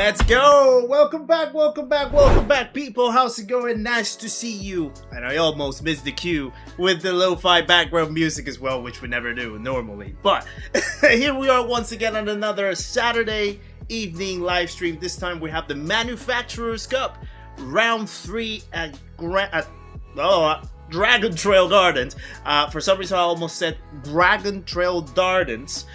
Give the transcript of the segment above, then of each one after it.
Let's go! Welcome back, people. How's it going? Nice to see you. And I almost missed the cue with the lo-fi background music as well, which we never do normally. But here we are once again on another Saturday evening live stream. This time we have the Manufacturers Cup Round 3 at Dragon Trail Gardens. For some reason I almost said Dragon Trail Gardens,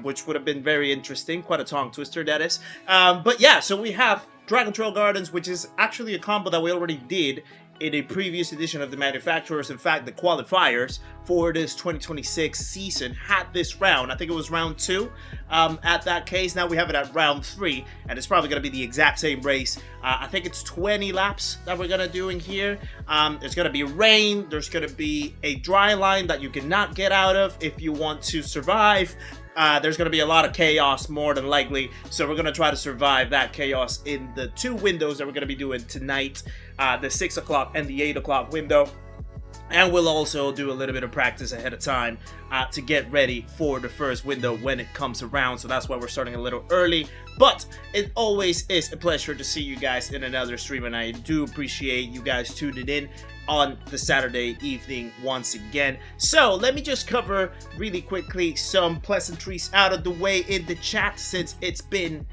which would have been very interesting. Quite a tongue twister, that is. But yeah, so we have Dragon Trail Gardens, which is actually a combo that we already did in a previous edition of the Manufacturers. In fact, the qualifiers for this 2026 season had this round. I think it was round 2 at that case. Now we have it at round 3, and it's probably going to be the exact same race. I think it's 20 laps that we're going to do in here. There's going to be rain. There's going to be a dry line that you cannot get out of if you want to survive. There's going to be a lot of chaos, more than likely, so we're going to try to survive that chaos in the 2 windows that we're going to be doing tonight, the 6 o'clock and the 8 o'clock window. And we'll also do a little bit of practice ahead of time to get ready for the first window when it comes around. So that's why we're starting a little early. But it always is a pleasure to see you guys in another stream, and I do appreciate you guys tuning in on the Saturday evening once again. So let me just cover really quickly some pleasantries out of the way in the chat, since it's been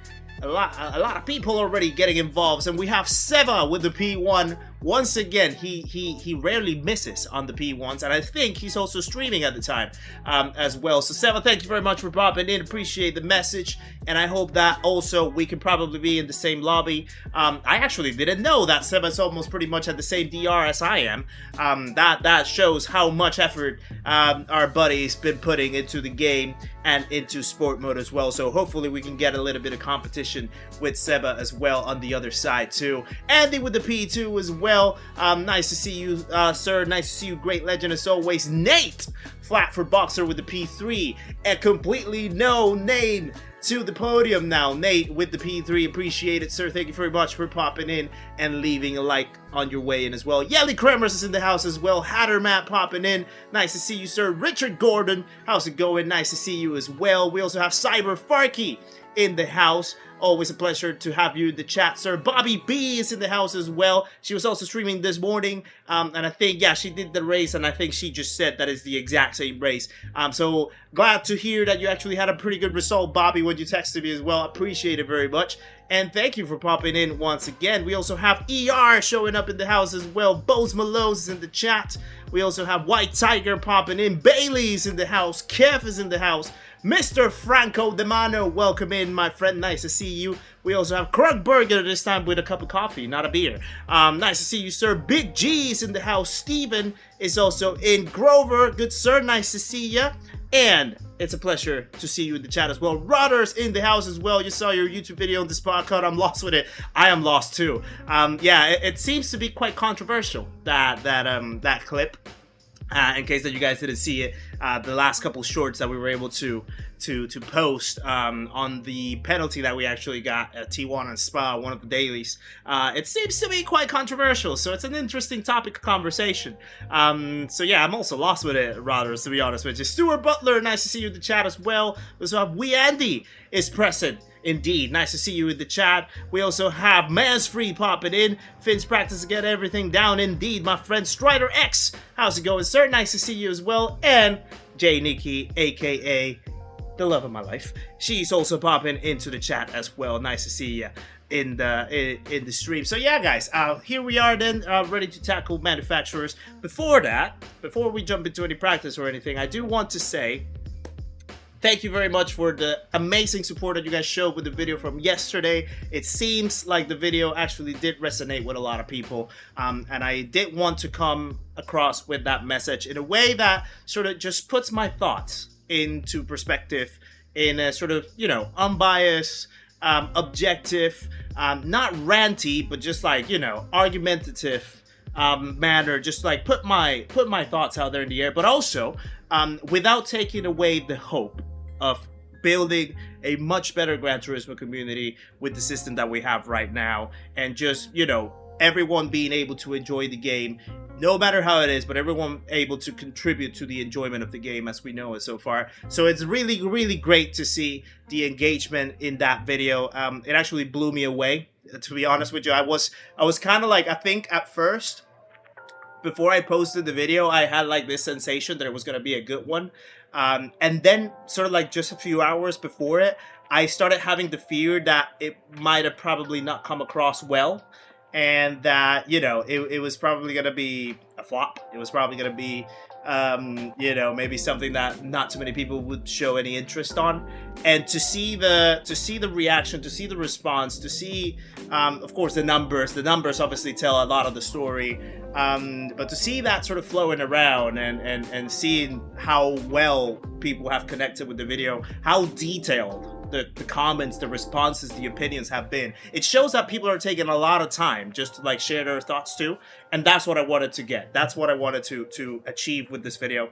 a lot of people already getting involved. And we have Seva with the P1 once again. He rarely misses on the P1s, and I think he's also streaming at the time as well. So Seva, thank you very much for popping in. Appreciate the message, and I hope that also we can probably be in the same lobby. I actually didn't know that Seva's almost pretty much at the same DR as I am. That shows how much effort our buddy's been putting into the game and into sport mode as well. So hopefully we can get a little bit of competition with Seba as well on the other side too. Andy with the P2 as well. Nice to see you, sir. Nice to see you, great legend as always. Nate, flat for Boxer with the P3. A completely no name to the podium now. Nate with the P3. Appreciate it, sir. Thank you very much for popping in and leaving a like on your way in as well. Yelly Kremers is in the house as well. Hatter Matt popping in. Nice to see you, sir. Richard Gordon, how's it going? Nice to see you as well. We also have Cyber Farky in the house. Always a pleasure to have you in the chat, sir. Bobby B is in the house as well. She was also streaming this morning, and I think, yeah, she did the race, and I think she just said that it's the exact same race. So glad to hear that you actually had a pretty good result, Bobby, when you texted me as well. Appreciate it very much. And thank you for popping in once again. We also have ER showing up in the house as well. Bose Malone's is in the chat. We also have White Tiger popping in. Bailey's in the house. Kev is in the house. Mr. Franco Demano, welcome in, my friend. Nice to see you. We also have Krug Burger, this time with a cup of coffee, not a beer. Nice to see you, sir. Big G's in the house. Steven is also in. Grover, good sir, nice to see ya. And it's a pleasure to see you in the chat as well. Rodder's in the house as well. You saw your YouTube video on the spot cut. I'm lost with it. I am lost too. Yeah, it seems to be quite controversial, that clip. In case that you guys didn't see it, the last couple shorts that we were able to post on the penalty that we actually got at T1 and Spa, one of the dailies, it seems to be quite controversial, so it's an interesting topic of conversation. So yeah, I'm also lost with it, rather, to be honest with you. Stuart Butler, nice to see you in the chat as well. We also have We Andy is present. Indeed, nice to see you in the chat. We also have Mansfree popping in. Finn's practice to get everything down. Indeed, my friend Strider X. How's it going, sir? Nice to see you as well. And J Nikki, aka the love of my life. She's also popping into the chat as well. Nice to see you in the stream. So yeah, guys, here we are then, ready to tackle Manufacturers. Before that, before we jump into any practice or anything, I do want to say thank you very much for the amazing support that you guys showed with the video from yesterday. It seems like the video actually did resonate with a lot of people, and I did want to come across with that message in a way that sort of just puts my thoughts into perspective in a sort of, you know, unbiased, objective, not ranty, but just like, you know, argumentative manner, just like put my thoughts out there in the air, but also without taking away the hope of building a much better Gran Turismo community with the system that we have right now, and just, you know, everyone being able to enjoy the game no matter how it is, but everyone able to contribute to the enjoyment of the game as we know it so far. So it's really, really great to see the engagement in that video. It actually blew me away, to be honest with you. I was kind of like, I think at first, before I posted the video, I had like this sensation that it was going to be a good one. And then sort of like just a few hours before it, I started having the fear that it might have probably not come across well. And that, you know, it was probably going to be a flop. It was probably going to be, you know, maybe something that not too many people would show any interest on. And to see the reaction, to see the response, to see, of course, the numbers obviously tell a lot of the story. But to see that sort of flowing around and seeing how well people have connected with the video, how detailed the comments, the responses, the opinions have been, it shows that people are taking a lot of time just to like share their thoughts too. And that's what I wanted to get. That's what I wanted to achieve with this video.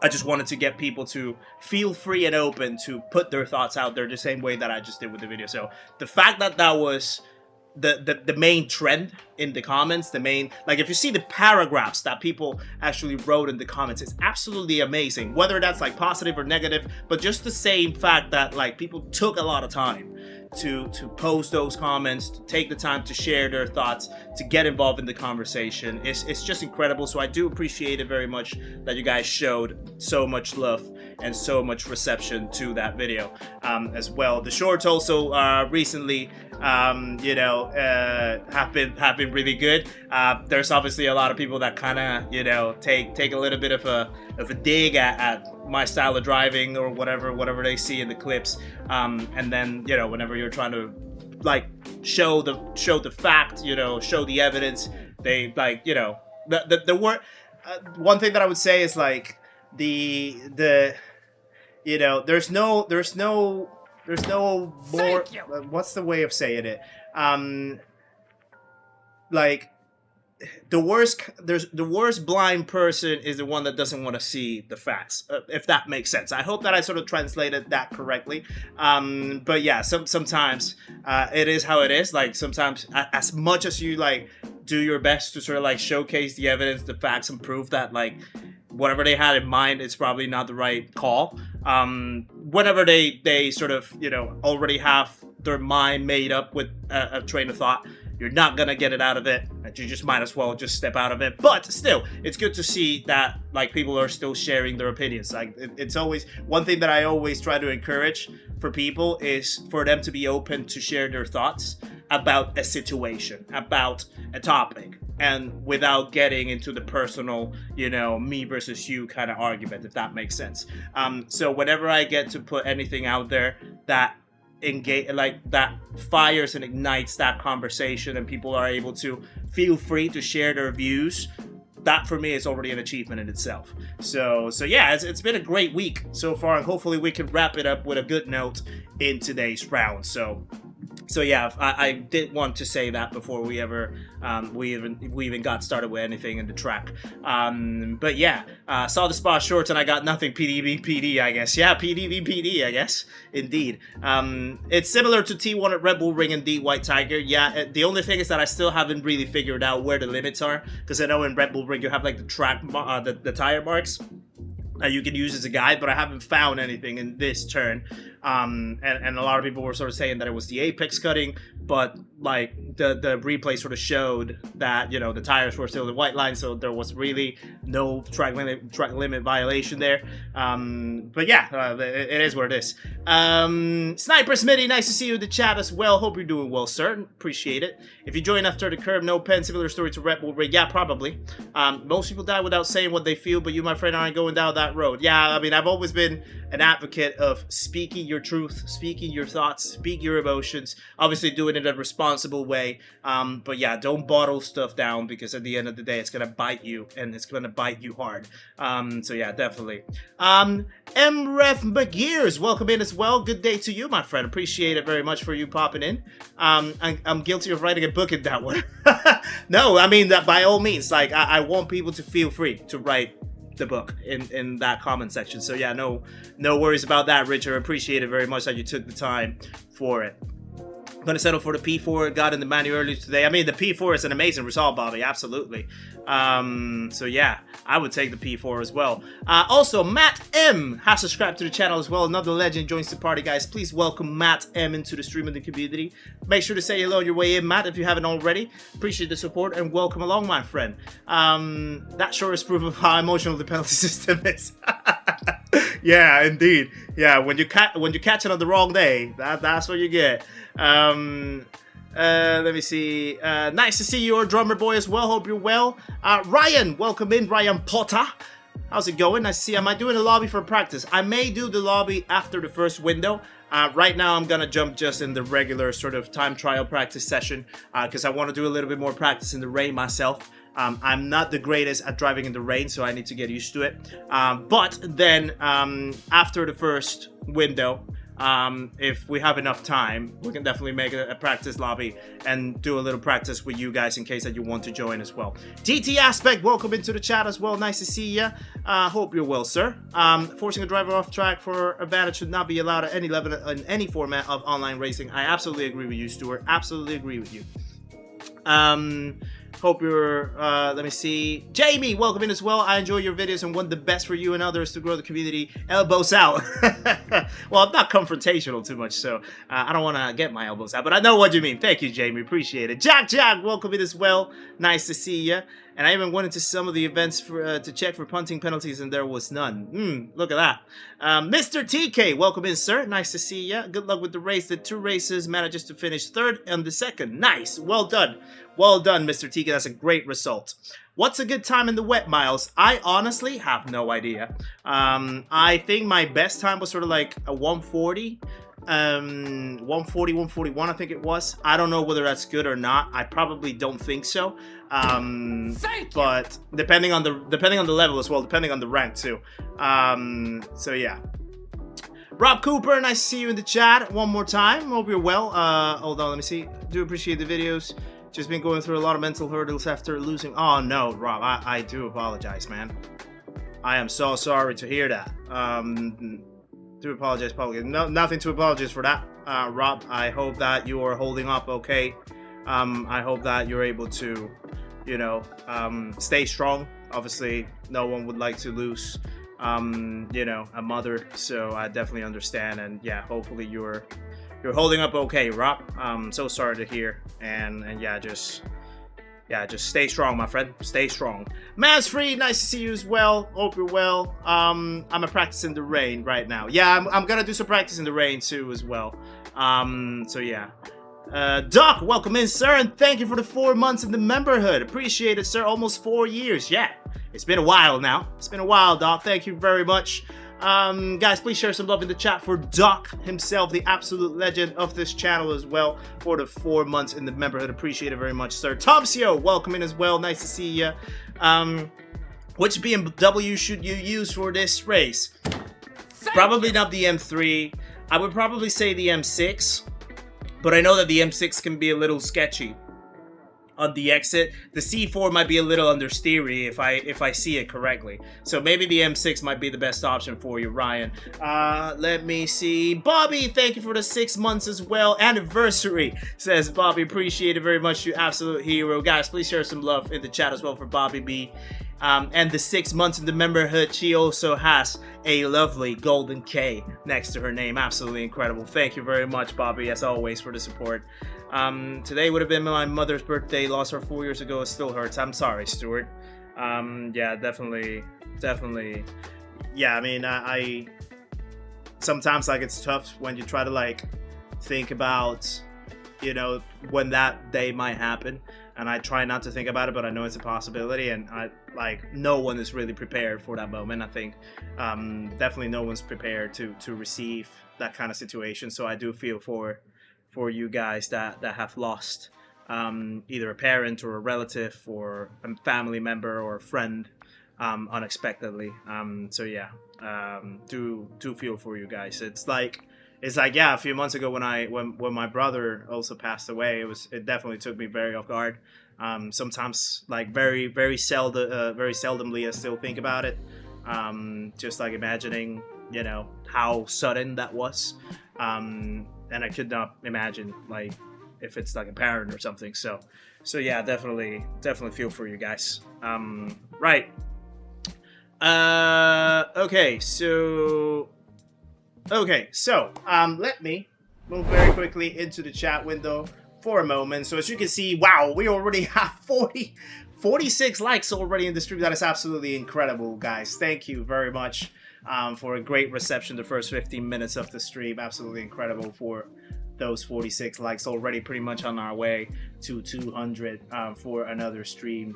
I just wanted to get people to feel free and open to put their thoughts out there the same way that I just did with the video. So the fact that that was the main trend in the comments, the main, like if you see the paragraphs that people actually wrote in the comments, it's absolutely amazing, whether that's like positive or negative. But just the same fact that like people took a lot of time to post those comments, to take the time to share their thoughts, to get involved in the conversation, it's just incredible. So I do appreciate it very much that you guys showed so much love and so much reception to that video as well. The shorts also recently you know, have been really good. There's obviously a lot of people that kind of, you know, take a little bit of a dig at my style of driving or whatever they see in the clips, and then, you know, whenever you're trying to like show the fact, you know, show the evidence, they like, you know, the word, one thing that I would say is like the you know, there's no more, what's the way of saying it, like the worst blind person is the one that doesn't want to see the facts, if that makes sense. I hope that I sort of translated that correctly. But yeah, sometimes it is how it is. Like sometimes, as much as you like do your best to sort of like showcase the evidence, the facts, and prove that like whatever they had in mind, it's probably not the right call. Whenever they sort of, you know, already have their mind made up with a train of thought, you're not gonna get it out of it, and you just might as well just step out of it. But still, it's good to see that like people are still sharing their opinions. Like it's always one thing that I always try to encourage for people is for them to be open to share their thoughts about a situation, about a topic, and without getting into the personal, you know, me versus you kind of argument, if that makes sense. So whenever I get to put anything out there that engage, like that fires and ignites that conversation, and people are able to feel free to share their views, that for me is already an achievement in itself. So yeah, it's been a great week so far, and hopefully we can wrap it up with a good note in today's round. So yeah, I did want to say that before we ever we even got started with anything in the track. But yeah, saw the Spa shorts and I got nothing. PDB PD, I guess. Yeah, PDB PD, I guess. Indeed. It's similar to T1 at Red Bull Ring and D White Tiger. Yeah, the only thing is that I still haven't really figured out where the limits are, because I know in Red Bull Ring you have like the track, the tire marks that you can use as a guide, but I haven't found anything in this turn. And a lot of people were sort of saying that it was the apex cutting, but like the replay sort of showed that, you know, the tires were still the white line, so there was really no track limit violation there. But yeah, it is what it is. Sniper Smitty, nice to see you in the chat as well. Hope you're doing well, sir. Appreciate it. If you join after the curb, no pen, similar story to Red Bull Rig. Yeah, probably. Most people die without saying what they feel, but you, my friend, aren't going down that road. Yeah, I mean, I've always been an advocate of speaking your truth, speaking your thoughts, speak your emotions, obviously doing it in a responsible way. But yeah, don't bottle stuff down, because at the end of the day, it's going to bite you, and it's going to bite you hard. So yeah, definitely. MRef McGears, welcome in as well. Good day to you, my friend. Appreciate it very much for you popping in. I'm guilty of writing a book in that one. No, I mean, that by all means, like I want people to feel free to write the book in that comment section. So yeah, no worries about that, Richard. Appreciate it very much that you took the time for it. Gonna settle for the P4. Got in the manual earlier today. I mean, the P4 is an amazing result, Bobby. Absolutely. So yeah, I would take the P4 as well. Also, Matt M has subscribed to the channel as well. Another legend joins the party, guys. Please welcome Matt M into the stream of the community. Make sure to say hello on your way in, Matt, if you haven't already. Appreciate the support and welcome along, my friend. That sure is proof of how emotional the penalty system is. Yeah, indeed. Yeah, when you catch it on the wrong day, that's what you get. Let me see. Nice to see you, our drummer boy, as well. Hope you're well. Ryan, welcome in, Ryan Potter. How's it going? Nice to see you. Am I doing a lobby for practice? I may do the lobby after the first window. Right now, I'm gonna jump just in the regular sort of time trial practice session because I want to do a little bit more practice in the rain myself. I'm not the greatest at driving in the rain, so I need to get used to it. But then after the first window, if we have enough time, we can definitely make a practice lobby and do a little practice with you guys in case that you want to join as well. DT Aspect, welcome into the chat as well. Nice to see you. Hope you're well, sir. Forcing a driver off track for advantage should not be allowed at any level in any format of online racing. I absolutely agree with you, Stuart. Absolutely agree with you. Hope you're, let me see. Jamie, welcome in as well. I enjoy your videos and want the best for you and others to grow the community. Elbows out. Well, I'm not confrontational too much, so I don't want to get my elbows out, but I know what you mean. Thank you, Jamie. Appreciate it. Jack, welcome in as well. Nice to see you. And I even went into some of the events for, to check for punting penalties, and there was none. Look at that. Mr. TK, welcome in, sir. Nice to see you. Good luck with the race. The 2 races manages to finish 3rd and the 2nd. Nice. Well done. Well done, Mr. TK. That's a great result. What's a good time in the wet miles? I honestly have no idea. I think my best time was sort of like a 140. 140, 141, I think it was. I don't know whether that's good or not. I probably don't think so. But depending on the level as well, depending on the rank too. So yeah. Rob Cooper, nice to see you in the chat one more time. Hope you're well. Hold on, let me see. Do appreciate the videos. Just been going through a lot of mental hurdles after losing. Oh no, Rob, I do apologize, man. I am so sorry to hear that. Do apologize publicly. No, nothing to apologize for that, Rob. I hope that you are holding up okay. I hope that you're able to, you know, stay strong. Obviously, no one would like to lose, you know, a mother. So I definitely understand, and yeah, hopefully you're holding up okay, Rob. So sorry to hear, and yeah, just stay strong, my friend. Stay strong. Man's Free, nice to see you as well. Hope you're well. I'm a practice in the rain right now. Yeah, I'm gonna do some practice in the rain too as well. So yeah. Doc, welcome in, sir, and thank you for the 4 months in the memberhood. Appreciate it, sir. Almost 4 years. Yeah, it's been a while now. It's been a while, Doc. Thank you very much. Guys, please share some love in the chat for Doc himself, the absolute legend of this channel as well, for the 4 months in the memberhood. Appreciate it very much, sir. Tomsio, welcome in as well. Nice to see you. Which BMW should you use for this race? Probably not the M3. I would probably say the M6, but I know that the M6 can be a little sketchy on the exit. The C4 might be a little understeery if I see it correctly. So maybe the M6 might be the best option for you, Ryan. Let me see. Bobby, thank you for the 6 months as well. Anniversary, says Bobby. Appreciate it very much, you absolute hero. Guys, please share some love in the chat as well for Bobby B. And the 6 months in the memberhood, she also has a lovely golden K next to her name. Absolutely incredible. Thank you very much, Bobby, as always, for the support. Today would have been my mother's birthday. Lost her 4 years ago. It still hurts. I'm sorry, Stuart. Yeah, definitely. Yeah, I mean, I sometimes, like, it's tough when you try to, like, think about, you know, when that day might happen. And I try not to think about it, but I know it's a possibility, and no one is really prepared for that moment. I think definitely no one's prepared to receive that kind of situation. So I do feel for you guys that have lost either a parent or a relative or a family member or a friend unexpectedly. So yeah, do feel for you guys. It's like yeah, a few months ago when my brother also passed away, it definitely took me very off guard. Sometimes, like, very seldomly I still think about it. Just like imagining you know, how sudden that was. And I could not imagine, like, if it's like a parent or something. So yeah, definitely feel for you guys. Right. Okay, so let me move very quickly into the chat window for a moment. So as you can see, wow, we already have 46 likes already in the stream. That is absolutely incredible, guys. Thank you very much for a great reception the first 15 minutes of the stream. Absolutely incredible for those 46 likes, already pretty much on our way to 200 for another stream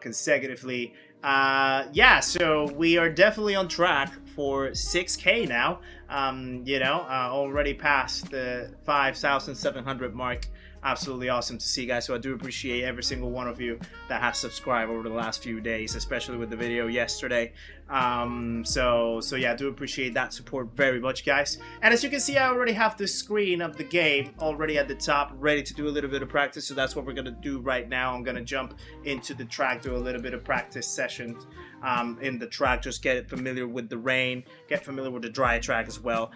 consecutively. Yeah, so we are definitely on track for 6K now. You know, already past the 5,700 mark. Absolutely awesome to see, guys. So I do appreciate every single one of you that has subscribed over the last few days, especially with the video yesterday. So yeah, I do appreciate that support very much, guys. And as you can see, I already have the screen of the game already at the top, ready to do a little bit of practice. So that's what we're gonna do right now. I'm gonna jump into the track, do a little bit of practice sessions in the track, just get familiar with the rain, get familiar with the dry track as well,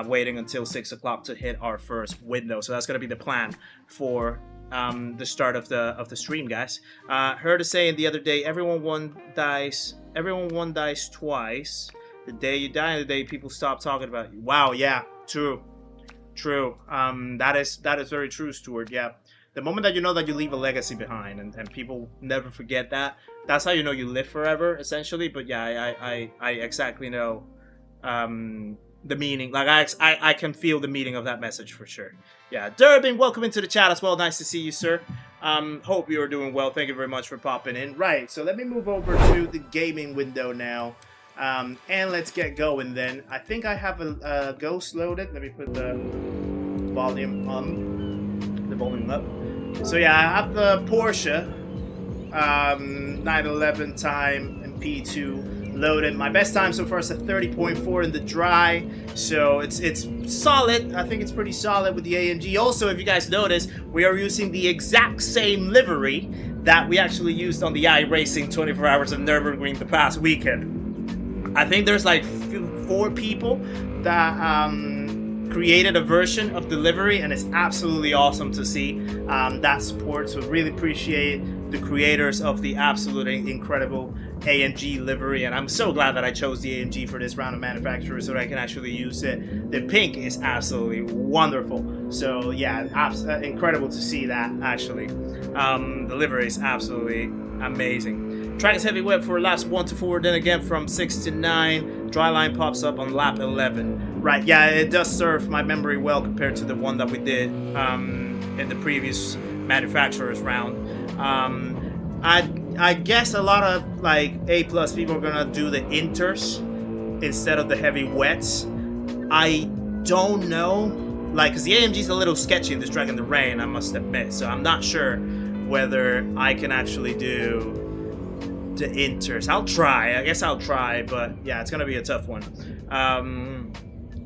waiting until 6 o'clock to hit our first window. So that's gonna be the plan for the start of the stream, guys. Heard a saying the other day, everyone won dice twice. The day you die and the day people stop talking about you. Wow, yeah, true. That is very true, Stuart. Yeah, the moment that you know that you leave a legacy behind and people never forget that, that's how you know you live forever, essentially. But yeah, I exactly know the meaning. Like I can feel the meaning of that message for sure. Yeah, Durbin, welcome into the chat as well. Nice to see you, sir. Hope you are doing well. Thank you very much for popping in. Right, so let me move over to the gaming window now. And let's get going then. I think I have a Ghost loaded. Let me put the volume on, the volume up. So yeah, I have the Porsche 911 time and P2 loaded. My best time so far is at 30.4 in the dry, so it's solid. I think it's pretty solid with the AMG. Also, if you guys notice, we are using the exact same livery that we actually used on the iRacing 24 Hours of Nürburgring the past weekend. I think there's like 4 people that created a version of the livery, and it's absolutely awesome to see that support. So really appreciate the creators of the absolutely incredible AMG livery, and I'm so glad that I chose the AMG for this round of manufacturers so that I can actually use it. The pink is absolutely wonderful. So yeah, incredible to see that actually. The livery is absolutely amazing. Track is heavy wet for laps 1 to 4, then again from 6 to 9. Dry line pops up on lap 11. Right, yeah, it does serve my memory well compared to the one that we did in the previous manufacturers round. I guess a lot of like A+ people are gonna do the inters instead of the heavy wets. I don't know, like, because the AMG's a little sketchy in this track in the rain, I must admit. So I'm not sure whether I can actually do the inters. I'll try. I guess I'll try, but yeah, it's gonna be a tough one.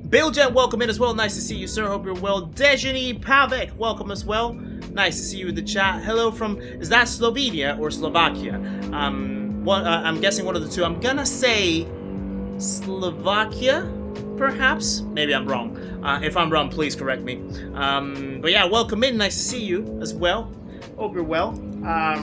Bill Jet, welcome in as well. Nice to see you, sir. Hope you're well. Dejani Pavek, welcome as well. Nice to see you in the chat. Hello from, is that Slovenia or Slovakia? I'm guessing one of the two. I'm gonna say Slovakia, perhaps. Maybe I'm wrong. If I'm wrong, please correct me. But yeah, welcome in. Nice to see you as well. Hope you're well.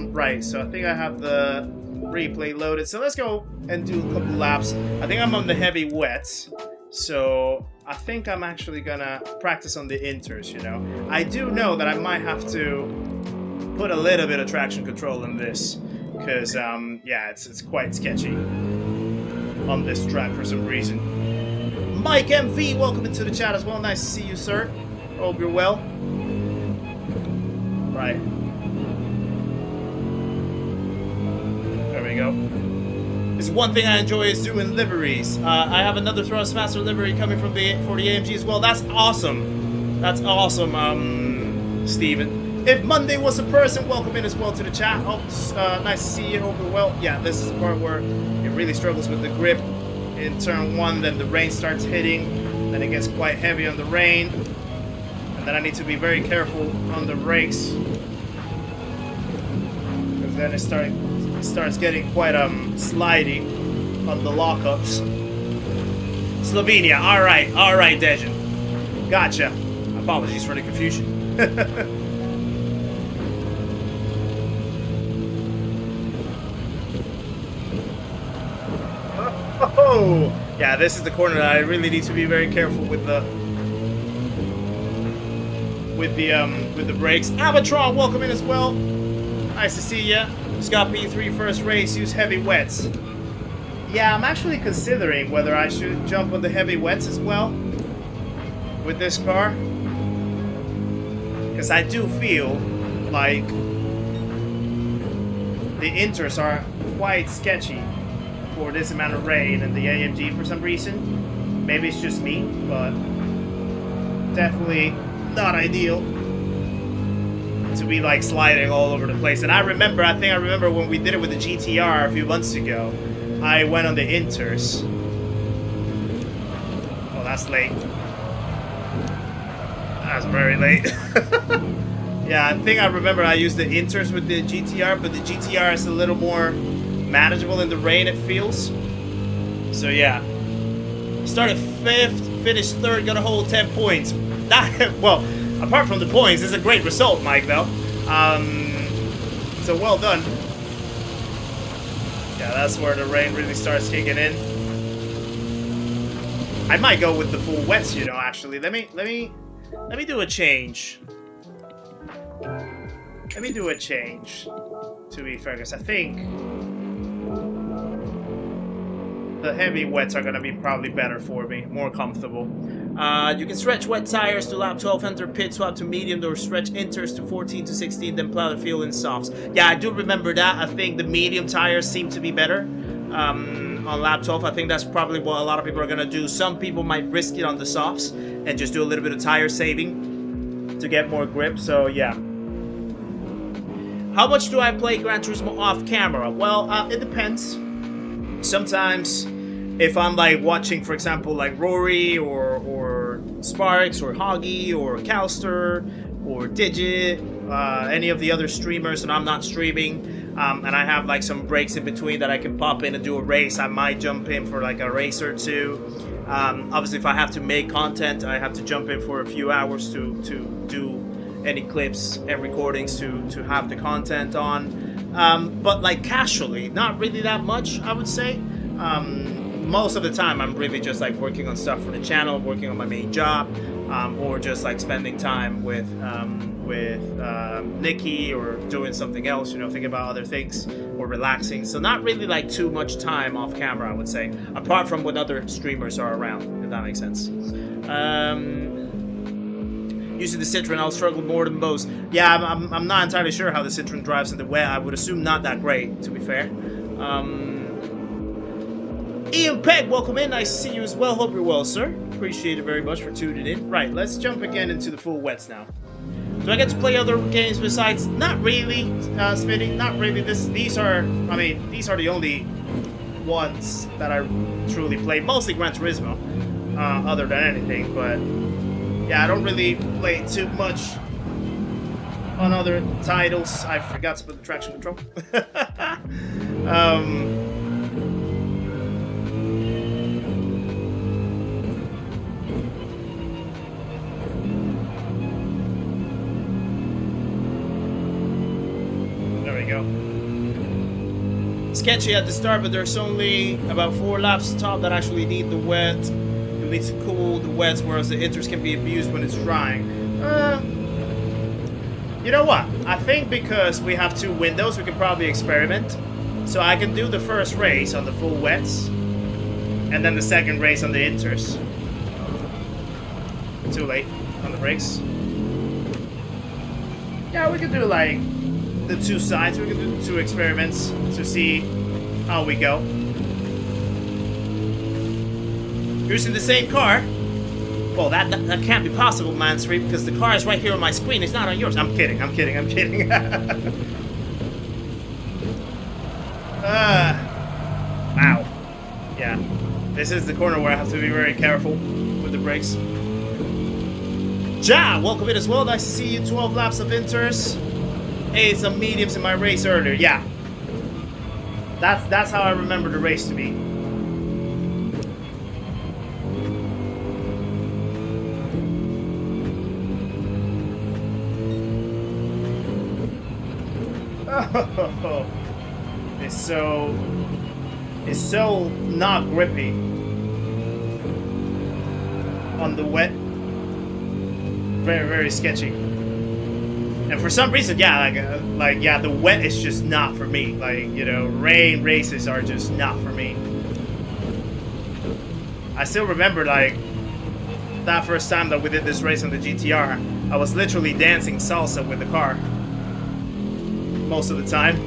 Right, so I think I have the replay loaded. So let's go and do a couple laps. I think I'm on the heavy wets. So I think I'm actually gonna practice on the inters, you know. I do know that I might have to put a little bit of traction control in this, because yeah, it's quite sketchy on this track for some reason. Mike MV, welcome into the chat as well. Nice to see you, sir. Hope you're well. Right. There we go. It's one thing I enjoy is doing liveries. I have another Thrustmaster livery coming for the AMG as well. That's awesome. That's awesome, Steven. If Monday was a person, welcome in as well to the chat. Oh, nice to see you. Hope you're well. Yeah, this is the part where it really struggles with the grip in turn 1. Then the rain starts hitting. Then it gets quite heavy on the rain. And then I need to be very careful on the brakes, because then it starts getting quite slidey on the lockups. Slovenia. All right, Dejan. Gotcha. Apologies for the confusion. Oh, yeah, this is the corner that I really need to be very careful with the brakes. Avatron, welcome in as well. Nice to see ya. Scott P3 first race, use heavy wets. Yeah, I'm actually considering whether I should jump on the heavy wets as well with this car, because I do feel like the inters are quite sketchy for this amount of rain and the AMG for some reason. Maybe it's just me, but definitely not ideal to be like sliding all over the place. And I think I remember when we did it with the GTR a few months ago, I went on the inters. Oh, that's late. That's very late. Yeah, I think I remember I used the inters with the GTR, but the GTR is a little more manageable in the rain, it feels. So yeah, started 5th, finished 3rd, got a whole 10 points. That, well, apart from the points, it's a great result, Mike, though. So well done. Yeah, that's where the rain really starts kicking in. I might go with the full wets, you know, actually. Let me do a change. Let me do a change, to be fair, because I think the heavy wets are going to be probably better for me, more comfortable. You can stretch wet tires to lap 12, enter pit, swap to medium, or stretch inters to 14 to 16, then plow the field in softs. Yeah, I do remember that. I think the medium tires seem to be better on lap 12. I think that's probably what a lot of people are going to do. Some people might risk it on the softs and just do a little bit of tire saving to get more grip, so yeah. How much do I play Gran Turismo off camera? Well, it depends. Sometimes, if I'm like watching, for example, like Rory or Sparks or Hoggy or Calster or Digit, any of the other streamers, and I'm not streaming, and I have like some breaks in between that I can pop in and do a race, I might jump in for like a race or two. Obviously, if I have to make content, I have to jump in for a few hours to do any clips and recordings to have the content on. But like casually, not really that much, I would say. Most of the time I'm really just like working on stuff for the channel, working on my main job, or just like spending time with Nikki or doing something else, you know, thinking about other things or relaxing. So not really like too much time off camera, I would say, apart from when other streamers are around, if that makes sense. Using the Citroen, I'll struggle more than most. Yeah, I'm not entirely sure how the Citroen drives in the wet. I would assume not that great, to be fair. Ian Pegg, welcome in. Nice to see you as well. Hope you're well, sir. Appreciate it very much for tuning in. Right, let's jump again into the full wets now. Do I get to play other games besides? Not really, Smitty. Not really. These are the only ones that I truly play. Mostly Gran Turismo, other than anything, but yeah, I don't really play too much on other titles. I forgot to put the traction control. There we go. Sketchy at the start, but there's only about 4 laps top that actually need the wet. It needs to cool the wets, whereas the inters can be abused when it's drying. You know what? I think because we have 2 windows, we can probably experiment. So I can do the first race on the full wets, and then the second race on the inters. Too late on the brakes. Yeah, we can do like the 2 sides. We can do the 2 experiments to see how we go. Using the same car? Well, that can't be possible, Mansfree, because the car is right here on my screen. It's not on yours. I'm kidding. Wow. Yeah. This is the corner where I have to be very careful with the brakes. Ja, welcome in as well. Nice to see you. 12 laps of inters. Hey, some mediums in my race earlier. Yeah. That's how I remember the race to be. Oh, it's so not grippy on the wet. Very, very sketchy. And for some reason, yeah, yeah, the wet is just not for me. Like, you know, rain races are just not for me. I still remember, like, that first time that we did this race on the GTR, I was literally dancing salsa with the car. Most of the time.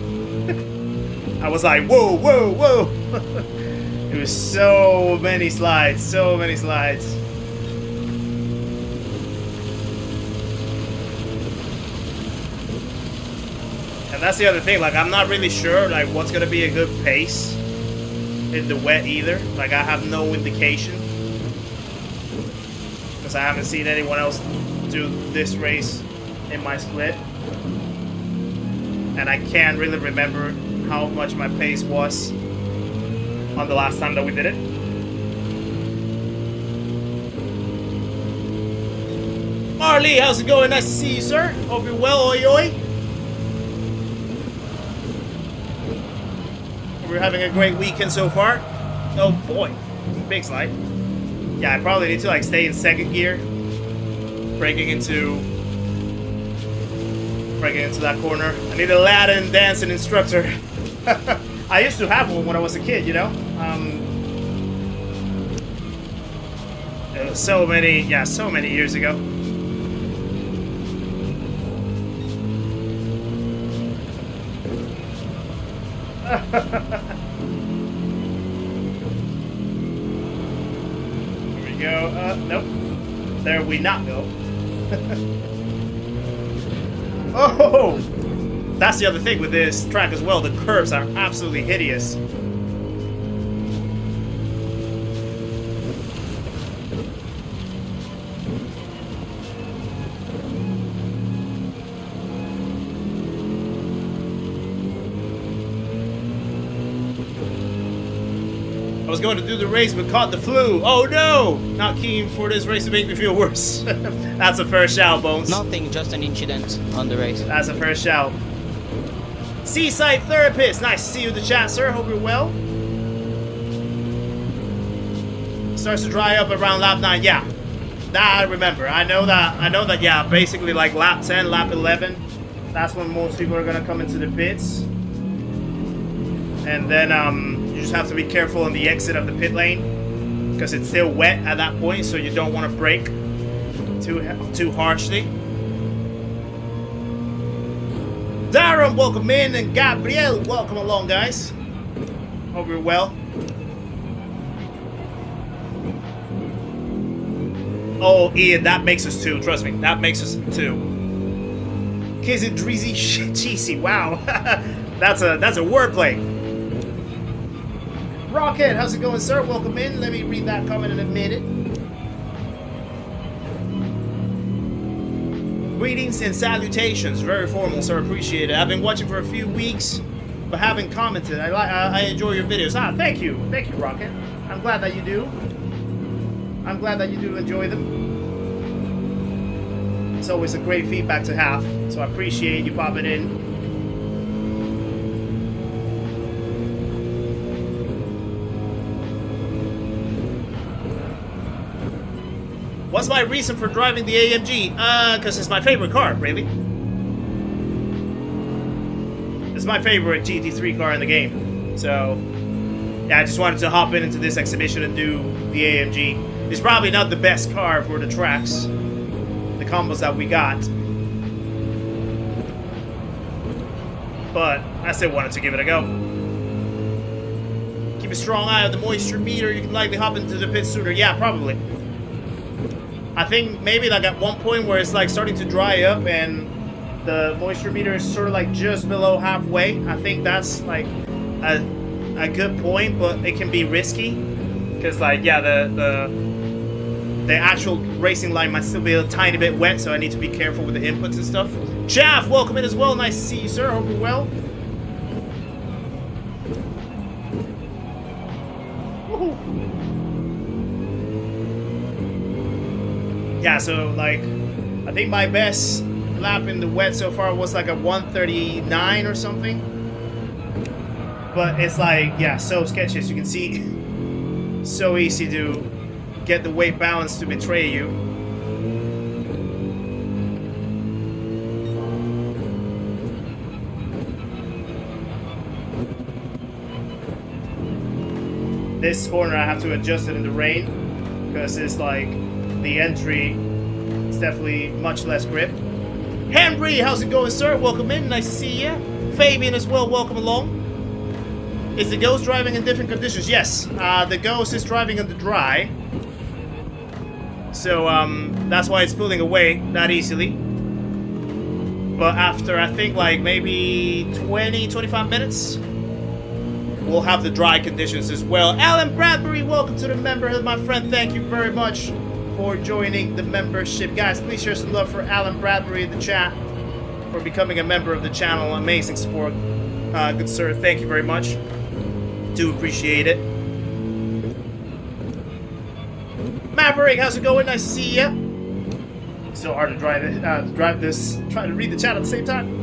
I was like, whoa, whoa, whoa. It was so many slides, so many slides. And that's the other thing, like, I'm not really sure, like, what's gonna be a good pace in the wet either. Like, I have no indication. Because I haven't seen anyone else do this race in my split. And I can't really remember how much my pace was on the last time that we did it. Marley, how's it going? Nice to see you, sir. Hope you're well, oi oi. We're having a great weekend so far. Oh boy, big slide. Yeah, I probably need to like stay in second gear, breaking into that corner. I need a Latin dancing instructor. I used to have one when I was a kid, you know. It was so many years ago. Here we go. Nope. There we not go. Oh! That's the other thing with this track as well. The curves are absolutely hideous. I was going to do the race but caught the flu. Oh no! Not keen for this race to make me feel worse. That's a fair shout, Bones. Nothing, just an incident on the race. That's a fair shout. Seaside Therapist, nice to see you in the chat, sir. Hope you're well. Starts to dry up around lap 9. Yeah, that I remember. I know that. Yeah, basically like lap 10, lap 11. That's when most people are gonna come into the pits. And then you just have to be careful on the exit of the pit lane because it's still wet at that point, so you don't want to brake too harshly. Darren, welcome in, and Gabriel, welcome along, guys. Hope you're well. Oh, Ian, that makes us 2. Trust me, that makes us 2. Kizzi, Dreezy, cheesy. Wow, that's a wordplay. Rocket, how's it going, sir? Welcome in. Let me read that comment in a minute. Greetings and salutations. Very formal, sir. Appreciate it. I've been watching for a few weeks, but haven't commented. I enjoy your videos. Ah, thank you. Thank you, Rocket. I'm glad that you do. I'm glad that you do enjoy them. It's always a great feedback to have, so I appreciate you popping in. What's my reason for driving the AMG? Because it's my favorite car, really. It's my favorite GT3 car in the game. So, yeah, I just wanted to hop into this exhibition and do the AMG. It's probably not the best car for the tracks, the combos that we got. But I still wanted to give it a go. Keep a strong eye on the moisture meter. You can likely hop into the pit sooner. Yeah, probably. I think maybe like at one point where it's like starting to dry up and the moisture meter is sort of like just below halfway. I think that's like a good point, but it can be risky because like yeah, the actual racing line might still be a tiny bit wet, so I need to be careful with the inputs and stuff. Chaff, welcome in as well. Nice to see you, sir. Hope you're well. Woohoo. Yeah, so like I think my best lap in the wet so far was like a 1:39 or something. But it's like, yeah, so sketchy as you can see. So easy to get the weight balance to betray you. This corner I have to adjust it in the rain because it's like the entry is definitely much less grip. Henry, how's it going, sir? Welcome in, nice to see you. Fabian as well, welcome along. Is the Ghost driving in different conditions? Yes, the Ghost is driving in the dry. So that's why it's pulling away that easily. But after I think like maybe 20-25 minutes, we'll have the dry conditions as well. Alan Bradbury, welcome to the memberhood, my friend. Thank you very much for joining the membership. Guys, please share some love for Alan Bradbury in the chat for becoming a member of the channel. Amazing support. Good sir, thank you very much. Do appreciate it. Maverick, how's it going? Nice to see you. So hard to drive it, drive this, trying to read the chat at the same time.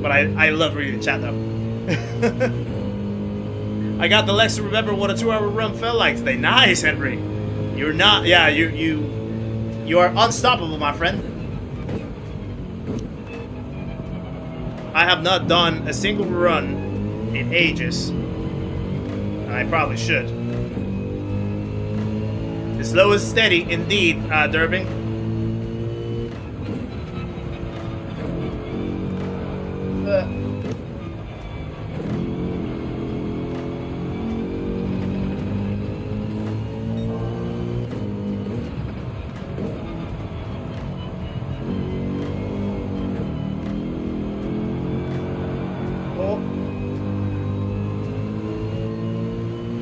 But I love reading the chat though. I got the Lex to remember what a 2-hour run felt like today. Nice, Henry. You're not, yeah, you are unstoppable, my friend. I have not done a single run in ages. And I probably should. The slow is steady, indeed, Durbin.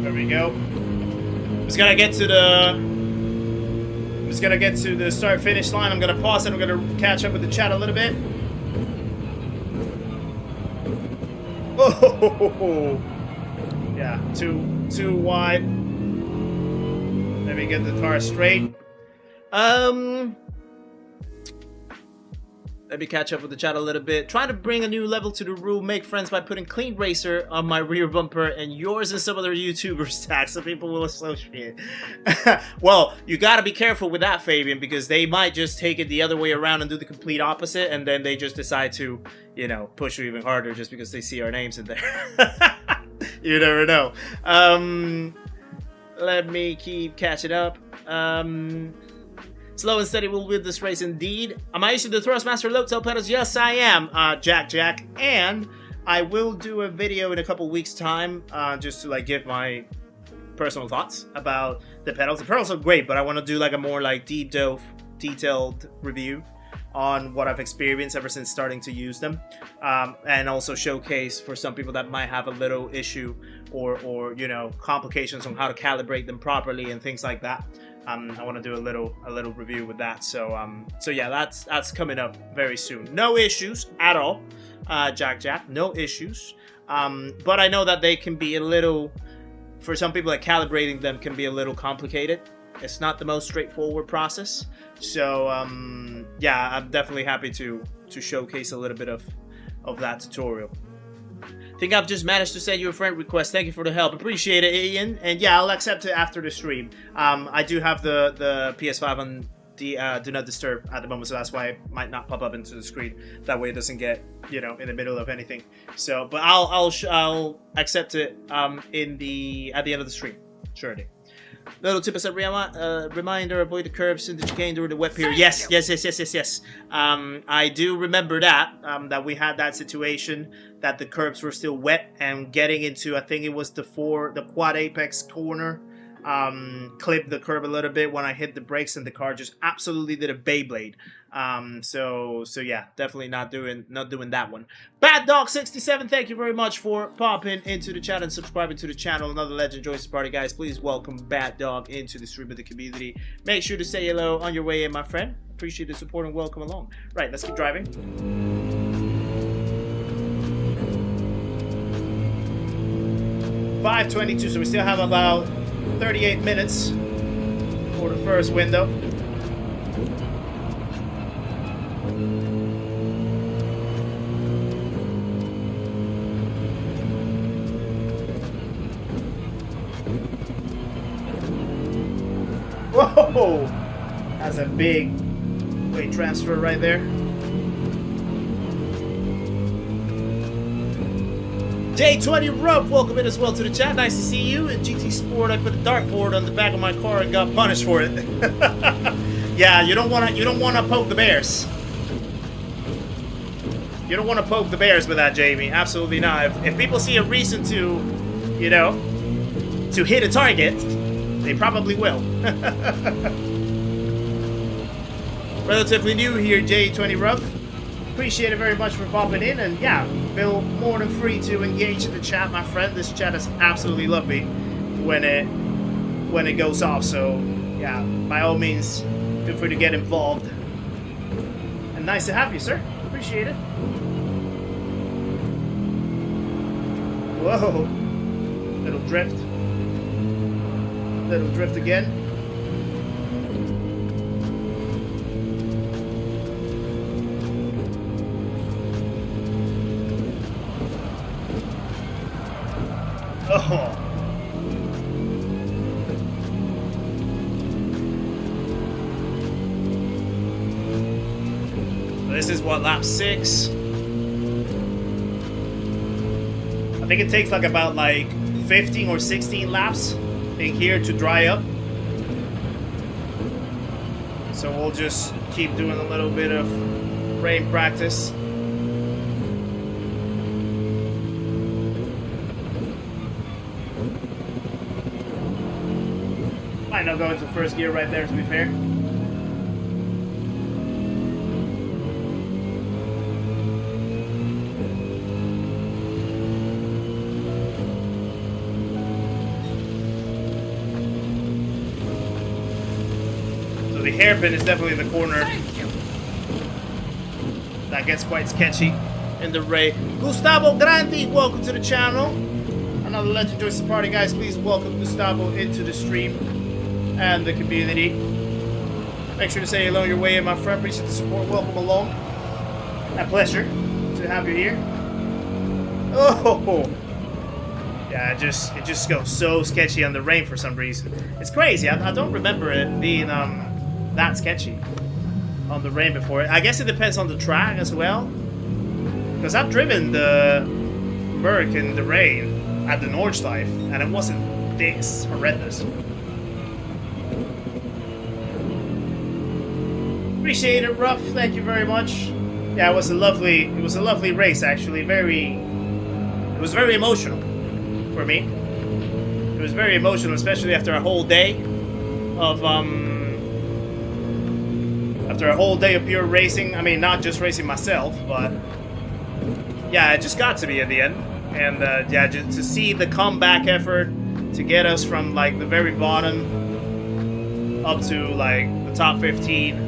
There we go. Just gotta get to the start-finish line. I'm gonna pause it. I'm gonna catch up with the chat a little bit. Oh, yeah, too wide. Let me get the car straight. Let me catch up with the chat a little bit. Trying to bring a new level to the rule. Make friends by putting Clean Racer on my rear bumper and yours and some other YouTubers tags so people will associate. Well, you gotta be careful with that, Fabian, because they might just take it the other way around and do the complete opposite, and then they just decide to, you know, push you even harder just because they see our names in there. You never know. Let me keep catching up. Slow and steady will win this race indeed. Am I using the Thrustmaster load tail pedals? Yes, I am, Jack. And I will do a video in a couple weeks' time just to like give my personal thoughts about the pedals. The pedals are great, but I want to do like a more like detailed review on what I've experienced ever since starting to use them, and also showcase for some people that might have a little issue or you know, complications on how to calibrate them properly and things like that. I want to do a little review with that. So yeah, that's coming up very soon. No issues at all, Jack. No issues. But I know that they can be a little, for some people, like calibrating them can be a little complicated. It's not the most straightforward process. So yeah, I'm definitely happy to showcase a little bit of that tutorial. I think I've just managed to send you a friend request. Thank you for the help. Appreciate it, Ian. And yeah, I'll accept it after the stream. I do have the PS5 on the Do Not Disturb at the moment, so that's why it might not pop up into the screen. That way it doesn't get, you know, in the middle of anything. So, but I'll accept it at the end of the stream. Surely. Little tip as a reminder, avoid the curbs in the chicane during the wet period. Yes. I do remember that, that we had that situation, that the curbs were still wet, and getting into, I think it was the quad apex corner, clipped the curb a little bit when I hit the brakes, and the car just absolutely did a Beyblade. So yeah, definitely not doing that one. Bad Dog 67, thank you very much for popping into the chat and subscribing to the channel. Another legend joins the party, guys. Please welcome Bad Dog into the stream of the community. Make sure to say hello on your way in, my friend. Appreciate the support and welcome along. Right, let's keep driving. 5:22, so we still have about 38 minutes for the first window. Whoa! That's a big weight transfer right there. J20 Rub, welcome in as well to the chat. Nice to see you. In GT Sport, I put a dartboard on the back of my car and got punished for it. Yeah, you don't wanna poke the bears. You don't want to poke the bears with that, Jamie. Absolutely not. If people see a reason to, you know, to hit a target, they probably will. Relatively new here, J20 Rough. Appreciate it very much for popping in, and yeah, feel more than free to engage in the chat, my friend. This chat is absolutely lovely when it goes off. So yeah, by all means, feel free to get involved. And nice to have you, sir. Appreciate it. Whoa, little drift again. Oh. This is what, lap 6? I think it takes like about 15 or 16 laps in here to dry up. So we'll just keep doing a little bit of rain practice. Might not go into first gear right there, to be fair. So the hairpin is definitely the corner that gets quite sketchy in the Ray. Gustavo Grandi, welcome to the channel. Another legend joins the party, guys. Please welcome Gustavo into the stream and the community. Make sure to say hello your way in, my friend. Appreciate the support. Welcome along. A pleasure to have you here. Oh, yeah, it just goes so sketchy on the rain for some reason. It's crazy. I don't remember it being that sketchy on the rain before. I guess it depends on the track as well. Because I've driven the Merc in the rain at the Nordschleife, and it wasn't this horrendous. Appreciate it, Ruff. Thank you very much. Yeah, it was a lovely race actually. It was very emotional for me. It was very emotional, especially after a whole day of pure racing. I mean, not just racing myself, but yeah, it just got to me at the end. And yeah, just to see the comeback effort to get us from the very bottom up to the top 15.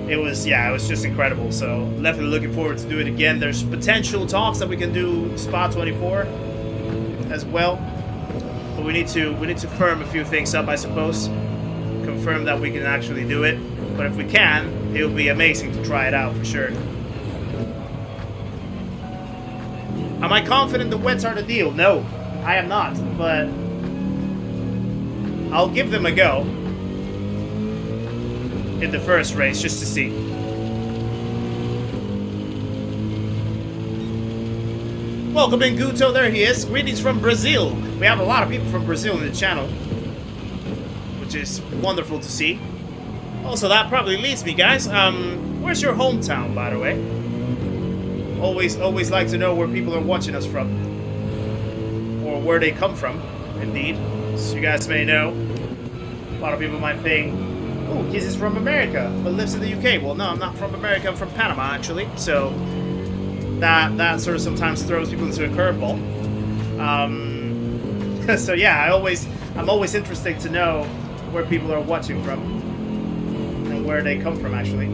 It was just incredible. So definitely looking forward to do it again. There's potential talks that we can do Spa 24 as well, but we need to firm a few things up, I suppose. Confirm that we can actually do it. But if we can, it would be amazing to try it out for sure. Am I confident the wets are the deal? No, I am not. But I'll give them a go in the first race, just to see. Welcome in, Guto. There he is. Greetings from Brazil. We have a lot of people from Brazil in the channel, which is wonderful to see. Also, that probably leads me, guys. Where's your hometown, by the way? Always like to know where people are watching us from, or where they come from, indeed. So you guys may know. A lot of people might think, oh, Kizzi's from America, but lives in the UK. Well, no, I'm not from America. I'm from Panama, actually. So that sort of sometimes throws people into a curveball. So yeah, I'm always interested to know where people are watching from and where they come from, actually,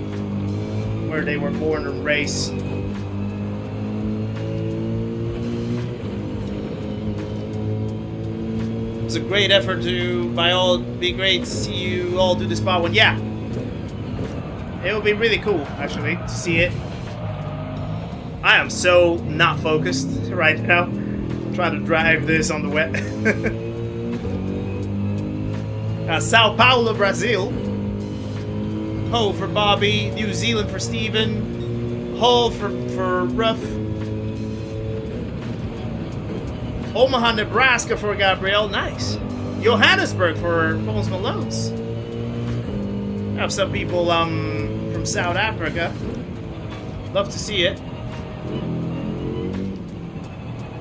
where they were born and raised. It's a great effort to, by all, be great to see you all do this spot one. Yeah. It would be really cool, actually, to see it. I am so not focused right now. Trying to drive this on the wet. Sao Paulo, Brazil. Ho for Bobby. New Zealand for Steven. Hull for Ruff. Omaha, Nebraska for Gabrielle. Nice. Johannesburg for Bones Malones. I have some people from South Africa. Love to see it.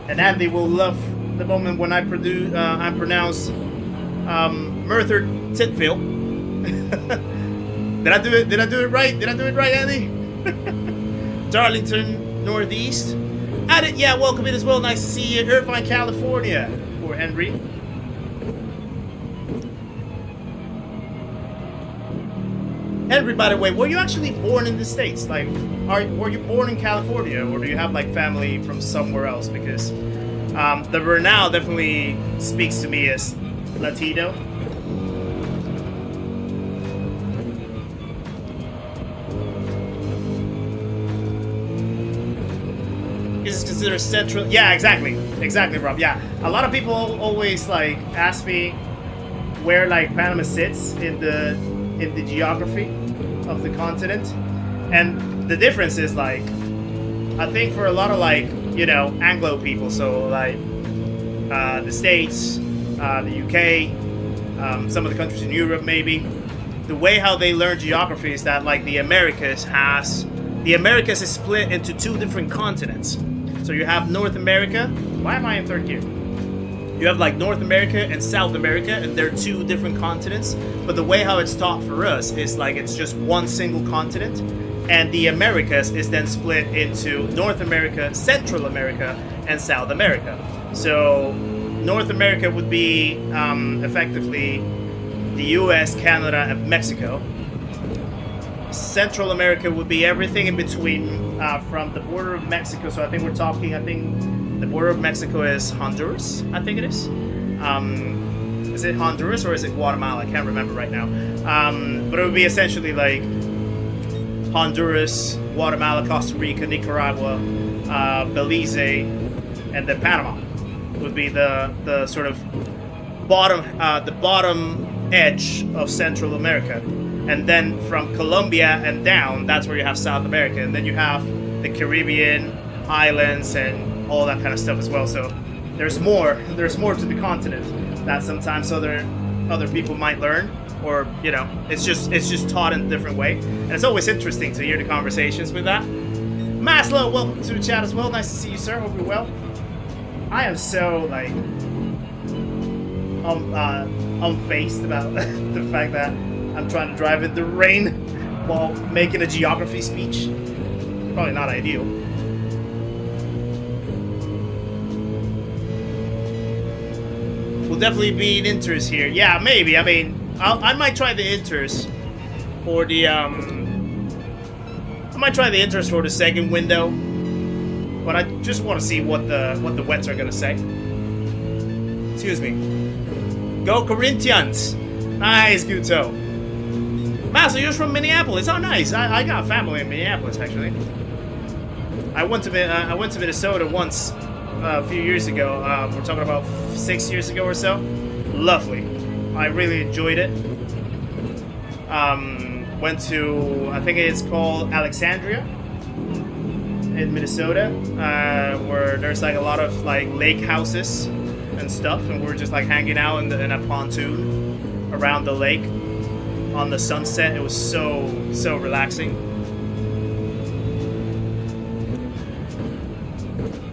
And Andy will love the moment when I pronounce Merthyr Tydfil. Did I do it? Did I do it right? Did I do it right, Andy? Darlington Northeast. Added, yeah, welcome in as well. Nice to see you. Irvine, California for Henry. Henry, by the way, were you actually born in the States? Like, were you born in California, or do you have like family from somewhere else? Because the Bernal definitely speaks to me as Latino. Is it considered central? Yeah, exactly, Rob. Yeah, a lot of people always like ask me where like Panama sits in the geography of the continent, and the difference is like, I think for a lot of like, you know, Anglo people, so like the States, the UK, some of the countries in Europe maybe, the way how they learn geography is that like the Americas is split into two different continents. So you have North America. Why am I in third gear? You have like North America and South America, and they're two different continents. But the way how it's taught for us is like it's just one single continent, and the Americas is then split into North America, Central America, and South America. So North America would be effectively the US, Canada, and Mexico. Central America would be everything in between from the border of Mexico. So I think the border of Mexico is Honduras, I think it is. Is it Honduras or is it Guatemala? I can't remember right now. But it would be essentially like Honduras, Guatemala, Costa Rica, Nicaragua, Belize, and then Panama would be the sort of bottom edge of Central America. And then from Colombia and down, that's where you have South America. And then you have the Caribbean islands and all that kind of stuff as well. So there's more to the continent that sometimes other people might learn, or you know, it's just taught in a different way. And it's always interesting to hear the conversations with that. Maslow, welcome to the chat as well. Nice to see you, sir. Hope you're well. I am so like unfazed about the fact that I'm trying to drive in the rain while making a geography speech. Probably not ideal. We'll definitely be in inters here. Yeah, maybe. I mean, I might try the inters for the I might try the inters for the second window, but I just want to see what the wets are gonna say. Excuse me. Go Corinthians! Nice, Guto. Master, you're from Minneapolis. Oh, nice. I got family in Minneapolis, actually. I went to Minnesota once a few years ago. We're talking about 6 years ago or so. Lovely. I really enjoyed it. Went to, I think it's called Alexandria in Minnesota, where there's like a lot of like lake houses and stuff, and we're just like hanging out in a pontoon around the lake on the sunset. It was so relaxing.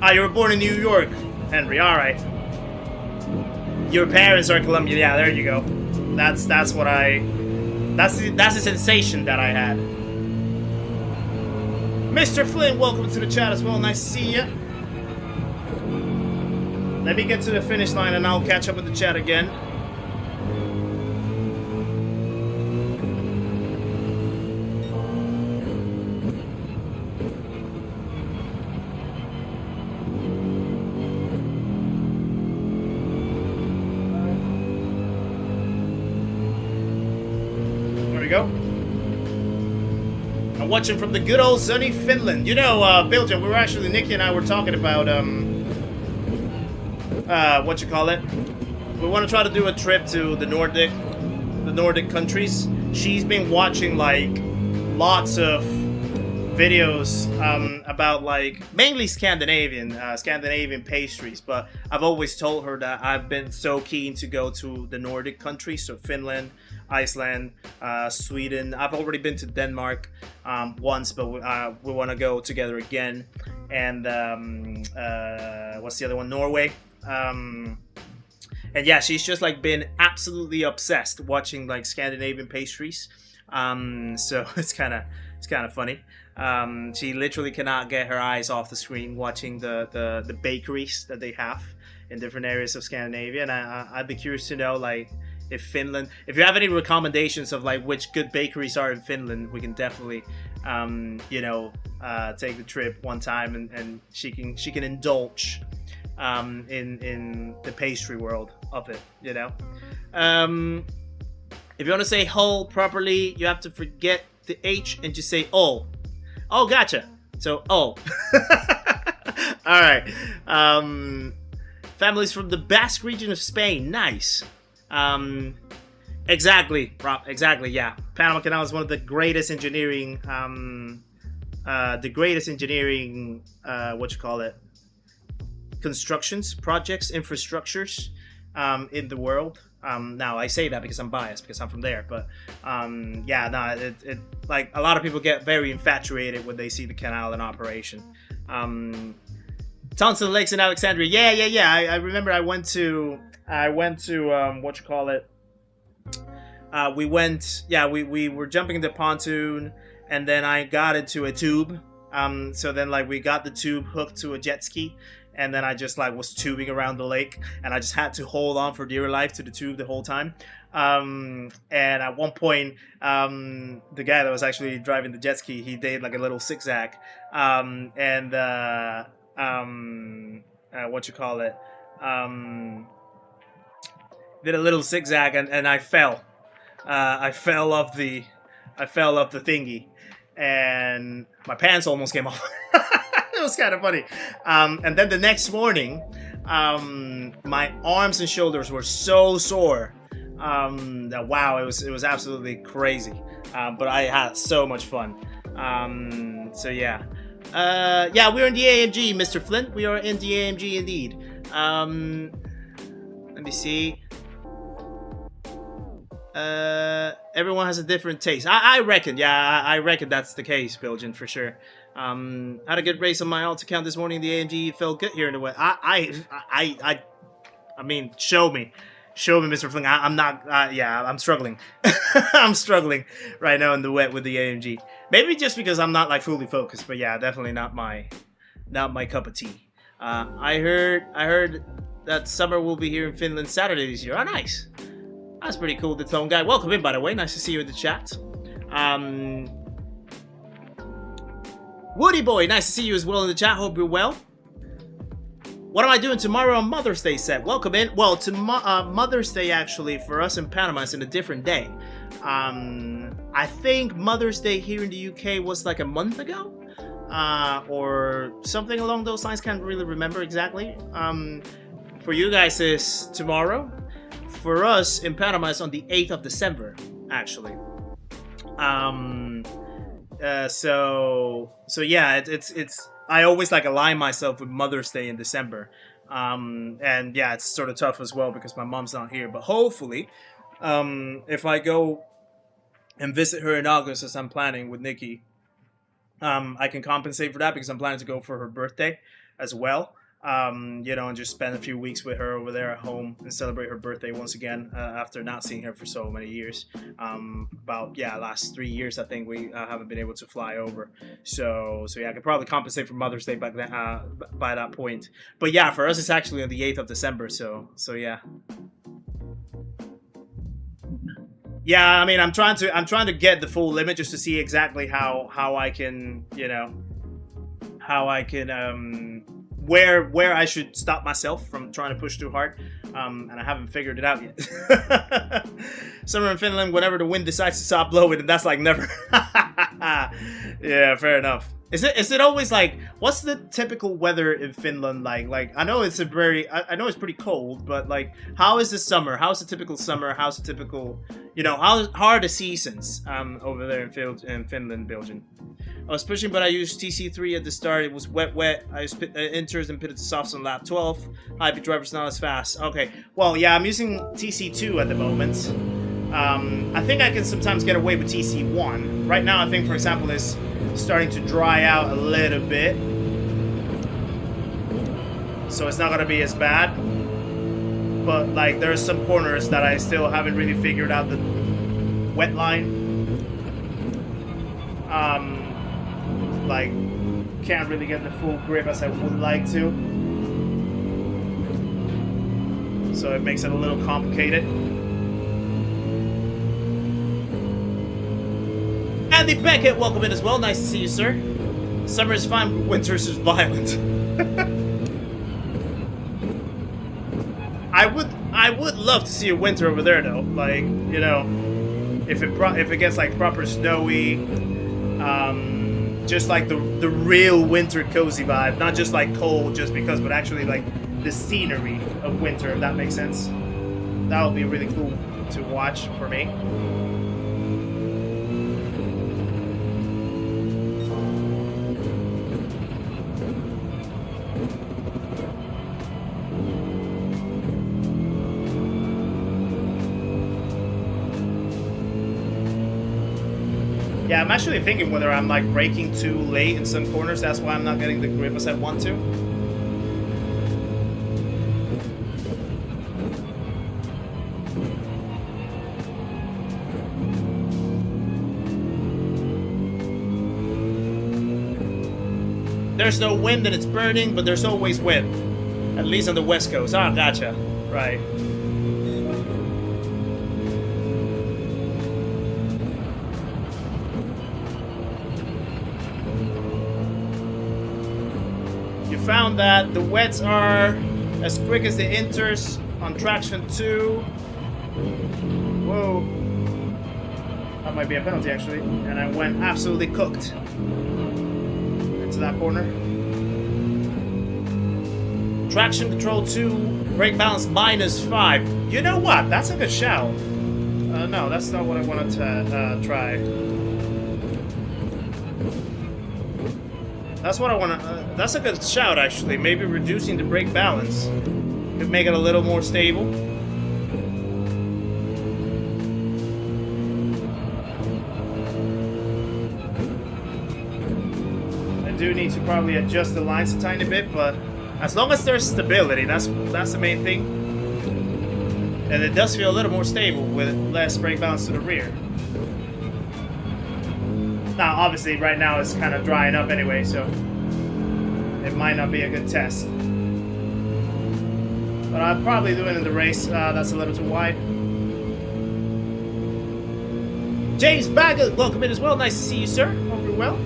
Ah, you were born in New York, Henry. All right. Your parents are Colombian. Yeah, there you go. That's the sensation that I had. Mr. Flynn, welcome to the chat as well. Nice to see you. Let me get to the finish line and I'll catch up with the chat again. There we go. I'm watching from the good old sunny Finland. You know, Belgium, we were actually, Nikki and I were talking about, what you call it? We want to try to do a trip to the Nordic countries. She's been watching, like, lots of videos about, like, mainly Scandinavian pastries, but I've always told her that I've been so keen to go to the Nordic countries, so Finland, Iceland, Sweden. I've already been to Denmark once, but we want to go together again. And what's the other one? Norway. And yeah, she's just like been absolutely obsessed watching like Scandinavian pastries. So it's kind of funny. She literally cannot get her eyes off the screen watching the bakeries that they have in different areas of Scandinavia. And I'd be curious to know, like, if you have any recommendations of like which good bakeries are in Finland, we can definitely take the trip one time, and she can indulge in the pastry world of it, you know. If you want to say whole properly, you have to forget the H and just say oh. Oh, gotcha. So oh. All right. Families from the Basque region of Spain. Nice. Exactly, Rob. Exactly. Yeah. Panama Canal is one of the greatest engineering. Constructions, projects, infrastructures in the world. Now I say that because I'm biased, because I'm from there, but it like a lot of people get very infatuated when they see the canal in operation. Tonson Lakes in Alexandria. Yeah. I remember I went to what you call it? We were jumping the pontoon, and then I got into a tube. So then like we got the tube hooked to a jet ski, and then I just like was tubing around the lake, and I just had to hold on for dear life to the tube the whole time. And at one point, the guy that was actually driving the jet ski, he did like a little zigzag, what you call it? Did a little zigzag, and I fell. I fell off the thingy, and my pants almost came off. It was kind of funny. And then the next morning, my arms and shoulders were so sore that wow, it was absolutely crazy. But I had so much fun. So yeah. We're in the AMG, Mr. Flint. We are in the AMG indeed. Let me see. Everyone has a different taste. I reckon. Yeah, I reckon that's the case, Belgian, for sure. Had a good race on my alt account this morning. The AMG felt good here in the wet. I mean, show me, Mr. Fling. I'm not. I'm struggling. I'm struggling right now in the wet with the AMG. Maybe just because I'm not like fully focused, but yeah, definitely not my cup of tea. I heard that summer will be here in Finland Saturday this year. Oh, nice. That's pretty cool, the Tone Guy. Welcome in, by the way. Nice to see you in the chat. Woody Boy, nice to see you as well in the chat. Hope you're well. What am I doing tomorrow on Mother's Day set? Welcome in. Well, Mother's Day, actually, for us in Panama is in a different day. I think Mother's Day here in the UK was like a month ago. Or something along those lines. Can't really remember exactly. For you guys, is tomorrow. For us in Panama, it's on the 8th of December, actually. So yeah, it's I always like align myself with Mother's Day in December. And yeah, it's sort of tough as well because my mom's not here. But hopefully, if I go and visit her in August, as I'm planning with Nikki, I can compensate for that because I'm planning to go for her birthday as well. And just spend a few weeks with her over there at home and celebrate her birthday once again after not seeing her for so many years. Last 3 years I think we haven't been able to fly over. So yeah, I could probably compensate for Mother's Day back then, by that point. But yeah, for us it's actually on the 8th of December. So yeah. Yeah, I mean, I'm trying to get the full limit just to see exactly how I can, where I should stop myself from trying to push too hard, and I haven't figured it out yet. Summer in Finland, whenever the wind decides to stop blowing, and that's like never. Yeah, fair enough. Is it always like, what's the typical weather in Finland like? Like, I know it's a very, I know it's pretty cold, but like, how is the summer? How's the typical summer? How's the typical, you know, how are the seasons over there in Finland, Belgium? I was pushing, but I used TC3 at the start. It was wet. I used inters and pitted to softs on lap 12. High-speed driver's not as fast. Okay, well, yeah, I'm using TC2 at the moment. I think I can sometimes get away with TC1. Right now, I think, for example, is starting to dry out a little bit. So it's not going to be as bad. But, like, there's some corners that I still haven't really figured out the wet line. Like, can't really get the full grip as I would like to. So it makes it a little complicated. Andy Beckett, welcome in as well. Nice to see you, sir. Summer is fine, winter is violent. I would love to see a winter over there, though. Like, you know, if it gets like proper snowy, just like the real winter cozy vibe, not just like cold just because, but actually like the scenery of winter, if that makes sense. That would be really cool to watch for me. Yeah, I'm actually thinking whether I'm like braking too late in some corners. That's why I'm not getting the grip as I want to. There's no wind and it's burning, but there's always wind. At least on the West Coast. Ah, gotcha. Right. Found that the wets are as quick as the inters on traction 2. Whoa. That might be a penalty actually. And I went absolutely cooked into that corner. Traction control 2, brake balance -5. You know what? That's a good shout. No, that's not what I wanted to try. That's what I want to... that's a good shout, actually. Maybe reducing the brake balance could make it a little more stable. I do need to probably adjust the lines a tiny bit, but as long as there's stability, that's the main thing. And it does feel a little more stable with less brake balance to the rear. Now, obviously, right now it's kind of drying up anyway, so it might not be a good test. But I'll probably do it in the race. That's a little too wide. James Baggett, welcome in as well. Nice to see you, sir. Hope you're well.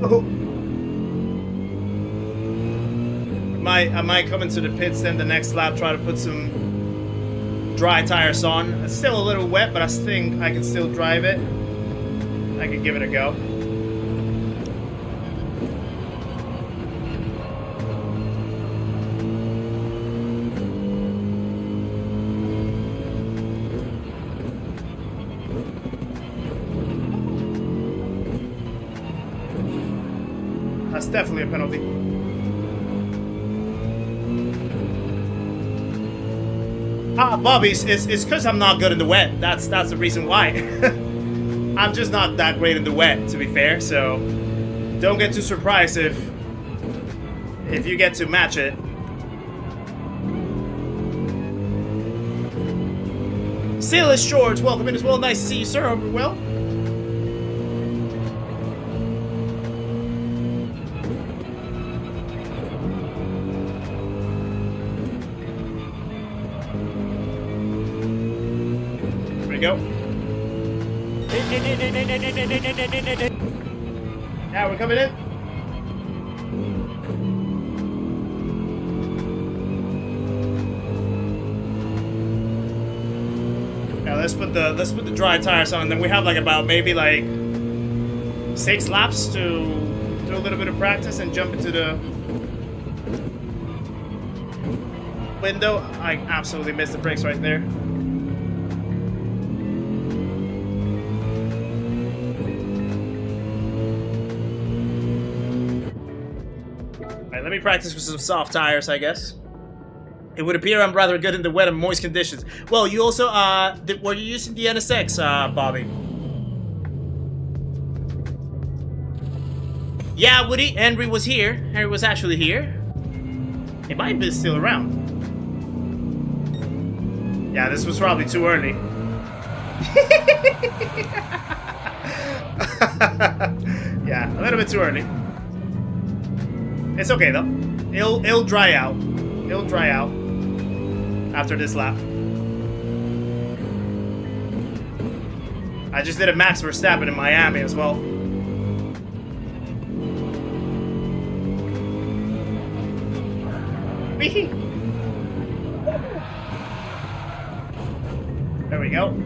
Oh. I might come into the pits then the next lap, try to put some dry tires on. It's still a little wet, but I think I can still drive it. I can give it a go. That's definitely a penalty. Ah, Bobby, it's because I'm not good in the wet. That's the reason why. I'm just not that great in the wet, to be fair. So don't get too surprised if you get to match it. Silas George, welcome in as well. Nice to see you, sir. Hope you're well. Go. Yeah, we're coming in. let's put the dry tires on, and then we have like about maybe like 6 laps to do a little bit of practice and jump into the window. I absolutely missed the brakes right there. Alright, let me practice with some soft tires, I guess. It would appear I'm rather good in the wet and moist conditions. Well, you also, were you using the NSX, Bobby? Yeah, Woody, Henry was here. Henry was actually here. He might be still around. Yeah, this was probably too early. Yeah, a little bit too early. It's okay though. It'll dry out. It'll dry out after this lap. I just did a Max Verstappen in Miami as well. There we go.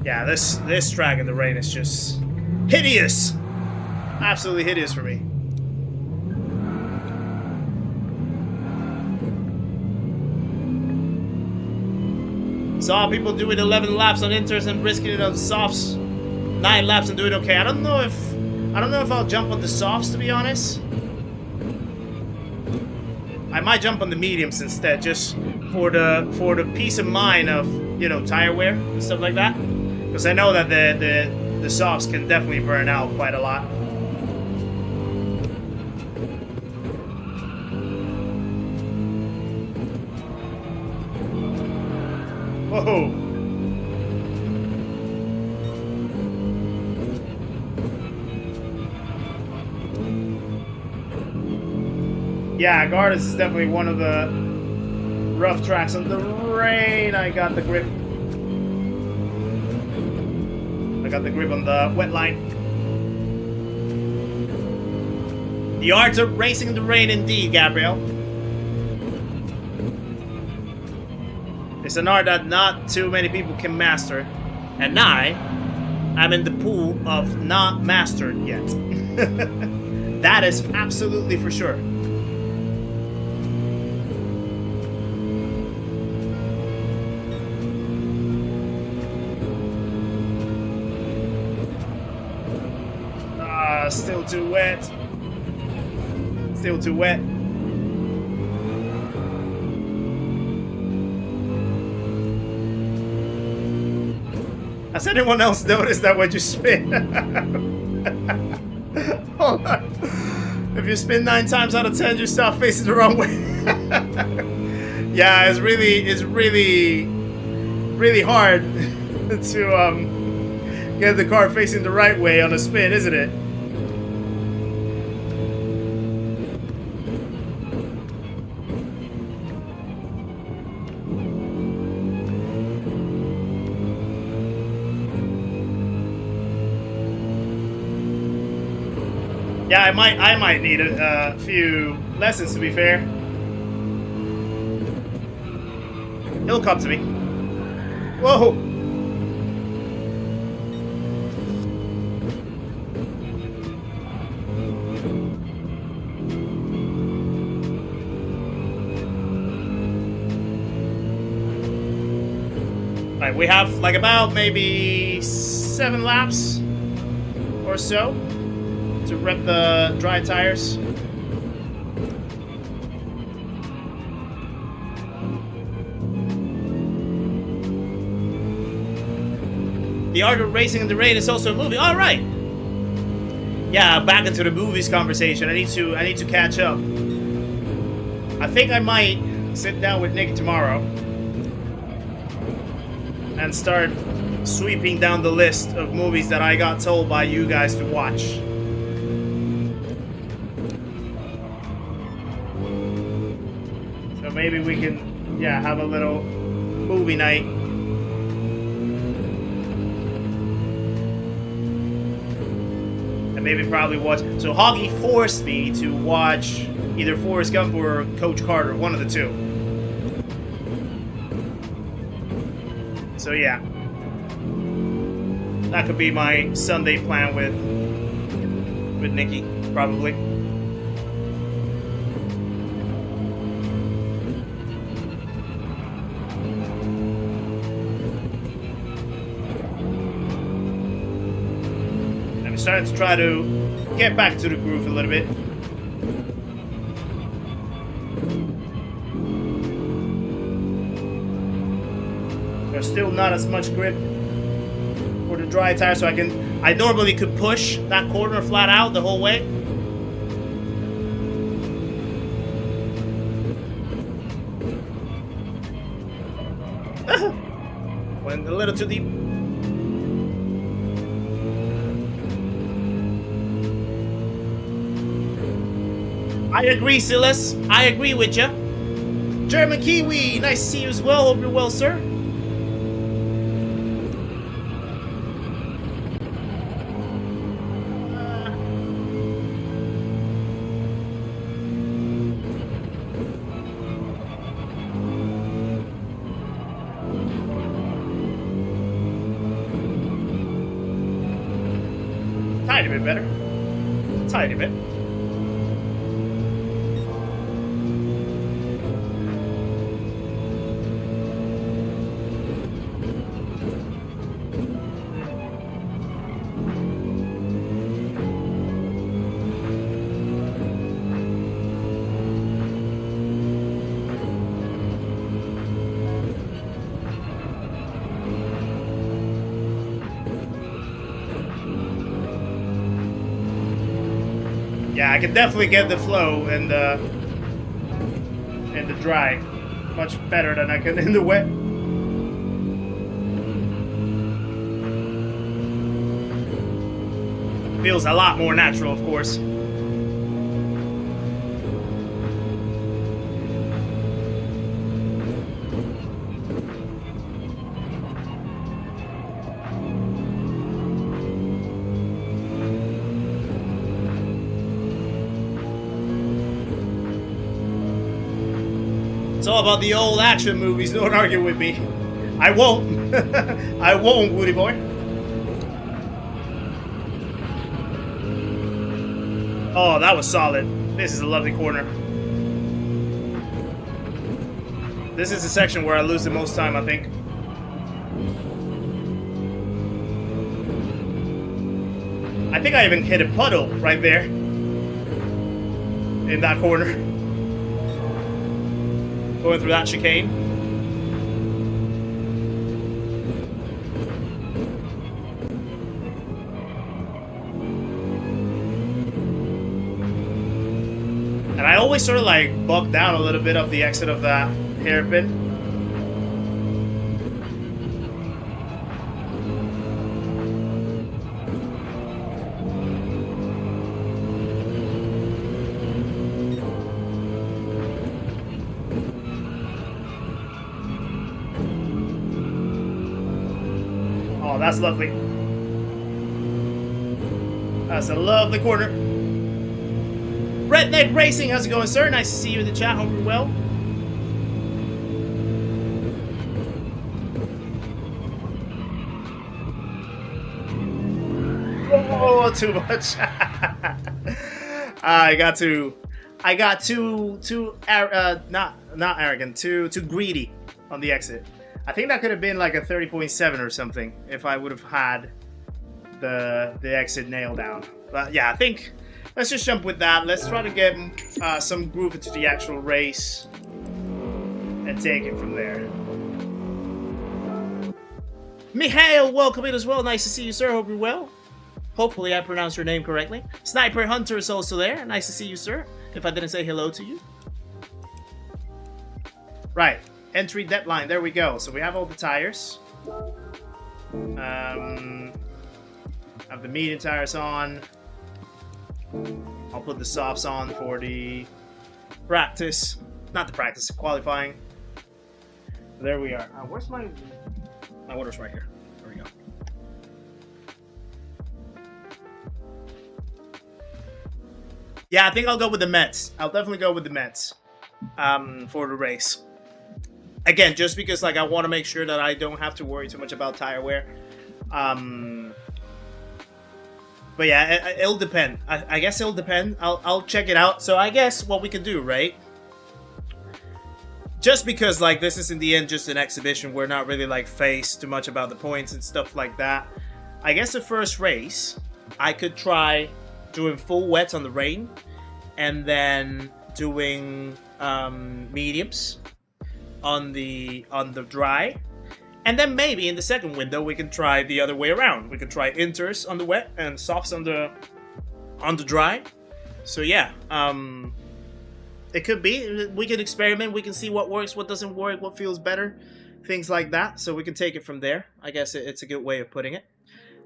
Yeah, this track in the rain is just hideous. Absolutely hideous for me. Saw people doing 11 laps on inters and risking it on softs. 9 laps and doing okay. I don't know if I'll jump on the softs, to be honest. I might jump on the mediums instead, just for the peace of mind of, you know, tire wear and stuff like that. Because I know that the softs can definitely burn out quite a lot. Whoa. Yeah, Gardens is definitely one of the rough tracks on the rain. I got the grip. I got the grip on the wet line. The art of racing in the rain indeed, Gabriel. It's an art that not too many people can master. And I'm in the pool of not mastered yet. That is absolutely for sure. Still too wet. Still too wet. Has anyone else noticed that when you spin? Hold on. If you spin 9 times out of 10, you start facing the wrong way. Yeah, it's really hard to get the car facing the right way on a spin, isn't it? Yeah, I might need a few lessons, to be fair. He'll come to me. Whoa! Alright, we have like about maybe 7 laps or so to rep the dry tires. The art of racing in the rain is also a movie. All right. Yeah, back into the movies conversation. I need to catch up. I think I might sit down with Nick tomorrow and start sweeping down the list of movies that I got told by you guys to watch. So maybe we can, yeah, have a little movie night. And maybe probably watch. So Hoggy forced me to watch either Forrest Gump or Coach Carter, one of the two. So yeah, that could be my Sunday plan with Nikki, probably. I'm starting to try to get back to the groove a little bit. There's still not as much grip for the dry tire, so I normally could push that corner flat out the whole way. Went a little too deep. I agree, Silas. I agree with you. German Kiwi, nice to see you as well. Hope you're well, sir. Tiny bit better. Tiny bit. Yeah, I can definitely get the flow and the dry much better than I can in the wet. Feels a lot more natural, of course. It's all about the old action movies. Don't argue with me. I won't. I won't, Woody boy. Oh, that was solid. This is a lovely corner. This is the section where I lose the most time, I think. I think I even hit a puddle right there. In that corner. Going through that chicane. And I always sort of like bug down a little bit of the exit of that hairpin. Oh, that's lovely. That's a lovely corner. Redneck Racing, how's it going, sir? Nice to see you in the chat. Hope you're well. Oh, too much. I got too not arrogant, too greedy on the exit. I think that could have been like a 30.7 or something if I would have had the exit nailed down. But yeah, I think let's just jump with that. Let's try to get some groove into the actual race and take it from there. Mihail, welcome in as well. Nice to see you, sir. Hope you're well. Hopefully I pronounced your name correctly. Sniper Hunter is also there. Nice to see you, sir. If I didn't say hello to you. Right. Entry deadline. There we go. So we have all the tires. Have the medium tires on. I'll put the softs on for the practice. Not the practice, qualifying. There we are. Where's my order's right here. There we go. Yeah, I think I'll go with the Mets. I'll definitely go with the Mets for the race. Again, just because like I want to make sure that I don't have to worry too much about tire wear. But yeah, it'll depend. I guess it'll depend. I'll check it out. So I guess what we can do, right? Just because like this is in the end just an exhibition, we're not really like phased too much about the points and stuff like that. I guess the first race, I could try doing full wets on the rain, and then doing mediums on the dry. And then maybe in the second window we can try the other way around. We can try inters on the wet and softs on the dry. So yeah, it could be. We can experiment. We can see what works, what doesn't work, what feels better, things like that. So we can take it from there. I guess it's a good way of putting it.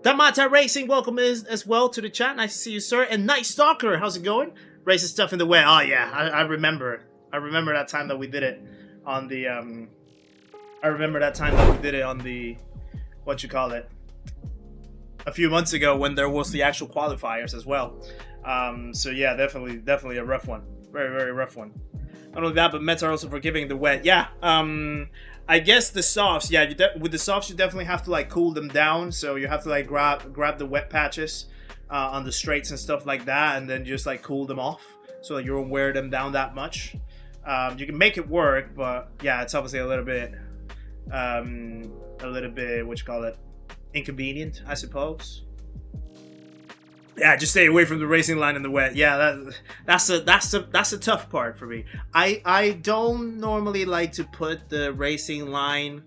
Damata Racing, welcome as well to the chat. Nice to see you, sir. And Night Stalker, how's it going? Racing stuff in the wet. Oh yeah, I remember. I remember that time that we did it on the I remember that time that we did it on the, what you call it, a few months ago when there was the actual qualifiers as well. So yeah, definitely a rough one. Very, very rough one. Not only that, but Mets are also forgiving the wet. Yeah, I guess the softs, yeah, with the softs you definitely have to like cool them down. So you have to like grab the wet patches on the straights and stuff like that, and then just like cool them off so that you don't wear them down that much. You can make it work, but yeah, it's obviously a little bit what you call it, inconvenient, I suppose. Yeah, just stay away from the racing line in the wet. Yeah, that's a tough part for me. I don't normally like to put the racing line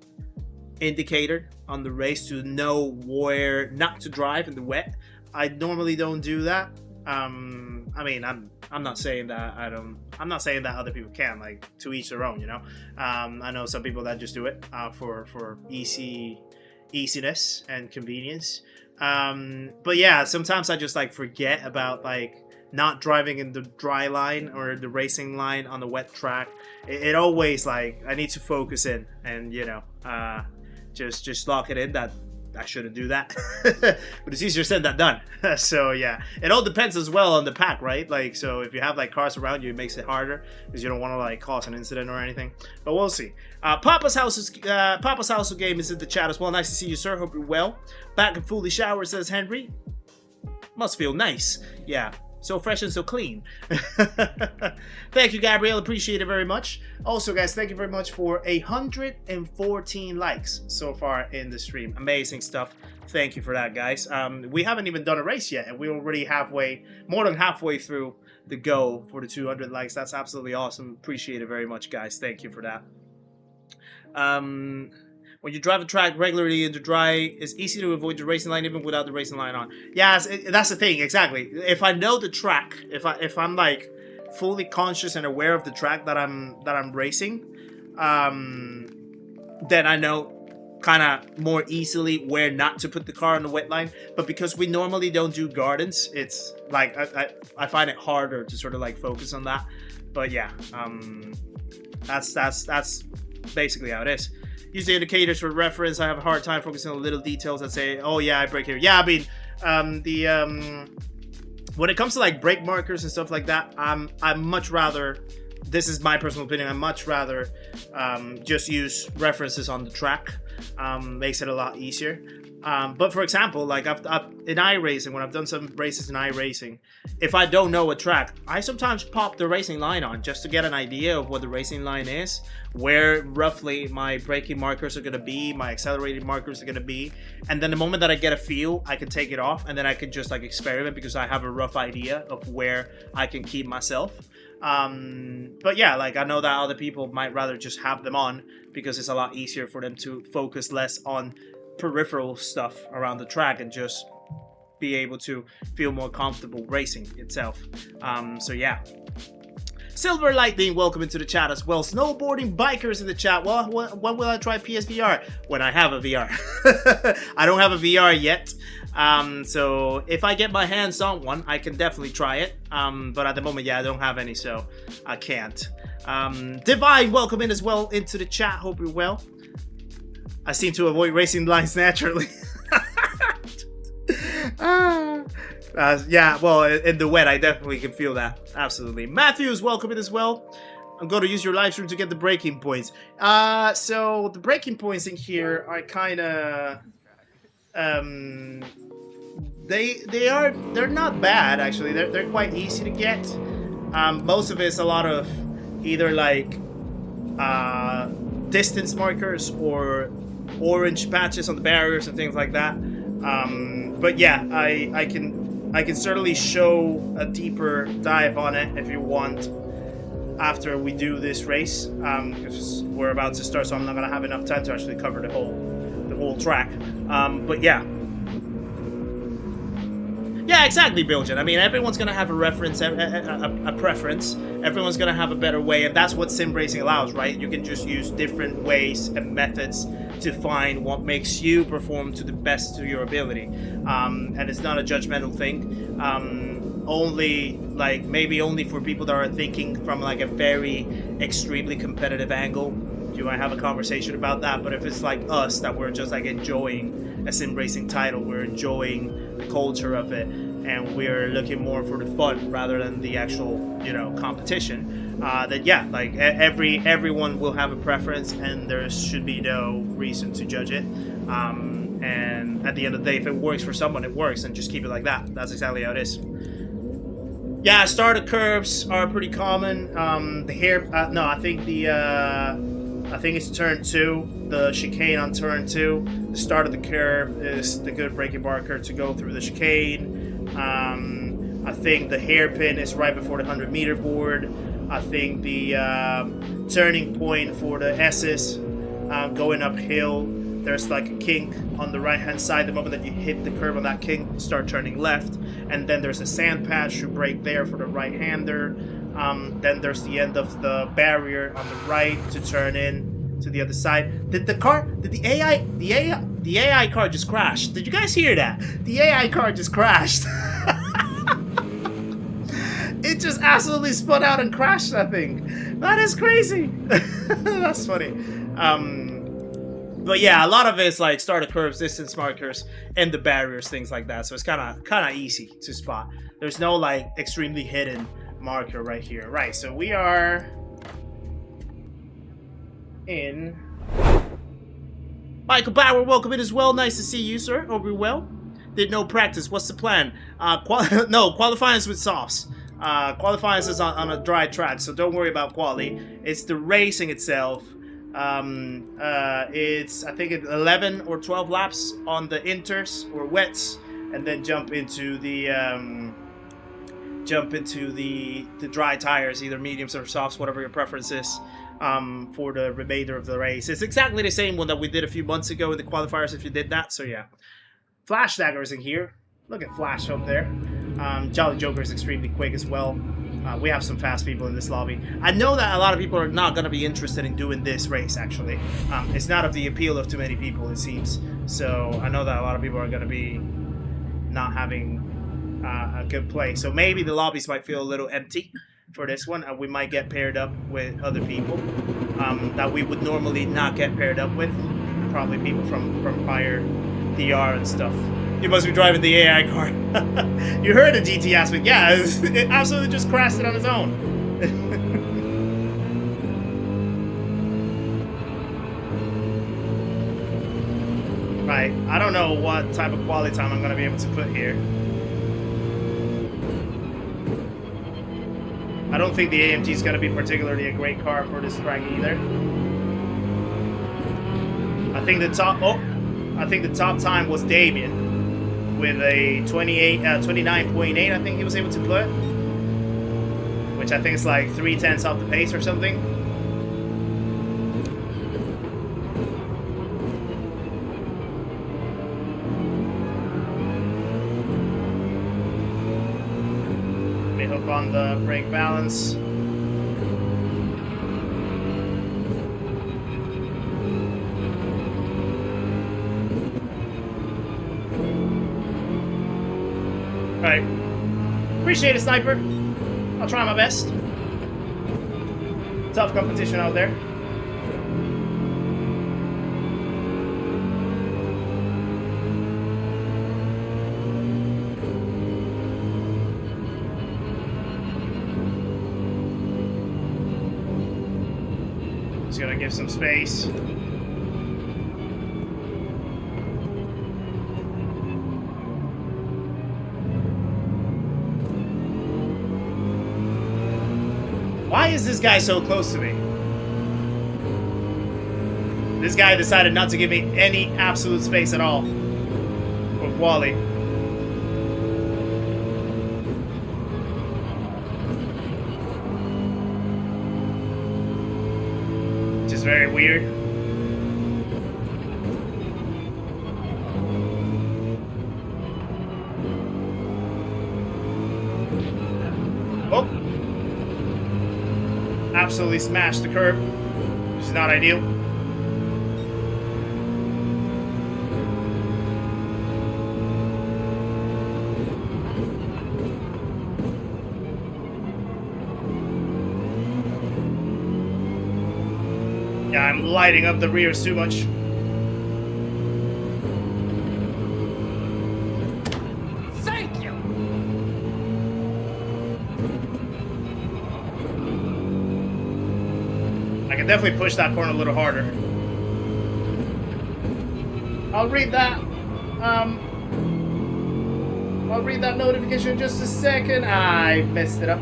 indicator on the race to know where not to drive in the wet. I normally don't do that. I mean, I'm not saying that I'm not saying that other people can, like, to each their own, you know. I know some people that just do it for easiness and convenience. But yeah, sometimes I just like forget about like not driving in the dry line or the racing line on the wet track. It always like I need to focus in and, you know, just lock it in that I shouldn't do that. But it's easier said than done. So yeah, it all depends as well on the pack, right? Like, so if you have like cars around you, it makes it harder because you don't want to like cause an incident or anything. But we'll see. Papa's House game is in the chat as well. Nice to see you, sir. Hope you're well. Back in fully shower, says Henry. Must feel nice. Yeah. So fresh and so clean. Thank you, Gabrielle. Appreciate it very much. Also, guys, thank you very much for 114 likes so far in the stream. Amazing stuff. Thank you for that, guys. We haven't even done a race yet, and we're already more than halfway through the go for the 200 likes. That's absolutely awesome. Appreciate it very much, guys. Thank you for that. When you drive a track regularly in the dry, it's easy to avoid the racing line even without the racing line on. Yeah, that's the thing, exactly. If I know the track, if I'm like fully conscious and aware of the track that I'm racing, then I know kind of more easily where not to put the car on the wet line. But because we normally don't do gardens, it's like I find it harder to sort of like focus on that. But yeah, that's basically how it is. Use the indicators for reference. I have a hard time focusing on little details that say, oh yeah, I brake here. Yeah, I mean, when it comes to like brake markers and stuff like that, I'm much rather, this is my personal opinion, I'd much rather just use references on the track. Makes it a lot easier. But for example, like I've in iRacing, when I've done some races in iRacing, if I don't know a track, I sometimes pop the racing line on just to get an idea of what the racing line is, where roughly my braking markers are going to be, my accelerating markers are going to be, and then the moment that I get a feel, I can take it off, and then I can just like experiment because I have a rough idea of where I can keep myself. But yeah, like I know that other people might rather just have them on because it's a lot easier for them to focus less on peripheral stuff around the track and just be able to feel more comfortable racing itself. So yeah. Silver Lightning, welcome into the chat as well. Snowboarding bikers in the chat. Well, when will I try PSVR? When I have a VR. I don't have a VR yet. So if I get my hands on one, I can definitely try it. But at the moment, yeah, I don't have any, so I can't. Divine, welcome in as well into the chat. Hope you're well. I seem to avoid racing lines naturally. Yeah, well, in the wet, I definitely can feel that. Absolutely. Matthews, welcome in as well. I'm going to use your live stream to get the breaking points. So the breaking points in here are kind of they're not bad actually. They're quite easy to get. Most of it's a lot of either like distance markers or orange patches on the barriers and things like that. But yeah, I can certainly show a deeper dive on it if you want after we do this race, because we're about to start, so I'm not gonna have enough time to actually cover the whole track. But yeah. Yeah, exactly, Bilgen. I mean, everyone's going to have a reference, a preference. Everyone's going to have a better way, and that's what sim racing allows, right? You can just use different ways and methods to find what makes you perform to the best of your ability. And it's not a judgmental thing. Only, like, maybe only for people that are thinking from, like, a very extremely competitive angle. You might have a conversation about that, but if it's like us, that we're just, like, enjoying a sim racing title, we're enjoying the culture of it, and we're looking more for the fun rather than the actual, you know, competition, then yeah, like everyone will have a preference, and there should be no reason to judge it. And at the end of the day, if it works for someone, it works, and just keep it like that. That's exactly how it is. Yeah, starter curves are pretty common. No, I think it's turn 2, the chicane on turn 2. The start of the curve is the good braking marker to go through the chicane. I think the hairpin is right before the 100-meter board. I think the turning point for the S's going uphill, there's like a kink on the right-hand side. The moment that you hit the curve on that kink, start turning left. And then there's a sand patch, you brake there for the right-hander. Then there's the end of the barrier on the right to turn in to the other side. Did the AI car just crash? Did you guys hear that? The AI car just crashed. It just absolutely spun out and crashed that thing. That is crazy. That's funny. But yeah, a lot of it's like starter curves, distance markers, and the barriers, things like that. So it's kind of easy to spot. There's no like extremely hidden marker right here. Right, so we are in. Michael Bauer, welcome in as well. Nice to see you, sir. Hope you're well. Did no practice. What's the plan? No, qualifying is with softs. Qualifying is on a dry track, so don't worry about quali. It's the racing itself. It's, I think it's 11 or 12 laps on the inters or wets, and then jump into the dry tires, either mediums or softs, whatever your preference is, for the remainder of the race. It's exactly the same one that we did a few months ago in the qualifiers, if you did that. So yeah, Flash Dagger is in here. Look at Flash up there. Jolly Joker is extremely quick as well. We have some fast people in this lobby. I know that a lot of people are not going to be interested in doing this race, actually. It's not of the appeal of too many people, it seems. So I know that a lot of people are going to be not having a good play. So maybe the lobbies might feel a little empty for this one, and we might get paired up with other people that we would normally not get paired up with. Probably people from prior DR and stuff. You must be driving the AI car. You heard the GT aspect. Yeah, it absolutely just crashed it on its own. Right, I don't know what type of quality time I'm going to be able to put here. I don't think the AMG is going to be particularly a great car for this track either. I think the top time was Damien with a 29.8, I think he was able to put, which I think is like 0.3 off the pace or something. Let me hook on the brake balance. Alright. Appreciate it, Sniper. I'll try my best. Tough competition out there. gonna give some space. Why is this guy so close to me? This guy decided not to give me any absolute space at all for quali. Which is very weird. Oh! Absolutely smashed the curb, which is not ideal. Yeah, I'm lighting up the rears too much. Thank you. I can definitely push that corner a little harder. I'll read that. I'll read that notification in just a second. I messed it up.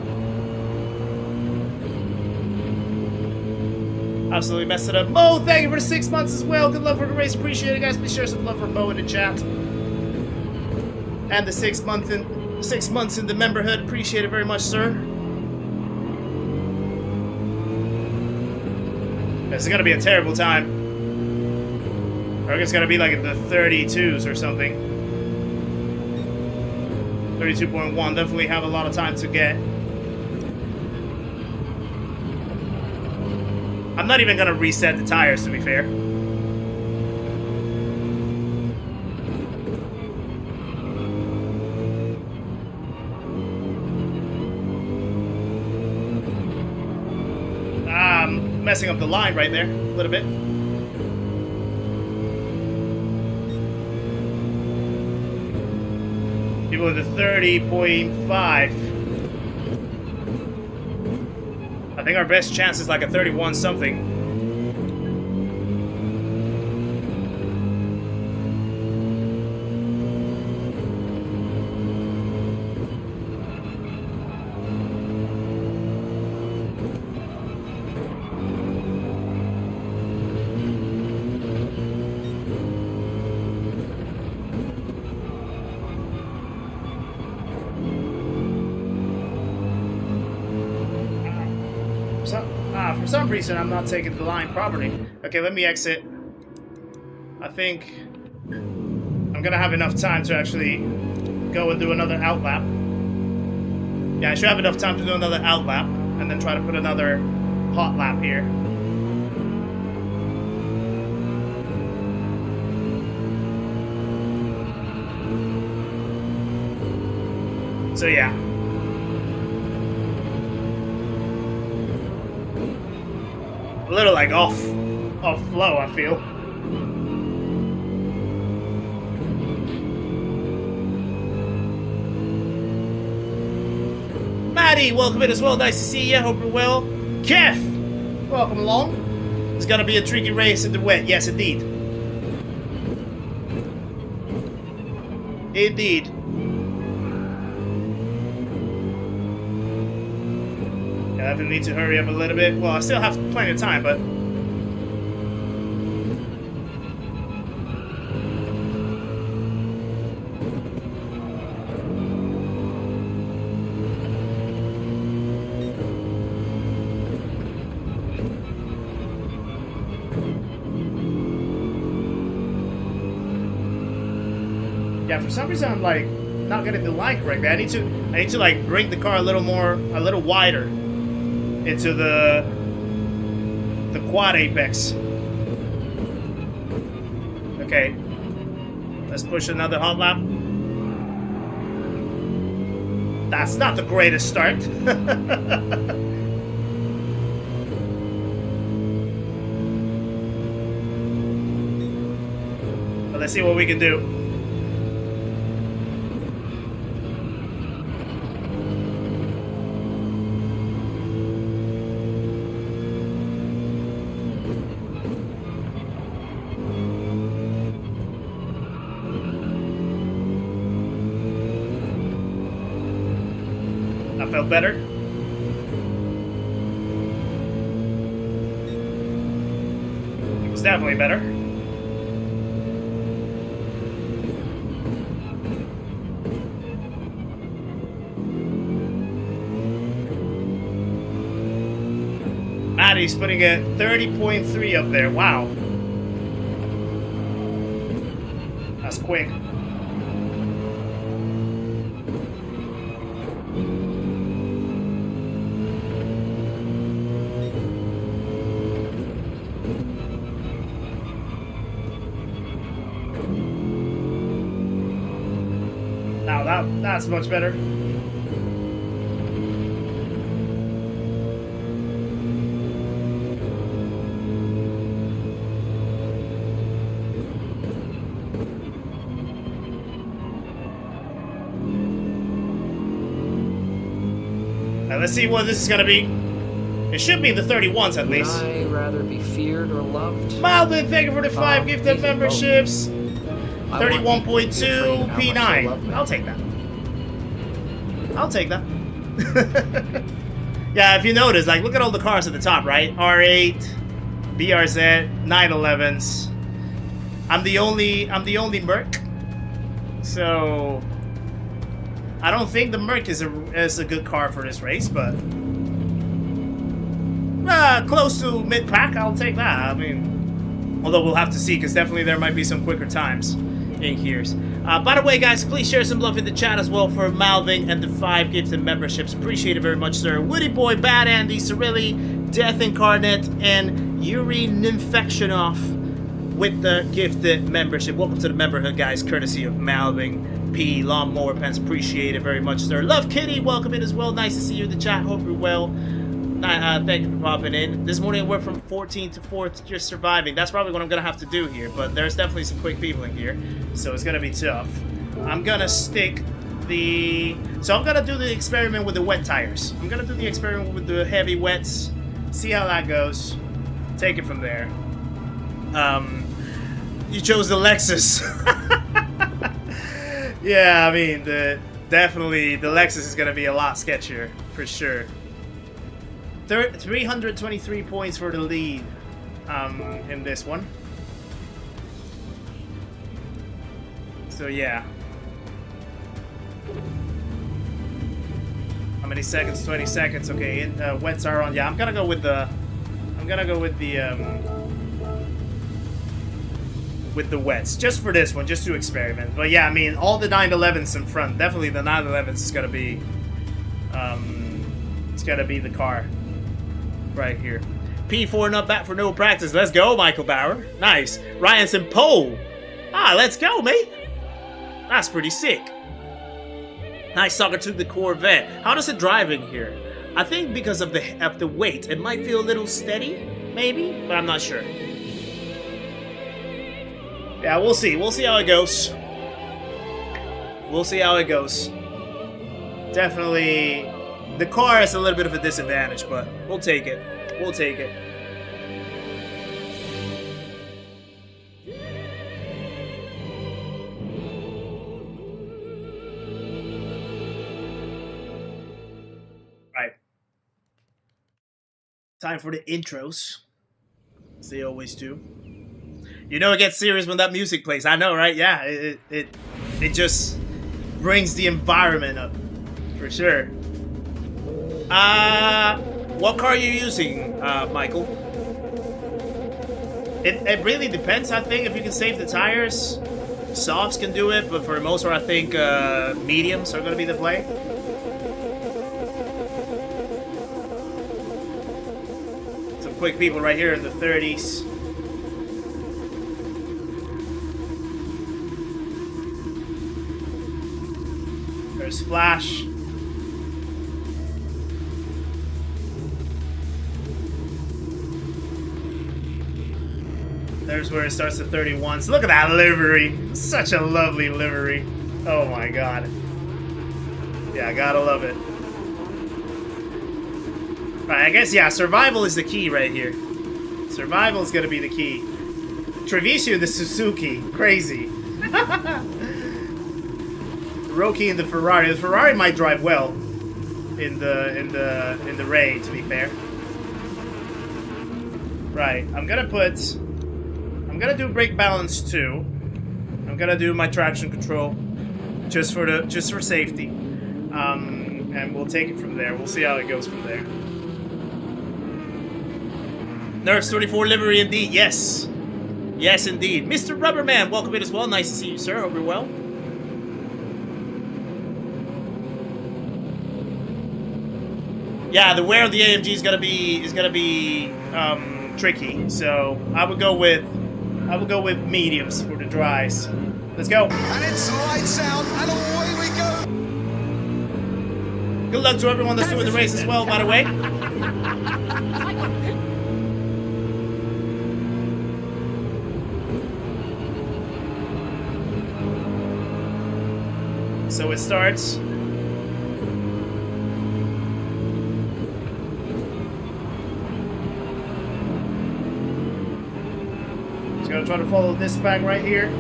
Absolutely messed it up. Mo, thank you for the 6 months as well. Good luck for the race. Appreciate it, guys. Please share some love for Mo in the chat. And the 6 months in the memberhood. Appreciate it very much, sir. This is gonna be a terrible time. Or it's gonna be like in the 32s or something. 32.1. Definitely have a lot of time to get. I'm not even gonna reset the tires, to be fair. Messing up the line right there, a little bit. People in the 30.5. I think our best chance is like a 31 something. For some reason, I'm not taking the line properly. Okay, let me exit. I think I'm gonna have enough time to actually go and do another outlap. Yeah, I should have enough time to do another outlap and then try to put another hot lap here. So yeah. A little like off flow, I feel. Maddie, welcome in as well. Nice to see you. Hope you're well. Kef, welcome along. It's gonna be a tricky race in the wet. Yes, indeed. Indeed. I definitely need to hurry up a little bit. Well, I still have plenty of time, but... yeah, for some reason I'm like not getting the line correctly. I need to like bring the car a little wider into the quad apex. Okay, let's push another hot lap. That's not the greatest start. But let's see what we can do. felt better. It was definitely better. Maddie's putting a 30.3 up there. Wow. That's quick. Now that's much better. Let's see what this is gonna be. It should be the 31s at least. Would I rather be feared or loved? Mildly, thank you for the 5 gifted memberships. 31.2 P9. I'll take that. I'll take that. Yeah, if you notice, like, look at all the cars at the top, right? R8, BRZ, 911s. I'm the only Merc. So I don't think the Merc is a good car for this race, but close to mid-pack, I'll take that. I mean, although we'll have to see, because definitely there might be some quicker times in here. By the way, guys, please share some love in the chat as well for Malving and the 5 gifted memberships. Appreciate it very much, sir. Woody Boy, Bad Andy, Cirilli, Death Incarnate, and Yuri Ninfectionoff with the gifted membership. Welcome to the memberhood, guys, courtesy of Malving. P, Lawnmower Pants, appreciate it very much, sir. Love Kitty, welcome in as well. Nice to see you in the chat. Hope you're well. Thank you for popping in. This morning I went from 14 to 4th, just surviving. That's probably what I'm gonna have to do here, but there's definitely some quick people in here, so it's gonna be tough. I'm gonna stick the... So I'm gonna do the experiment with the wet tires. I'm gonna do the experiment with the heavy wets, see how that goes, take it from there. You chose the Lexus. Yeah, I mean, definitely the Lexus is gonna be a lot sketchier, for sure. 323 points for the lead in this one. So yeah. How many seconds? 20 seconds. Okay, wets are on. Yeah, I'm gonna go with the wets just for this one, just to experiment. But yeah, I mean, all the 911s in front. Definitely the 911s is gonna be it's gonna be the car right here. P4 not back for no practice. Let's go, Michael Bauer. Nice. Ryanson Pole. Let's go, mate. That's pretty sick. Nice soccer to the Corvette. How does it drive in here? I think because of the weight, it might feel a little steady, maybe, but I'm not sure. Yeah, we'll see. We'll see how it goes. We'll see how it goes. Definitely, the car is a little bit of a disadvantage, but we'll take it. We'll take it. Right. Time for the intros, as they always do. You know it gets serious when that music plays. I know, right? Yeah, it just brings the environment up, for sure. What car are you using, Michael? It really depends, I think. If you can save the tires, softs can do it, but for the most part, I think mediums are going to be the play. Some quick people right here in the 30s. There's Flash. There's where it starts at 31s. Look at that livery. Such a lovely livery. Oh my god. Yeah, I gotta love it. Right, I guess, yeah, survival is the key right here. Survival is gonna be the key. Treviso, the Suzuki. Crazy. Roki in the Ferrari. The Ferrari might drive well in the raid, to be fair. Right, I'm gonna do brake balance too. I'm gonna do my traction control just for safety. And we'll take it from there. We'll see how it goes from there. Nerfs 24 livery indeed, yes. Yes, indeed. Mr. Rubberman, welcome in as well. Nice to see you, sir. Hope you're well. Yeah, the wear of the AMG is gonna be tricky. So I would go with mediums for the dries. Let's go. And it's lights out, and away we go. Good luck to everyone that's doing the race as well, by the way. So it starts. Just gonna try to follow this back right here.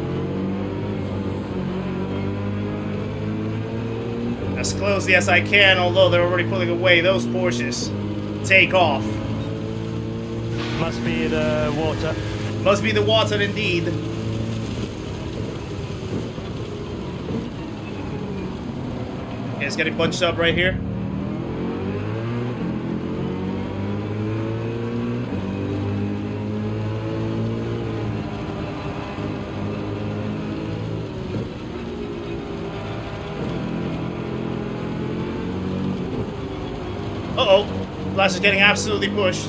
As closely as I can, although they're already pulling away. Those Porsches take off. Must be the water. Must be the water indeed. Okay, it's getting bunched up right here. Uh-oh. Flash is getting absolutely pushed.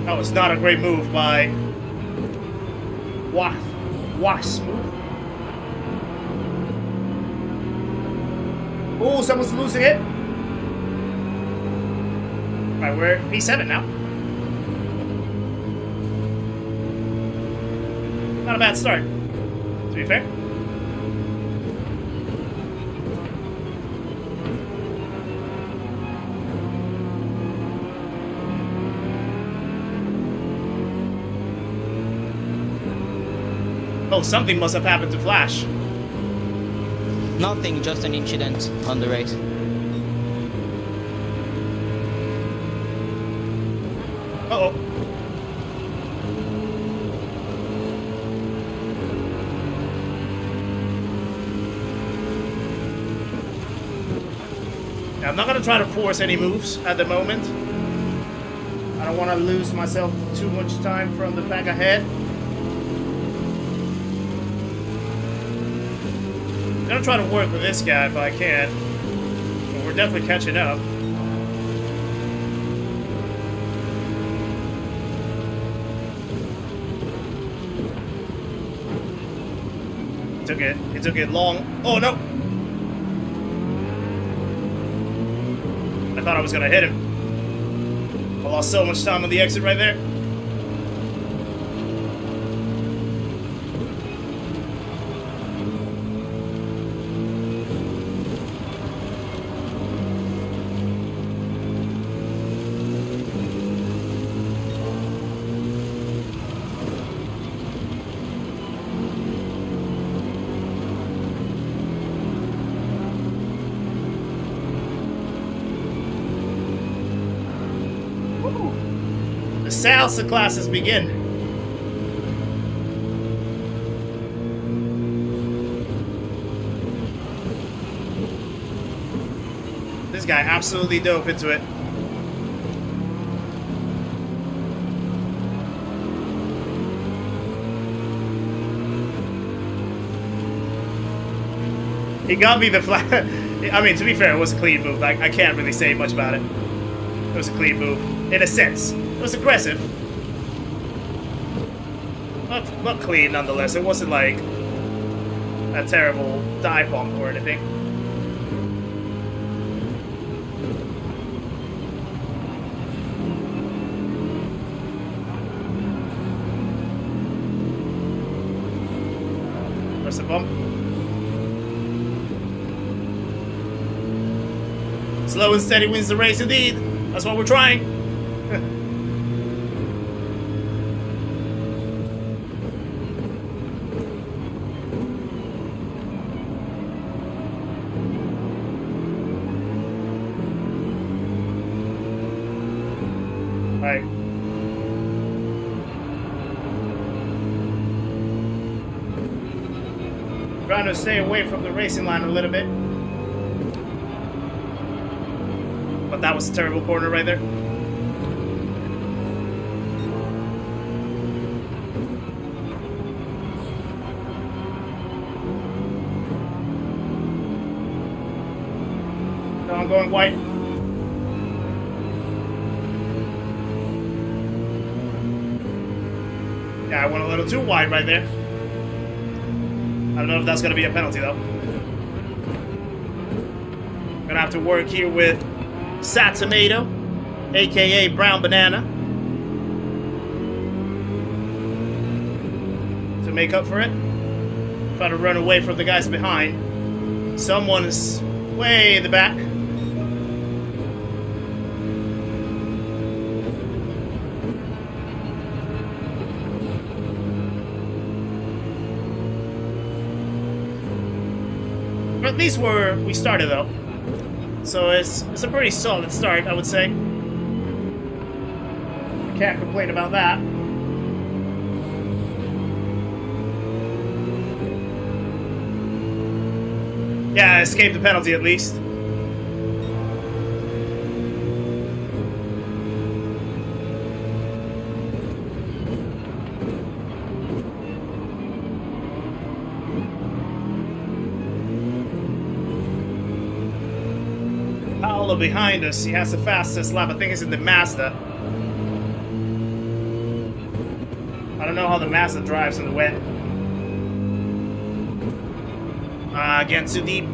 That was not a great move by Wasp. Oh, someone's losing it. Alright, we're at P7 now. Not a bad start, to be fair. Oh, something must have happened to Flash. Nothing, just an incident on the race. Uh-oh. Now, I'm not going to try to force any moves at the moment. I don't want to lose myself too much time from the back ahead. I'm gonna try to work with this guy if I can. But we're definitely catching up. It took it long. Oh no! I thought I was gonna hit him. I lost so much time on the exit right there. The salsa classes begin. This guy absolutely dove into it. He got me the flat. I mean, to be fair, it was a clean move. I can't really say much about it. It was a clean move, in a sense. It was aggressive. Not clean, nonetheless. It wasn't like a terrible dive bomb or anything. Press the bump. Slow and steady wins the race indeed. That's what we're trying. Trying to stay away from the racing line a little bit. But that was a terrible corner right there. No, I'm going white. Yeah, I went a little too wide right there. I don't know if that's going to be a penalty, though. Gonna have to work here with Sat Tomato, aka Brown Banana, to make up for it. Try to run away from the guys behind. Someone is way in the back. At least where we started, though. So it's a pretty solid start, I would say. Can't complain about that. Yeah, I escaped the penalty at least. Behind us, he has the fastest lap. I think it's in the Mazda. I don't know how the Mazda drives in the wet. Again, too deep.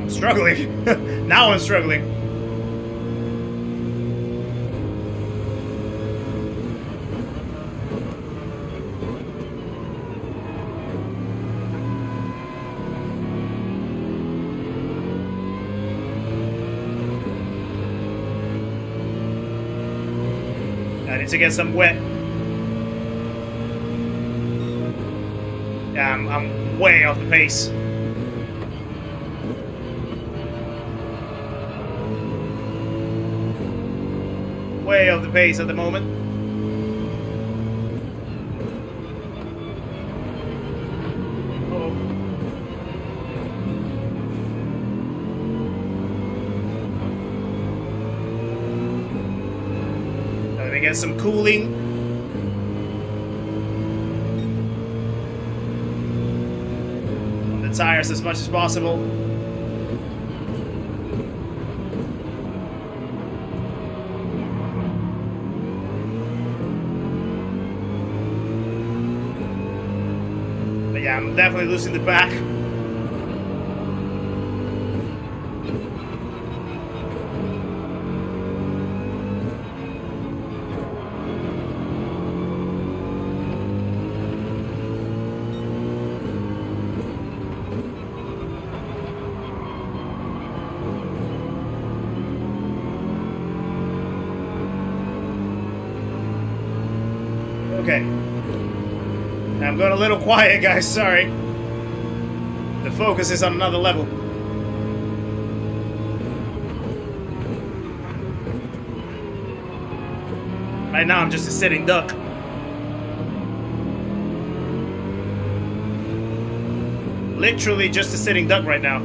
Struggling. Now I'm struggling. I need to get some wet. Yeah, I'm way off the pace. Way off the pace at the moment. Uh-oh. Let me get some cooling. On the tires as much as possible. Yeah, I'm definitely losing the back. Okay. I'm going a little quiet, guys, sorry. The focus is on another level. Right now, I'm just a sitting duck. Literally just a sitting duck right now.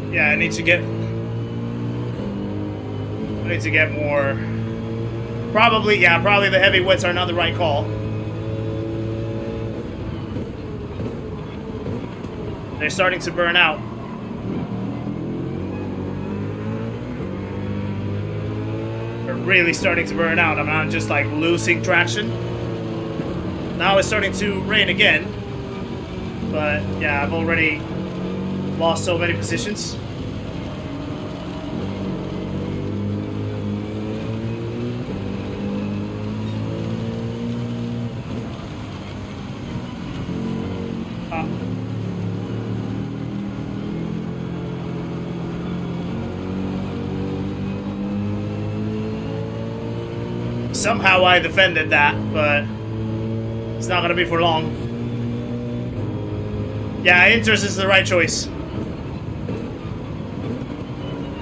Yeah, I need to get more. Probably the heavyweights are not the right call. They're starting to burn out. They're really starting to burn out. I'm not just like losing traction. now it's starting to rain again. But yeah, I've already lost so many positions. Somehow I defended that, but it's not gonna be for long. Yeah, Inters is the right choice.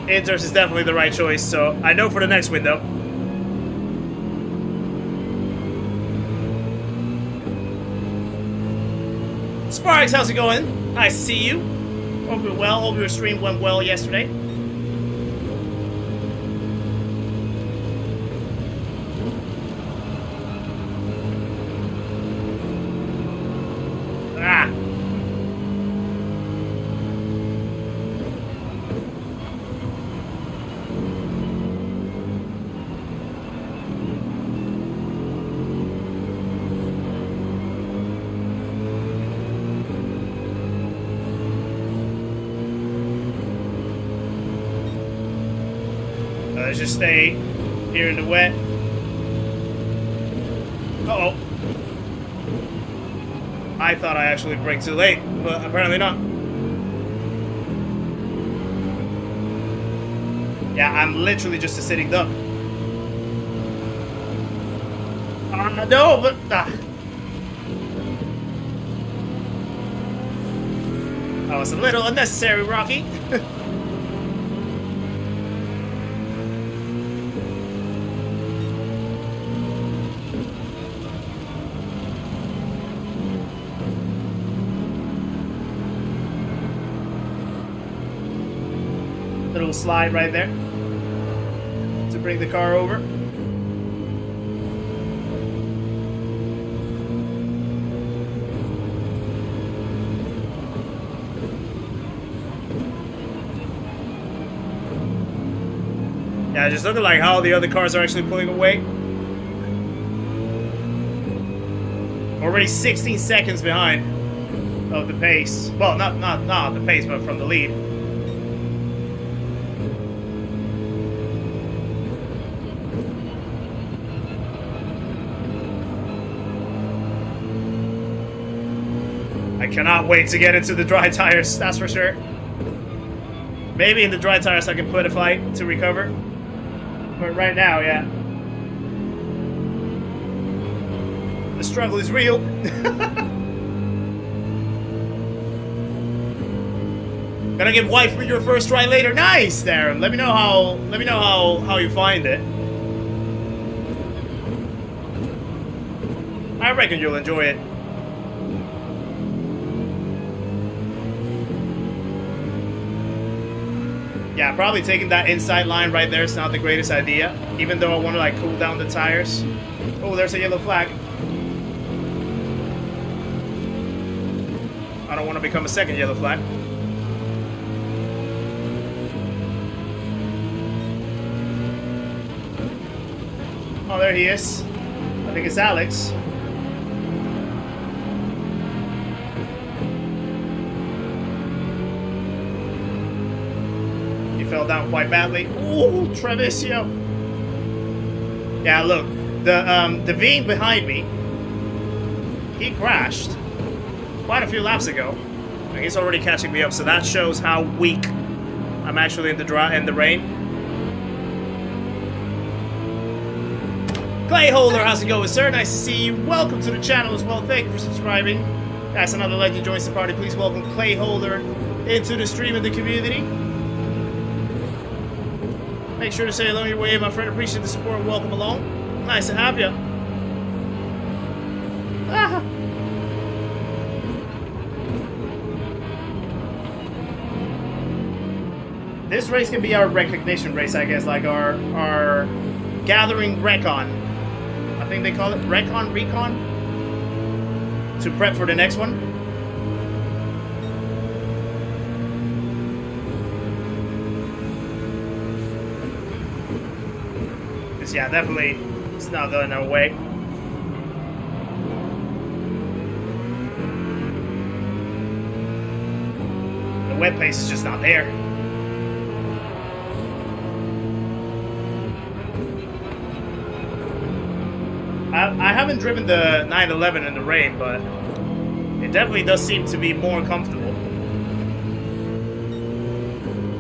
Inters is definitely the right choice, so I know for the next window. Sparks, how's it going? Nice to see you. Hope you're well. Hope your stream went well yesterday. Let's just stay here in the wet. Uh-oh. I thought I actually braked too late, but apparently not. Yeah, I'm literally just a sitting duck. No, but... That was a little unnecessary, Rocky. Little slide right there to bring the car over. Yeah, just looking like how the other cars are actually pulling away. Already 16 seconds behind of the pace. Well, not the pace, but from the lead. I cannot wait to get into the dry tires, that's for sure. Maybe in the dry tires I can put a fight to recover. But right now, yeah. The struggle is real. Gonna give wife for your first try later. Nice, Darren. Let me know how you find it. I reckon you'll enjoy it. Yeah, probably taking that inside line right there is not the greatest idea. Even though I want to like cool down the tires. Oh, there's a yellow flag. I don't want to become a second yellow flag. Oh, there he is. I think it's Alex. Fell down quite badly. Oh, Trevisio. Yeah, look, the Veen behind me, he crashed quite a few laps ago, and he's already catching me up. So that shows how weak I'm actually in the rain. Clay Holder, how's it going, sir? Nice to see you. Welcome to the channel as well. Thank you for subscribing. That's another legend joins the party. Please welcome Clay Holder into the stream and the community. Make sure to say hello your way, my friend. Appreciate the support. Welcome along. Nice to have you. Ah. This race can be our recognition race, I guess, like our gathering recon. I think they call it recon. To prep for the next one. Yeah, definitely, it's not going our way. The wet pace is just not there. I haven't driven the 911 in the rain, but it definitely does seem to be more comfortable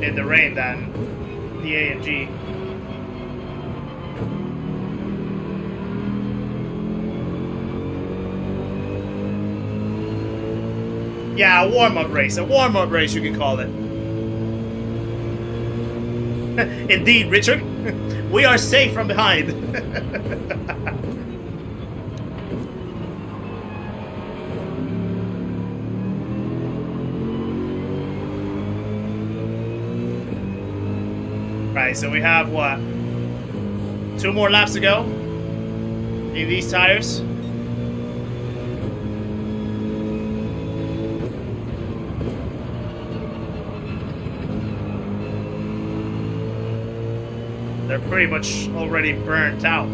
in the rain than the AMG. Yeah, a warm-up race you can call it. Indeed, Richard. We are safe from behind. Right, so we have, what, 2 more laps to go in these tires. They're pretty much already burnt out.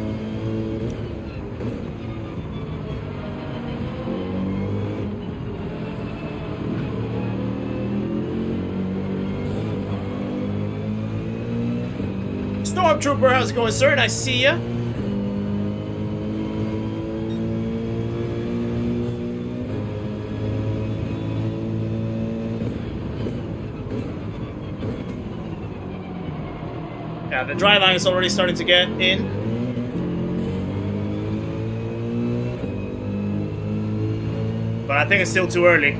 Stormtrooper, how's it going, sir? Nice to see ya. Yeah, the dry line is already starting to get in. But I think it's still too early.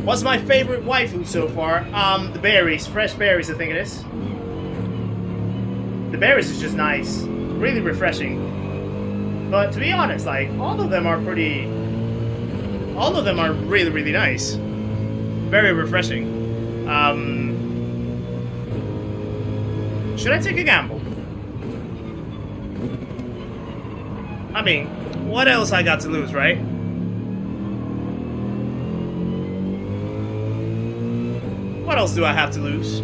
What's my favorite waifu so far? The berries. Fresh berries, I think it is. The berries is just nice. Really refreshing. But to be honest, like, all of them are really, really nice. Very refreshing. Should I take a gamble? I mean, what else I got to lose, right? What else do I have to lose?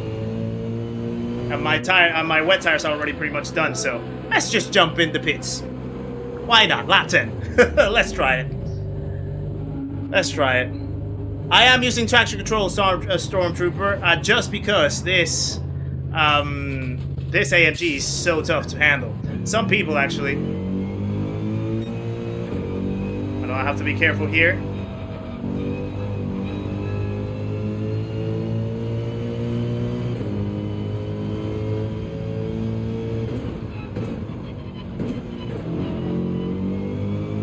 And my wet tires are already pretty much done, so let's just jump in the pits. Why not? Lap 10. Let's try it. Let's try it. I am using traction control Stormtrooper just because this this AMG is so tough to handle. Some people actually. I know I have to be careful here.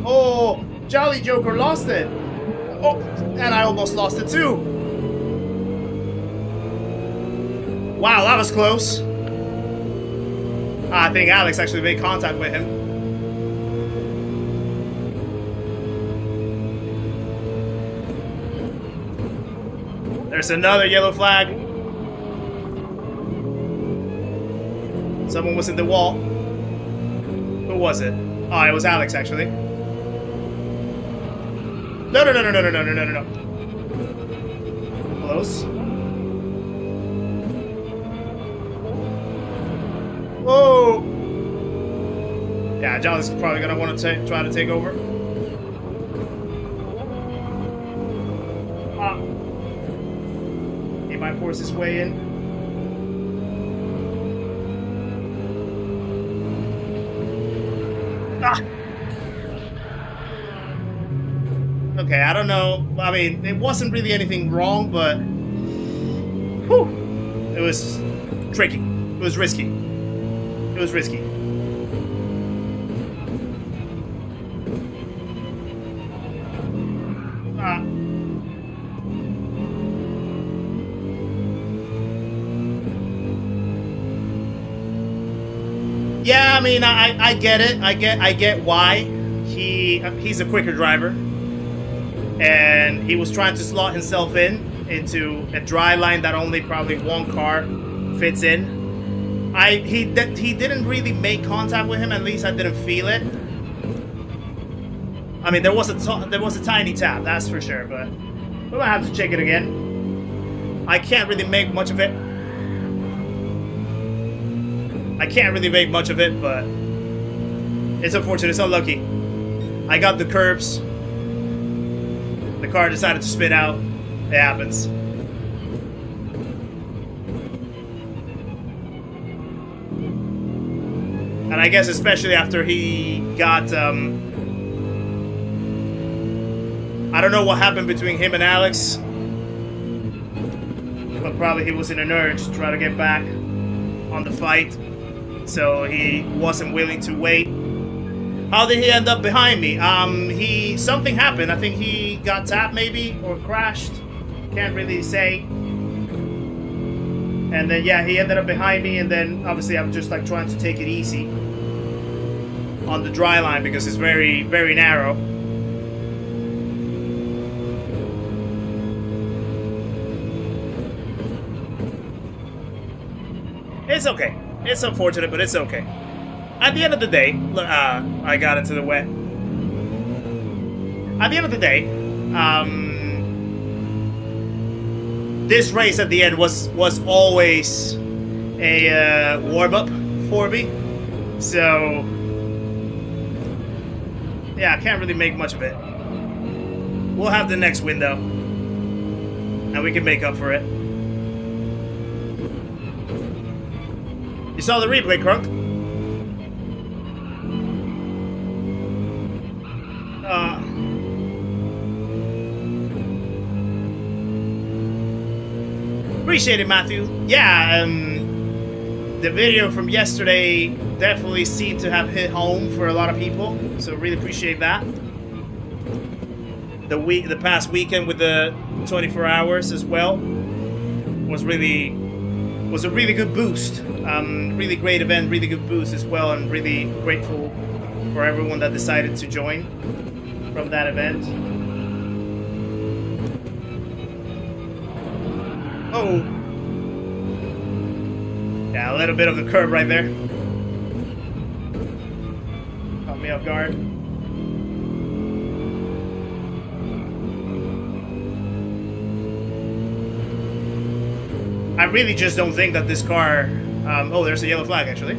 Oh, Jolly Joker lost it. Oh, and I almost lost it too. Wow, that was close. I think Alex actually made contact with him. There's another yellow flag. Someone was in the wall. Who was it? Oh, it was Alex actually. No. Close. Whoa! Yeah, Jolly's probably gonna want to try to take over. He might force his way in. Okay, I don't know. I mean, it wasn't really anything wrong, but whew, it was tricky. It was risky. It was risky. Yeah, I mean, I get it. I get why he's a quicker driver. And he was trying to slot himself into a dry line that only probably one car fits in. He didn't really make contact with him. At least I didn't feel it. I mean, there was a tiny tap, that's for sure. But we're gonna have to check it again. I can't really make much of it. I can't really make much of it, but it's unfortunate. It's unlucky. I got the curbs. The car decided to spin out. It happens. And I guess especially after he got, I don't know what happened between him and Alex, but probably he was in an urge to try to get back on the fight, so he wasn't willing to wait. How did he end up behind me? Something happened. I think he got tapped maybe, or crashed. Can't really say. And then, yeah, he ended up behind me, and then obviously I'm just like trying to take it easy on the dry line because it's very, very narrow. It's okay. It's unfortunate, but it's okay. At the end of the day, I got into the wet. At the end of the day, this race at the end was always a warm-up for me. So, yeah, I can't really make much of it. We'll have the next window, and we can make up for it. You saw the replay, Crunk? Appreciate it, Matthew. Yeah, the video from yesterday definitely seemed to have hit home for a lot of people, so really appreciate that. The past weekend with the 24 hours as well was a really good boost. Really great event, really good boost as well, and really grateful for everyone that decided to join from that event. Oh. Yeah, a little bit of the curb right there. Caught me off guard. I really just don't think that this car... oh, there's a yellow flag, actually.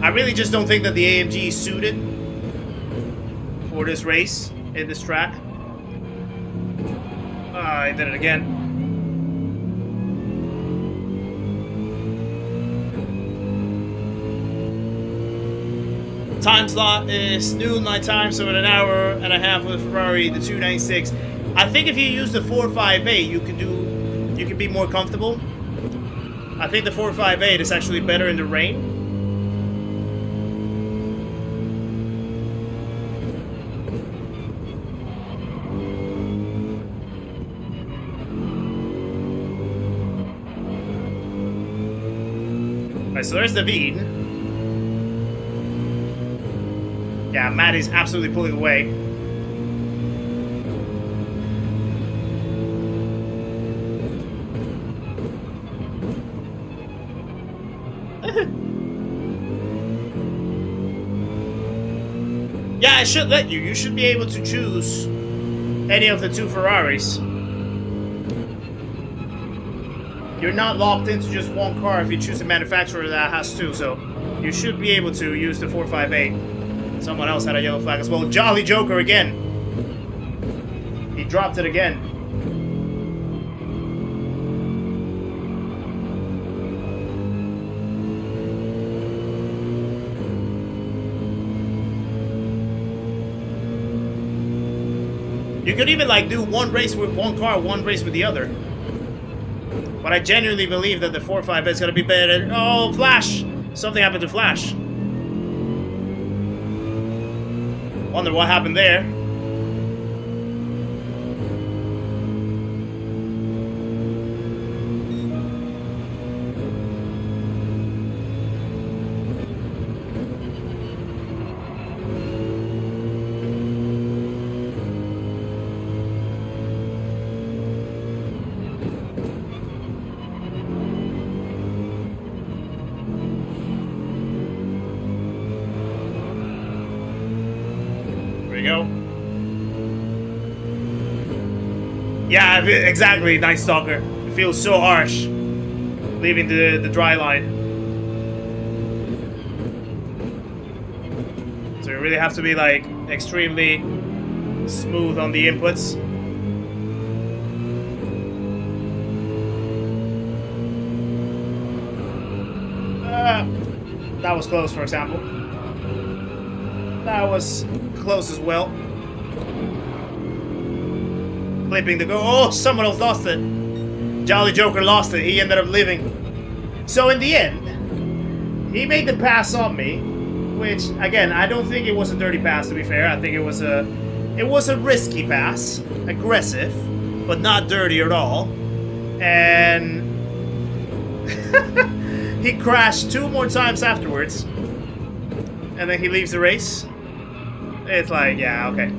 I really just don't think that the AMG is suited for this race, in this track. I did it again. Time slot is noon my time, so in an hour and a half with Ferrari, the 296. I think if you use the 458, you can be more comfortable. I think the 458 is actually better in the rain. Alright, so there's the Veen. Yeah, Matt is absolutely pulling away. Yeah, it should let you. You should be able to choose any of the two Ferraris. You're not locked into just one car if you choose a manufacturer that has two, so you should be able to use the 458. Someone else had a yellow flag as well. Jolly Joker again. He dropped it again. You could even like do one race with one car, one race with the other. But I genuinely believe that the 458 is going to be better. Oh, Flash! Something happened to Flash. Wonder what happened there. Yeah, exactly, Night Stalker. It feels so harsh leaving the dry line. really have to be like extremely smooth on the inputs. That was close, for example. That was close as well. Clipping the go. Oh, someone else lost it. Jolly Joker lost it. He ended up living. So in the end, he made the pass on me, which again, I don't think it was a dirty pass. To be fair, I think it was a risky pass, aggressive, but not dirty at all. And he crashed 2 more times afterwards, and then he leaves the race. It's like, yeah, okay.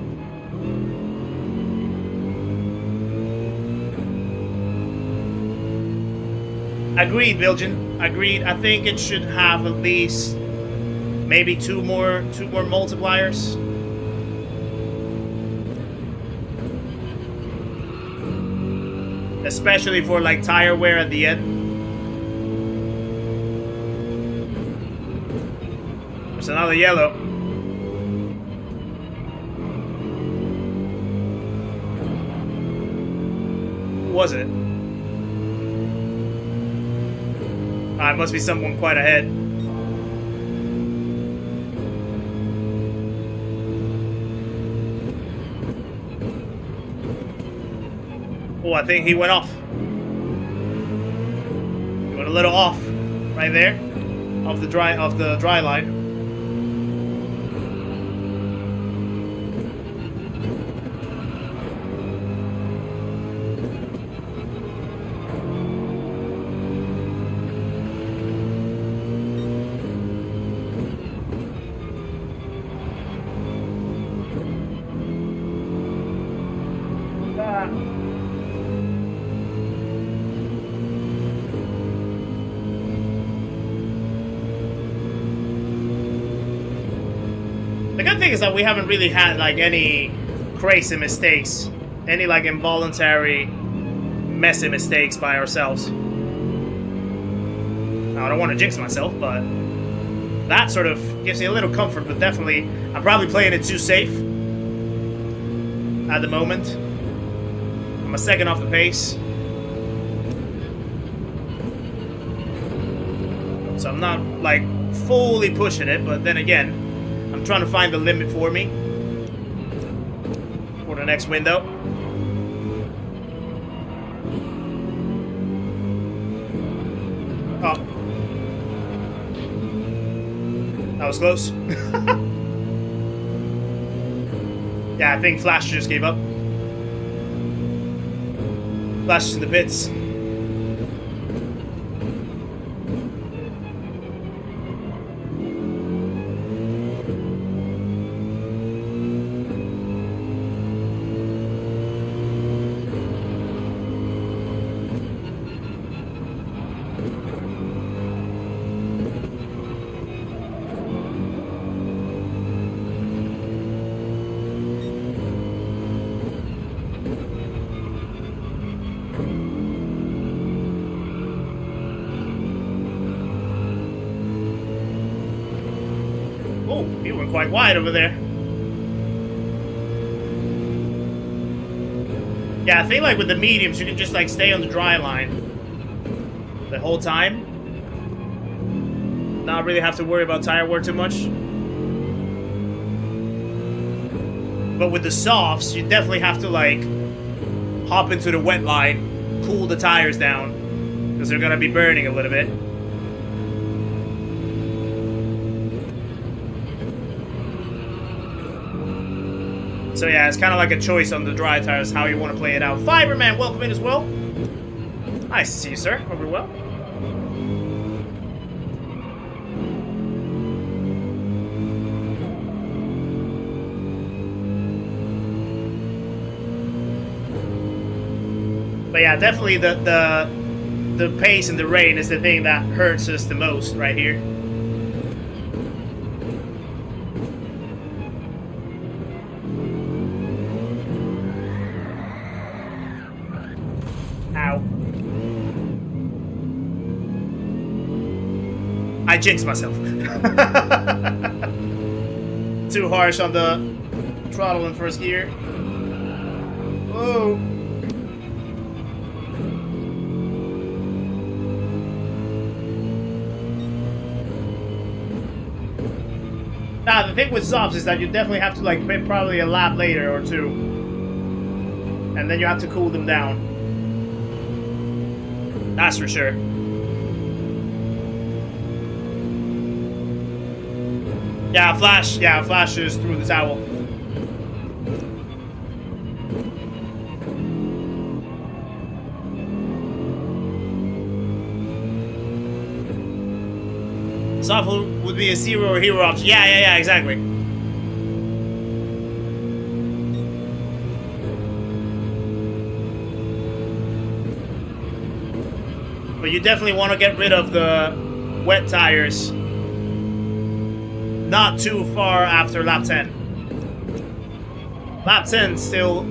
Agreed, Bilgen. Agreed. I think it should have at least maybe two more multipliers. Especially for like tire wear at the end. There's another yellow. Who was it? It must be someone quite ahead. Oh, I think he went off. He went a little off right there, off the dry line. The good thing is that we haven't really had like any crazy mistakes, any like involuntary messy mistakes by ourselves. Now, I don't want to jinx myself, but that sort of gives me a little comfort, but definitely I'm probably playing it too safe at the moment. I'm a second off the pace. So I'm not like fully pushing it, but then again, I'm trying to find the limit for me for the next window. Oh. That was close. Yeah, I think Flash just gave up. Flash is in the pits. Oh, he went quite wide over there. Yeah, I think like with the mediums, you can just like stay on the dry line the whole time. Not really have to worry about tire wear too much. But with the softs, you definitely have to like hop into the wet line, cool the tires down, because they're gonna be burning a little bit. So yeah, it's kind of like a choice on the dry tires, how you want to play it out. Fiberman, welcome in as well. Nice to see you, sir. Hope you're well. But yeah, definitely the pace and the rain is the thing that hurts us the most right here. Ow. I jinxed myself. too harsh on the throttle in first gear. Whoa. Now, the thing with softs is that you definitely have to like pit probably a lap later or two. And then you have to cool them down. That's for sure. Yeah, Flash is through the towel. Soft would be a zero or hero option. Yeah, exactly. But you definitely want to get rid of the wet tires not too far after lap 10. Lap 10 still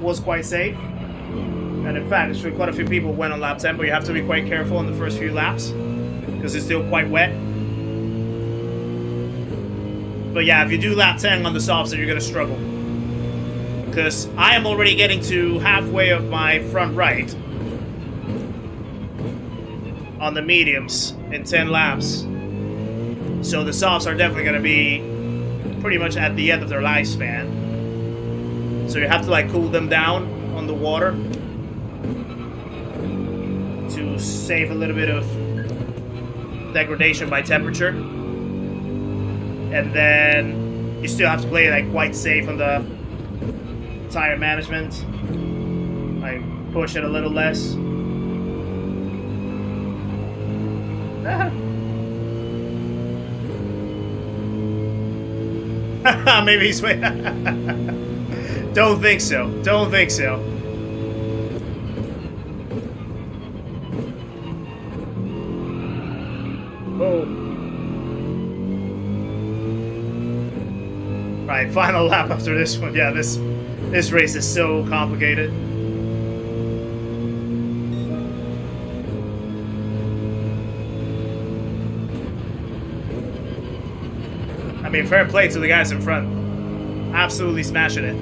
was quite safe. And in fact, actually quite a few people went on lap 10, but you have to be quite careful in the first few laps because it's still quite wet. But yeah, if you do lap 10 on the softs, then you're going to struggle. Because I am already getting to halfway of my front right on the mediums in 10 laps. So the softs are definitely going to be pretty much at the end of their lifespan. So you have to like cool them down on the water to save a little bit of degradation by temperature. And then you still have to play like quite safe on the tire management. Like push it a little less. Maybe he's waiting. Don't think so. Don't think so. Oh. Right, final lap after this one. Yeah, this race is so complicated. I mean, fair play to the guys in front. Absolutely smashing it.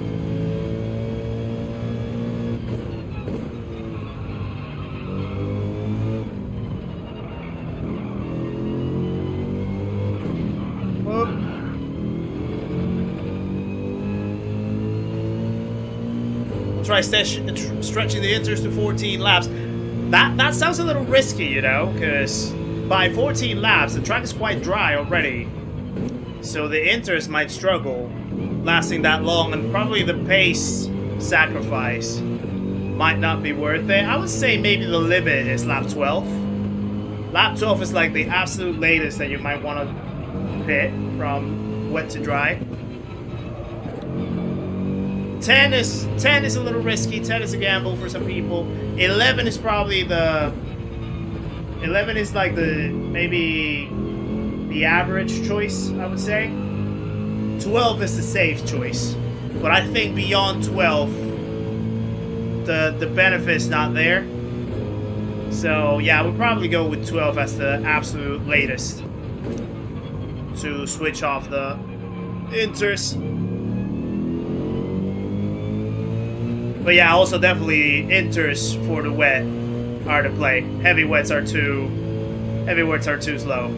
Whoop. Try stretching the inters to 14 laps. That sounds a little risky, you know, because by 14 laps, the track is quite dry already. So the inters might struggle lasting that long, and probably the pace sacrifice might not be worth it. I would say maybe the limit is lap 12. Lap 12 is like the absolute latest that you might want to pit from wet to dry. 10 is a little risky. 10 is a gamble for some people. 11 is probably the 11 is like maybe the average choice, I would say. 12 is the safe choice, but I think beyond 12 the benefit's not there. So yeah, I would probably go with 12 as the absolute latest to switch off the inters. But yeah, also definitely inters for the wet are to play. Heavy wets are too slow.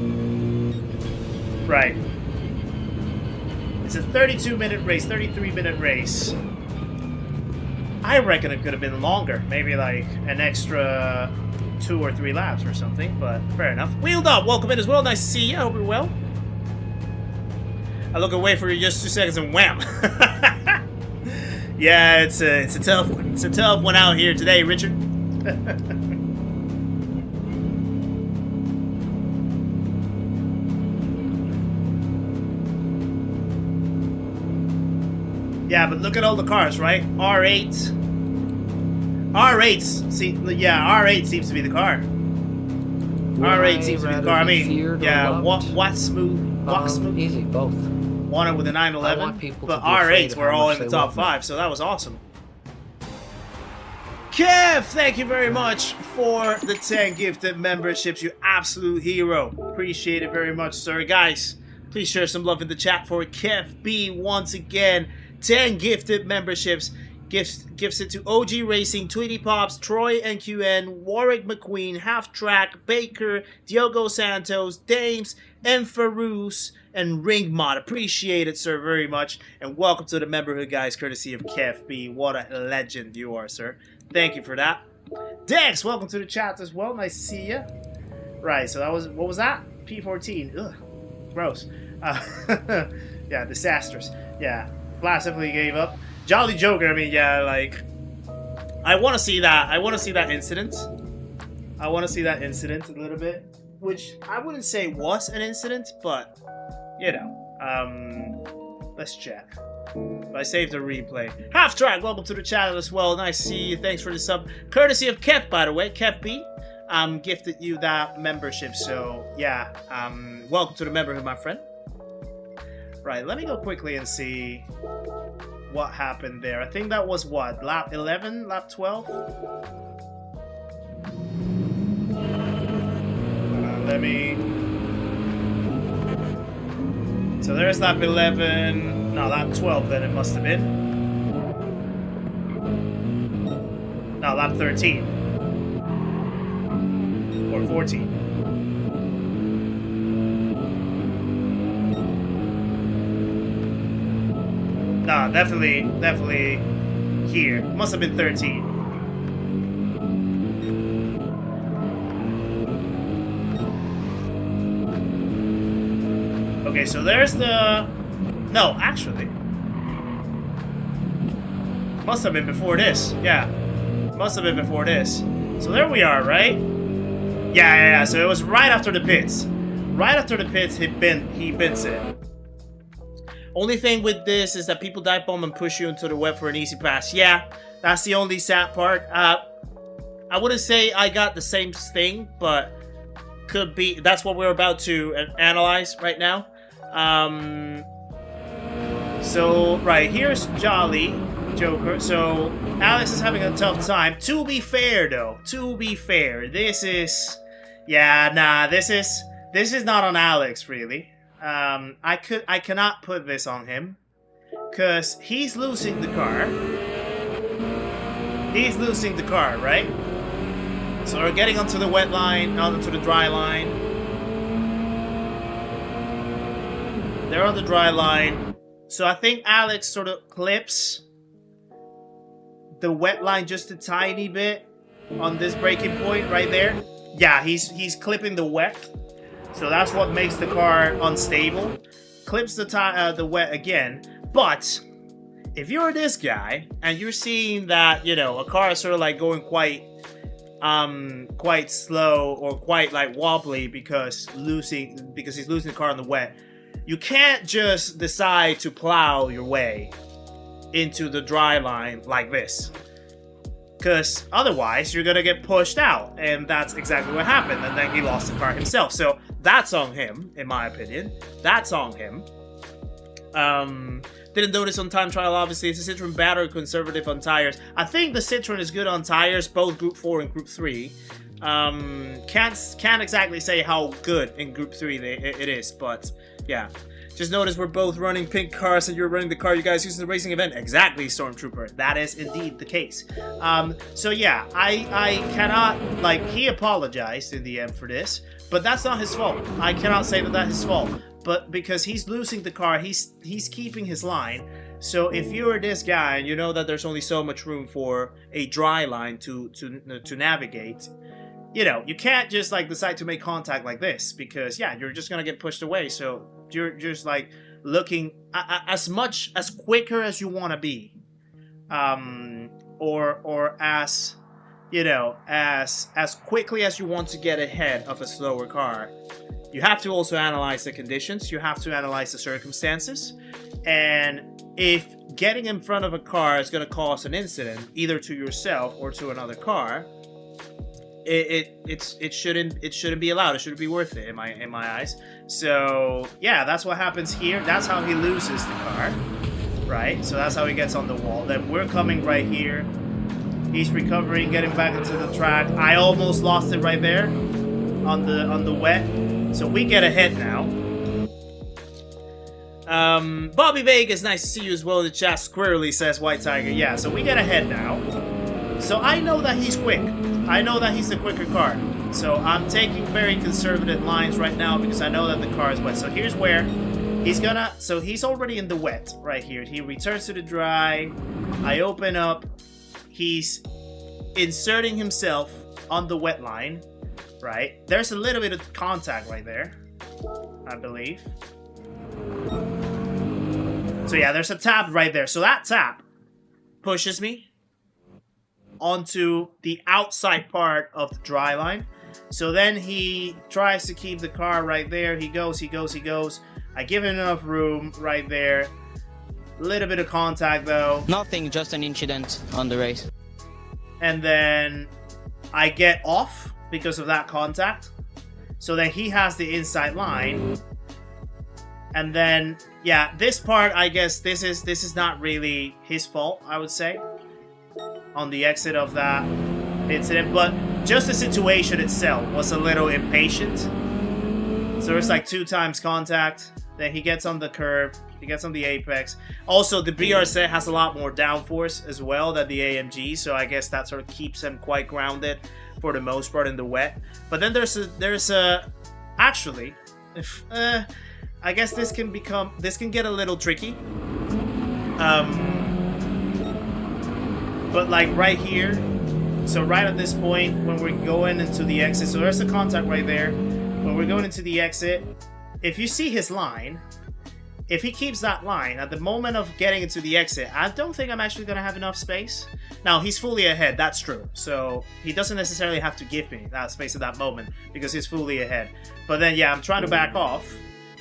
Right. It's a 32-minute race, 33-minute race. I reckon it could have been longer. Maybe like an extra 2 or 3 laps or something, but fair enough. Wheeled Up, welcome in as well. Nice to see you. I hope you're well. I look away for you just 2 seconds and wham. Yeah, it's a tough one. It's a tough one out here today, Richard. Yeah, but look at all the cars, right? R8 seems to be the car. R8 seems to be the car. I mean, yeah, what smooth? Easy, both. Won it with a 911, but R8s were all in the top 5, so that was awesome. Kev, thank you very much for the 10 gifted memberships, you absolute hero. Appreciate it very much, sir. Guys, Please share some love in the chat for Kev B once again. 10 gifted memberships. Gifts it to OG Racing, Tweety Pops, Troy NQN, Warwick McQueen, Half Track, Baker, Diogo Santos, Dames, AORUS, and Ringmod. Appreciate it, sir, very much. And welcome to the memberhood, guys, courtesy of Kev B. What a legend you are, sir. Thank you for that. Dex, welcome to the chat as well. Nice to see you. Right, so that was, what was that? P14. Ugh, gross. Yeah, disastrous. Yeah, Flash definitely gave up. Jolly Joker, I mean, yeah, like, I want to see that. I want to see that incident. I want to see that incident a little bit, which I wouldn't say was an incident, but, you know, let's check. I saved a replay. Half Track, welcome to the channel as well. Nice to see you. Thanks for the sub. Courtesy of Kev, by the way. Kev B. Gifted you that membership, so, yeah. Welcome to the memberhood, my friend. Right, let me go quickly and see what happened there. I think that was what? Lap 11? Lap 12? Let me... So there's lap 11. No, lap 12 then it must have been. No, lap 13. Or 14. No, definitely here. Must have been 13. Okay, so there's the... No, actually. Must have been before this. Yeah. Must have been before this. So there we are, right? Yeah. So it was right after the pits. Right after the pits, he bins it. Only thing with this is that people dive bomb and push you into the web for an easy pass. Yeah, that's the only sad part. I wouldn't say I got the same thing, but could be. That's what we're about to analyze right now. So, right, here's Jolly Joker. So, Alex is having a tough time. To be fair, though, this is... Yeah, nah, this is not on Alex, really. I cannot put this on him, because he's losing the car. He's losing the car, right? So we're getting onto the wet line, onto the dry line. They're on the dry line. So I think Alex sort of clips the wet line just a tiny bit on this braking point right there. Yeah, he's clipping the wet. So that's what makes the car unstable. Clips the wet again. But if you're this guy and you're seeing that, you know, a car is sort of like going quite slow or quite like wobbly because he's losing the car on the wet, you can't just decide to plow your way into the dry line like this. Because otherwise, you're going to get pushed out. And that's exactly what happened. And then he lost the car himself. So that's on him, in my opinion. That's on him. Didn't notice on time trial, obviously. It's a Citroen battery conservative on tires. I think the Citroen is good on tires, both Group 4 and Group 3. Can't exactly say how good in Group 3 it is. But, yeah. Just notice we're both running pink cars and you're running the car you guys use in the racing event. Exactly, Stormtrooper. That is indeed the case. So yeah, I cannot, like, he apologized in the end for this, but that's not his fault. I cannot say that that's his fault. But because he's losing the car, he's keeping his line. So if you're this guy and you know that there's only so much room for a dry line to navigate, you know, you can't just like decide to make contact like this because yeah, you're just gonna get pushed away. So you're just like looking as quicker as you want to be, or as, you know, as quickly as you want to get ahead of a slower car. You have to also analyze the conditions. You have to analyze the circumstances, and if getting in front of a car is going to cause an incident, either to yourself or to another car, it shouldn't be allowed. It shouldn't be worth it in my eyes. So yeah, that's what happens here. That's how he loses the car, right? So that's how he gets on the wall. Then we're coming right here. He's recovering, getting back into the track. I almost lost it right there on the wet. So we get ahead now. Bobby Vegas, nice to see you as well in the chat. Squirrely says White Tiger. Yeah, so we get ahead now. So I know that he's quick. I know that he's the quicker car. So I'm taking very conservative lines right now because I know that the car is wet. So here's where he's gonna... So he's already in the wet right here. He returns to the dry. I open up. He's inserting himself on the wet line, right? There's a little bit of contact right there, I believe. So yeah, there's a tap right there. So that tap pushes me onto the outside part of the dry line. So then he tries to keep the car right there. He goes, he goes, he goes. I give him enough room right there. A little bit of contact though. Nothing, just an incident on the race. And then I get off because of that contact. So then he has the inside line. And then, yeah, this part, I guess this is not really his fault, I would say, on the exit of that incident. But just the situation itself was a little impatient. So it's like 2 times contact. Then he gets on the curb. He gets on the apex. Also, the BR set has a lot more downforce as well than the AMG, so I guess that sort of keeps him quite grounded for the most part in the wet. But then there's a actually, if I guess this can get a little tricky. But like right here, so right at this point when we're going into the exit, so there's a contact right there. When we're going into the exit, if you see his line, if he keeps that line at the moment of getting into the exit, I don't think I'm actually going to have enough space. Now, he's fully ahead, that's true. So he doesn't necessarily have to give me that space at that moment because he's fully ahead. But then, yeah, I'm trying to back off,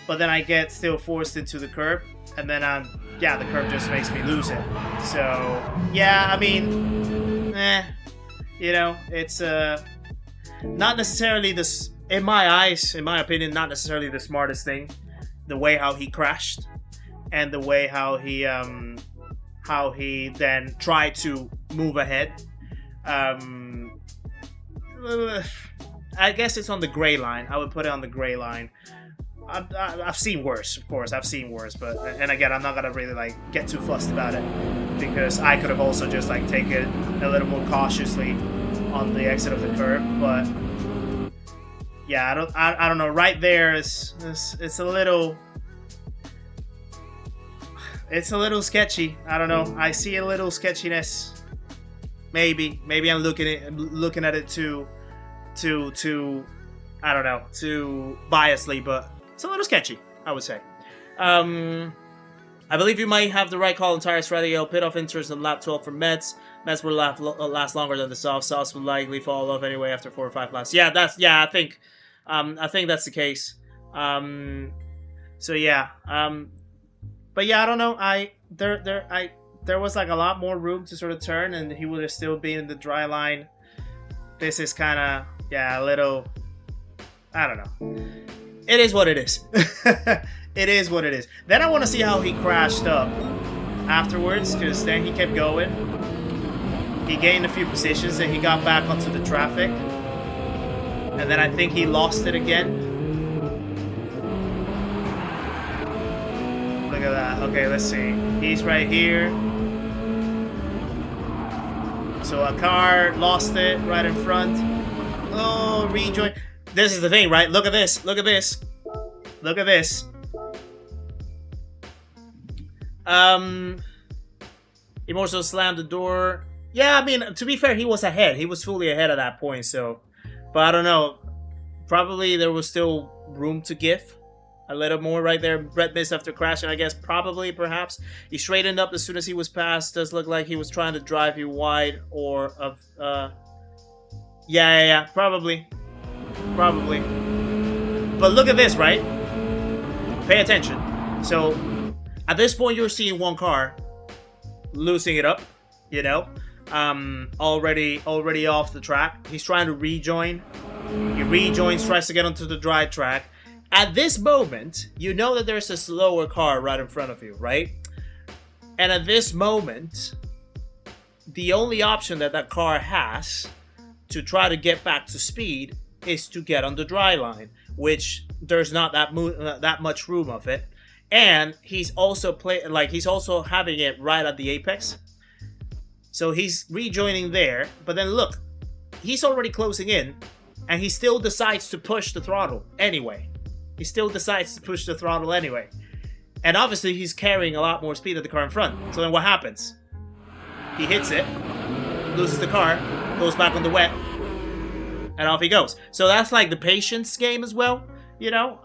but then I get still forced into the curb, and then yeah, the curb just makes me lose it. So, yeah, I mean, you know, it's not necessarily this, in my eyes, in my opinion, not necessarily the smartest thing. The way how he crashed and the way how he then tried to move ahead. I guess it's on the gray line. I would put it on the gray line. I've seen worse, of course. I've seen worse, but and again, I'm not gonna really like get too fussed about it because I could have also just like taken it a little more cautiously on the exit of the curb, but. Yeah, I don't know. Right there, it's a little sketchy. I don't know. I see a little sketchiness. Maybe I'm looking at it too I don't know, too biasly, but it's a little sketchy, I would say. I believe you might have the right call on tire strategy. Pit off interest on lap 12 for Mets. Mets will last longer than the soft. Sauce will likely fall off anyway after 4 or 5 laps. Yeah, I think that's the case. So yeah. But yeah, I don't know. There was like a lot more room to sort of turn, and he would have still been in the dry line. This is kind of, yeah, a little, I don't know. It is what it is. It is what it is. Then I want to see how he crashed up afterwards, because then he kept going. He gained a few positions, and he got back onto the traffic. And then I think he lost it again. Look at that. Okay, let's see. He's right here. So a car lost it right in front. Oh, rejoin. This is the thing, right? Look at this. Look at this. Look at this. Immortal slammed the door. Yeah, I mean, to be fair, he was ahead. He was fully ahead at that point, so... But I don't know. Probably there was still room to give a little more right there. Brett missed after crashing, I guess. Probably, perhaps. He straightened up as soon as he was passed. Does look like he was trying to drive you wide or of... Yeah. Probably. Probably. But look at this, right? Pay attention. So, at this point, you're seeing one car losing it up, you know? Already off the track. He's trying to rejoin. He rejoins, tries to get onto the dry track. At this moment, you know that there's a slower car right in front of you, right? And at this moment, the only option that car has to try to get back to speed is to get on the dry line, which there's not that much room of it. and he's also he's also having it right at the apex. So he's rejoining there, but then look, he's already closing in, and he still decides to push the throttle anyway. He still decides to push the throttle anyway. And obviously he's carrying a lot more speed than the car in front. So then what happens? He hits it, loses the car, goes back on the wet, and off he goes. So that's like the patience game as well, you know?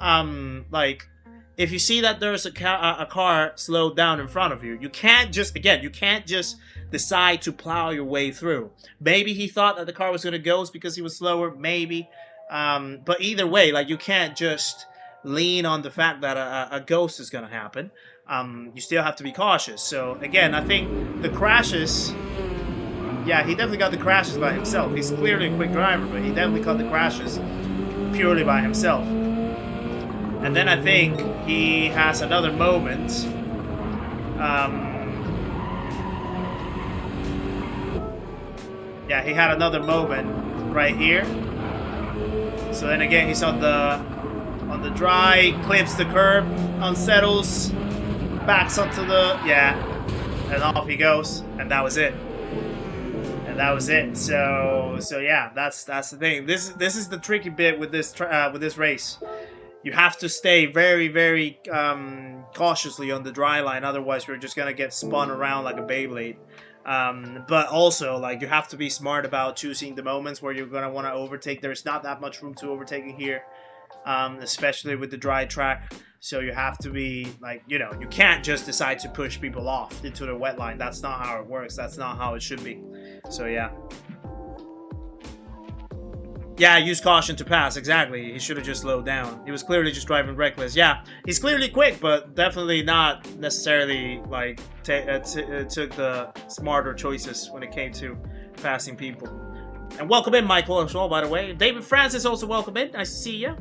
Like, if you see that there's a car slowed down in front of you, you can't just, again, you can't just decide to plow your way through. Maybe he thought that the car was going to go because he was slower, maybe. But either way, like, you can't just lean on the fact that a ghost is going to happen. You still have to be cautious. So, again, I think the crashes... Yeah, he definitely got the crashes by himself. He's clearly a quick driver, but he definitely got the crashes purely by himself. And then I think he has another moment. Yeah, he had another moment right here. So then again, he's on the dry, clips the curb, unsettles, backs onto the, yeah, and off he goes, and that was it. And that was it. So yeah, that's the thing. This is the tricky bit with this race. You have to stay very, very cautiously on the dry line, otherwise you're just gonna get spun around like a Beyblade. But also, like, you have to be smart about choosing the moments where you're gonna want to overtake. There's not that much room to overtake here, especially with the dry track. So you have to be, like, you know, you can't just decide to push people off into the wet line. That's not how it works. That's not how it should be. So yeah. Yeah, use caution to pass. Exactly. He should have just slowed down. He was clearly just driving reckless. Yeah, he's clearly quick, but definitely not necessarily, like, took the smarter choices when it came to passing people. And welcome in, Michael, as well, by the way. David Francis also welcome in. Nice to see you.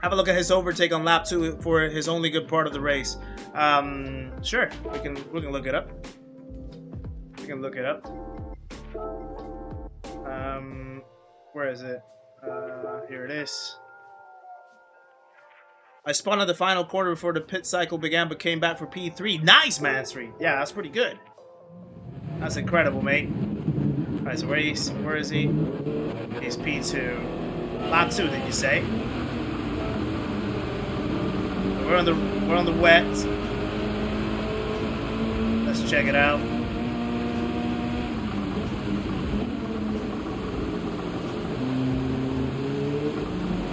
Have a look at his overtake on lap 2 for his only good part of the race. Sure, we can look it up. We can look it up. Where is it? Here it is. I spun at the final corner before the pit cycle began, but came back for P3. Nice, Mansry. Yeah, that's pretty good. That's incredible, mate. All right, so where is he? He's P2. Lap 2, did you say? We're on the wet. Let's check it out.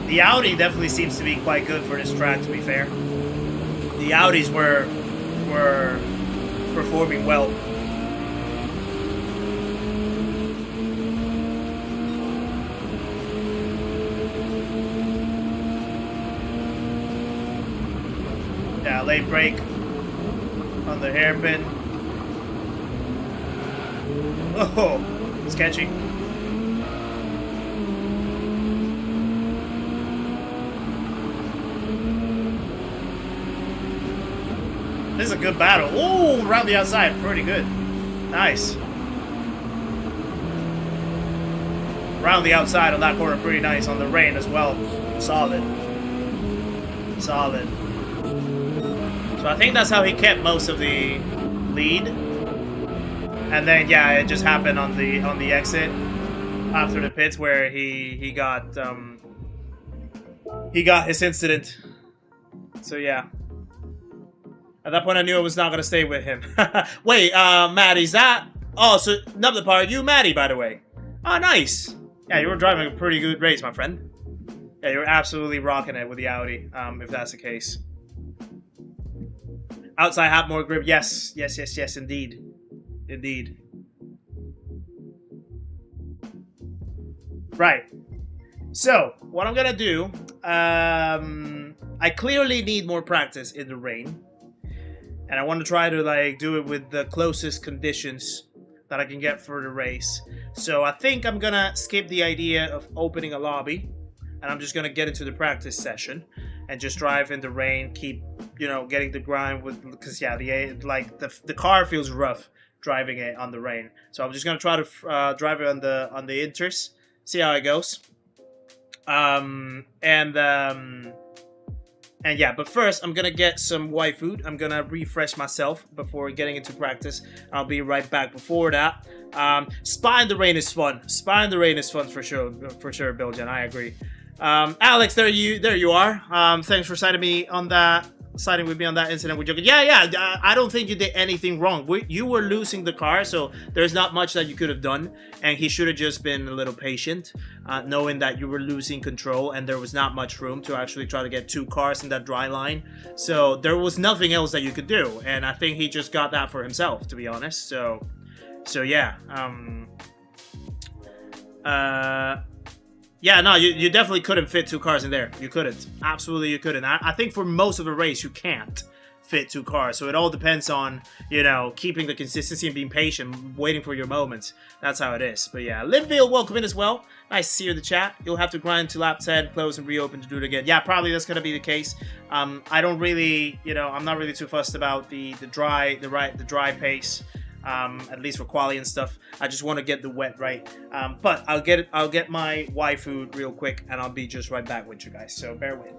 The Audi definitely seems to be quite good for this track, to be fair. The Audis were performing well. Yeah, late brake on the hairpin. Oh, sketchy. This is a good battle. Ooh, around the outside. Pretty good. Nice. Around the outside on that corner. Pretty nice. On the rain as well. Solid. Solid. So I think that's how he kept most of the lead. And then, yeah, it just happened on the exit after the pits where he got his incident. So, yeah. At that point, I knew I was not going to stay with him. Wait, Maddie's that? Oh, so, another part, you Maddie, by the way. Oh, nice. Yeah, you were driving a pretty good race, my friend. Yeah, you were absolutely rocking it with the Audi, if that's the case. Outside had more grip. Yes, yes, yes, yes, indeed. Indeed. Right. So, what I'm going to do, I clearly need more practice in the rain. And I want to try to, like, do it with the closest conditions that I can get for the race. So I think I'm going to skip the idea of opening a lobby. And I'm just going to get into the practice session. And just drive in the rain. Keep, you know, getting the grind with... Because, yeah, the car feels rough driving it on the rain. So I'm just going to try to drive it on the inters. See how it goes. And yeah, but first I'm gonna get some white food. I'm gonna refresh myself before getting into practice. I'll be right back. Before that, Spy in the Rain is fun. Spy in the Rain is fun for sure, Bilgen. I agree. Alex, there you are. Thanks for siding with me on that incident with Joker. Yeah. I don't think you did anything wrong. You were losing the car, so there's not much that you could have done. And he should have just been a little patient, knowing that you were losing control and there was not much room to actually try to get 2 cars in that dry line. So there was nothing else that you could do. And I think he just got that for himself, to be honest. So yeah. Yeah, no, you definitely couldn't fit 2 cars in there. You couldn't. Absolutely, you couldn't. I think for most of the race, you can't fit 2 cars. So it all depends on, you know, keeping the consistency and being patient, waiting for your moments. That's how it is. But yeah, Linville, welcome in as well. Nice to see you in the chat. You'll have to grind to lap 10, close, and reopen to do it again. Yeah, probably that's going to be the case. I don't really, you know, I'm not really too fussed about the dry pace. At least for quali and stuff. I just want to get the wet right. But I'll get my Y food real quick and I'll be just right back with you guys. So bear with.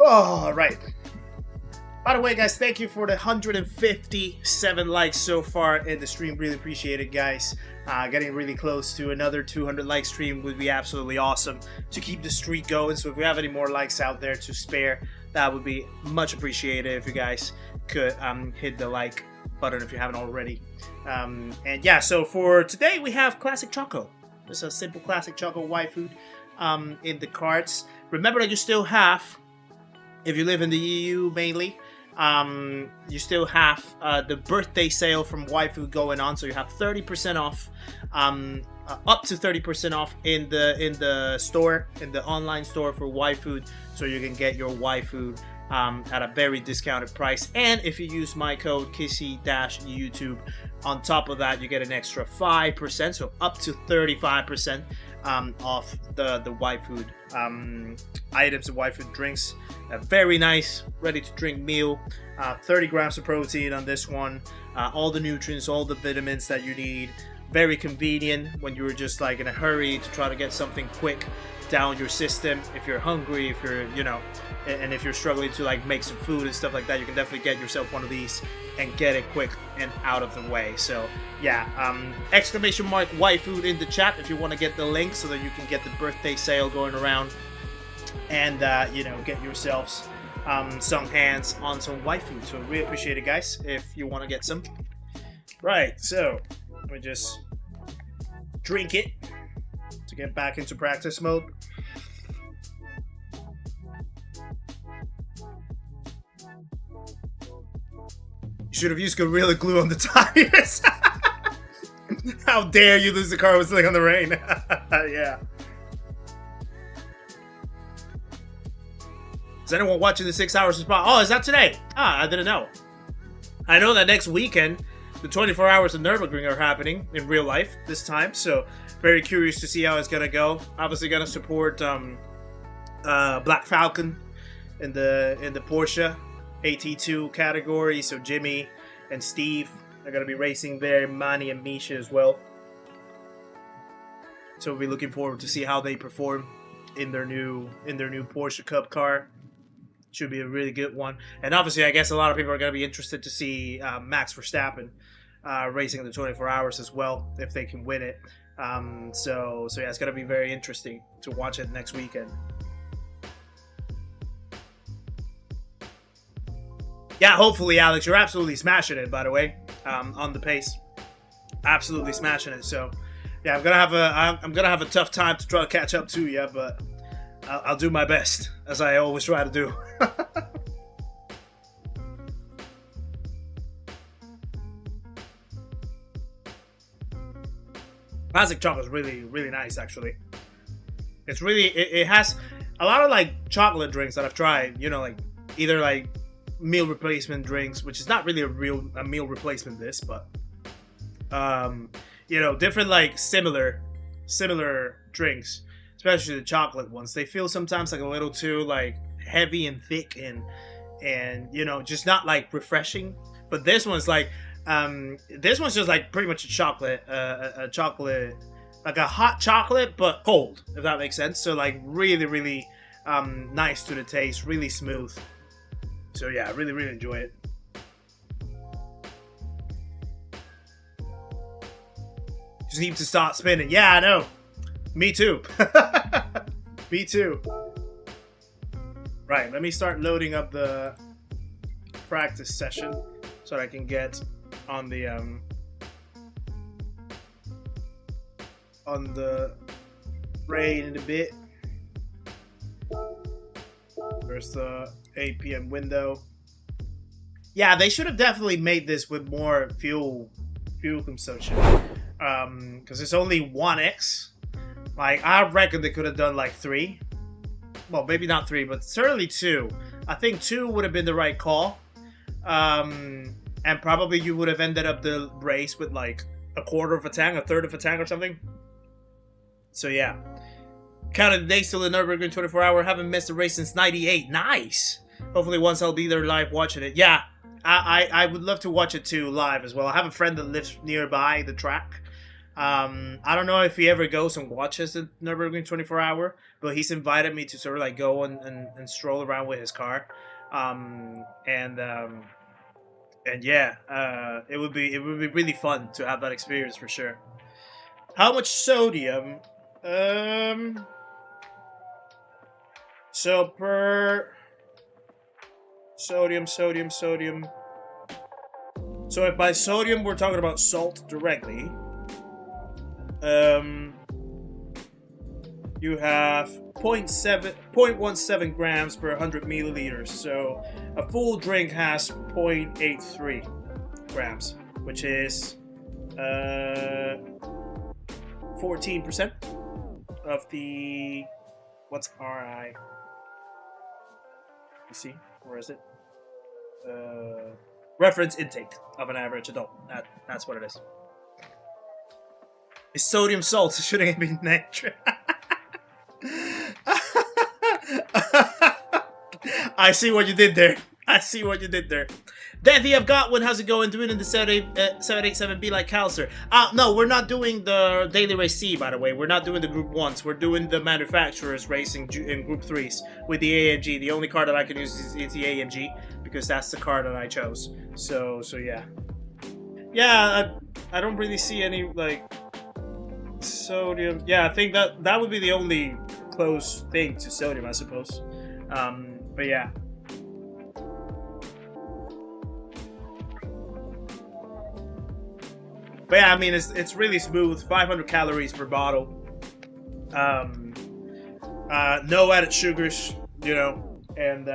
All right. By the way, guys, thank you for the 157 likes so far in the stream. Really appreciate it, guys. Getting really close to another 200 like stream would be absolutely awesome to keep the streak going. So if we have any more likes out there to spare, that would be much appreciated if you guys could hit the like button if you haven't already. And yeah, so for today we have Classic Choco. Just a simple Classic Choco white food in the carts. Remember that you still have, if you live in the EU mainly, you still have the birthday sale from Waifu going on, so you have 30% off, up to 30% off in the store, in the online store for Waifu, so you can get your Waifu at a very discounted price. And if you use my code Kizzi-YouTube, on top of that you get an extra 5%, so up to 35% off the Waifu items, the Waifu drinks. A very nice ready to drink meal, 30 grams of protein on this one, all the nutrients, all the vitamins that you need. Very convenient when you're just like in a hurry to try to get something quick down your system. If you're hungry, if you're, you know, and if you're struggling to like make some food and stuff like that, you can definitely get yourself one of these and get it quick and out of the way. So yeah, exclamation mark Waifu in the chat if you want to get the link so that you can get the birthday sale going around and you know, get yourselves some hands on some Waifu. So really appreciate it, guys, if you want to get some. Right, so let me just drink it to get back into practice mode. You should have used Gorilla Glue on the tires. How dare you lose the car with Slick on the Rain. Yeah. Is anyone watching the 6 hours of spot? Oh, is that today? Ah, I didn't know. I know that next weekend, the 24 hours of Nürburgring are happening in real life this time, so very curious to see how it's gonna go. Obviously, gonna support Black Falcon in the Porsche AT2 category. So Jimmy and Steve are gonna be racing there, Manny and Misha as well. So we'll be looking forward to see how they perform in their new Porsche Cup car. Should be a really good one. And obviously, I guess a lot of people are going to be interested to see Max Verstappen racing the 24 hours as well, if they can win it. So yeah, it's going to be very interesting to watch it next weekend. Yeah, hopefully, Alex, you're absolutely smashing it, by the way, on the pace. Absolutely smashing it. So yeah, I'm gonna have a tough time to try to catch up to you, but I'll do my best, as I always try to do. Classic chocolate is really, really nice, actually. It's really, it has a lot of like chocolate drinks that I've tried, you know, like either like meal replacement drinks, which is not really a meal replacement this, but you know, different like similar drinks. Especially the chocolate ones, they feel sometimes like a little too like heavy and thick and you know, just not like refreshing. But this one's like this one's just like pretty much a chocolate like a hot chocolate but cold, if that makes sense. So like really, really nice to the taste, really smooth. So yeah, I really, really enjoy it. Just need to start spinning. Yeah, I know. Me too. Me too. Right, let me start loading up the practice session so that I can get on the rain in a bit. There's the 8 p.m. window. Yeah, they should have definitely made this with more fuel consumption. Because it's only 1x. Like, I reckon they could have done like 3. Well, maybe not 3, but certainly 2. I think 2 would have been the right call. And probably you would have ended up the race with like a quarter of a tank, a third of a tank or something. So yeah. Counted the days till the Nürburgring 24 hour. Haven't missed a race since 98. Nice! Hopefully once I'll be there live watching it. Yeah, I would love to watch it too live as well. I have a friend that lives nearby the track. I don't know if he ever goes and watches the Nürburgring 24 hour, but he's invited me to sort of like go and stroll around with his car. And yeah, it would be really fun to have that experience for sure. How much sodium? So per sodium. So if by sodium we're talking about salt directly, you have 0.17 grams per 100 milliliters. So a full drink has 0.83 grams, which is 14% of the, what's RI? You see, where is it? Reference intake of an average adult. That's what it is. It's sodium salts. It shouldn't be nitrate. I see what you did there. Deathy, I've got one. How's it going? Doing in the 787B like Calcer. No, we're not doing the Daily Race C, by the way. We're not doing the Group 1s. We're doing the Manufacturers Racing in Group 3s with the AMG. The only car that I can use is the AMG because that's the car that I chose. So yeah. Yeah, I don't really see any, like, sodium. Yeah, I think that would be the only close thing to sodium, I suppose. But yeah. But yeah, I mean, it's really smooth. 500 calories per bottle. No added sugars, you know. And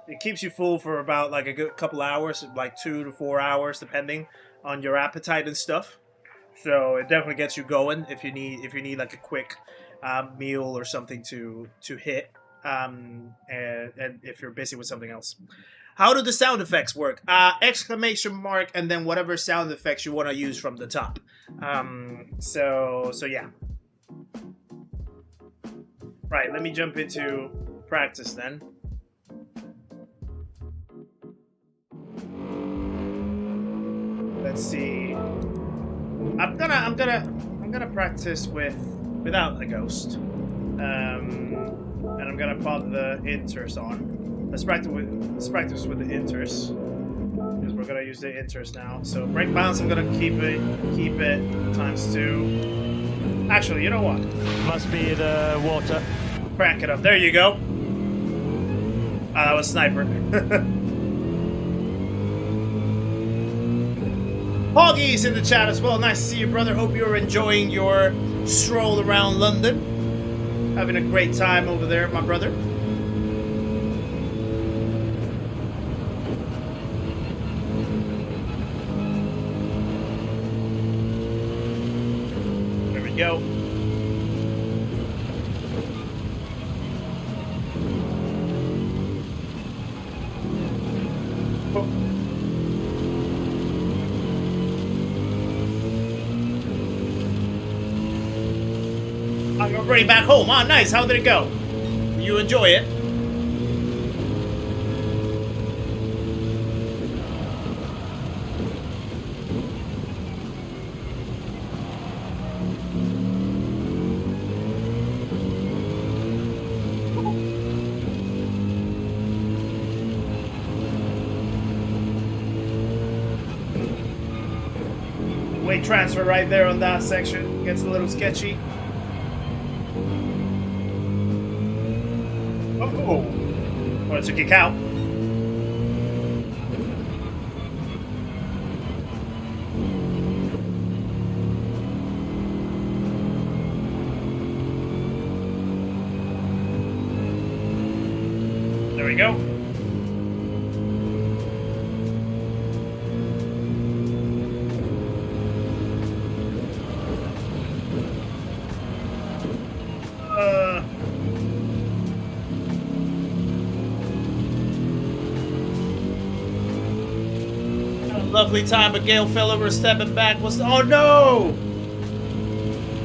it keeps you full for about like a good couple hours, like 2 to 4 hours, depending on your appetite and stuff. So it definitely gets you going if you need like a quick meal or something to hit, and if you're busy with something else. How do the sound effects work? Exclamation mark and then whatever sound effects you want to use from the top. So yeah. Right, let me jump into practice then. Let's see. I'm gonna practice without a ghost. And I'm gonna pop the inters on. Let's practice with the inters. Because we're gonna use the inters now. So brake bounce, I'm gonna keep it ×2. Actually, you know what? Must be the water. Crank it up. There you go. Ah, that was sniper. Hoggy's in the chat as well. Nice to see you, brother. Hope you're enjoying your stroll around London. Having a great time over there, my brother. There we go. I'm already back home. Ah, nice. How did it go? You enjoy it? Weight transfer right there on that section. Gets a little sketchy. Oh, wanted to kick out. There we go. Lovely time, but Gail fell over stepping back. Oh no!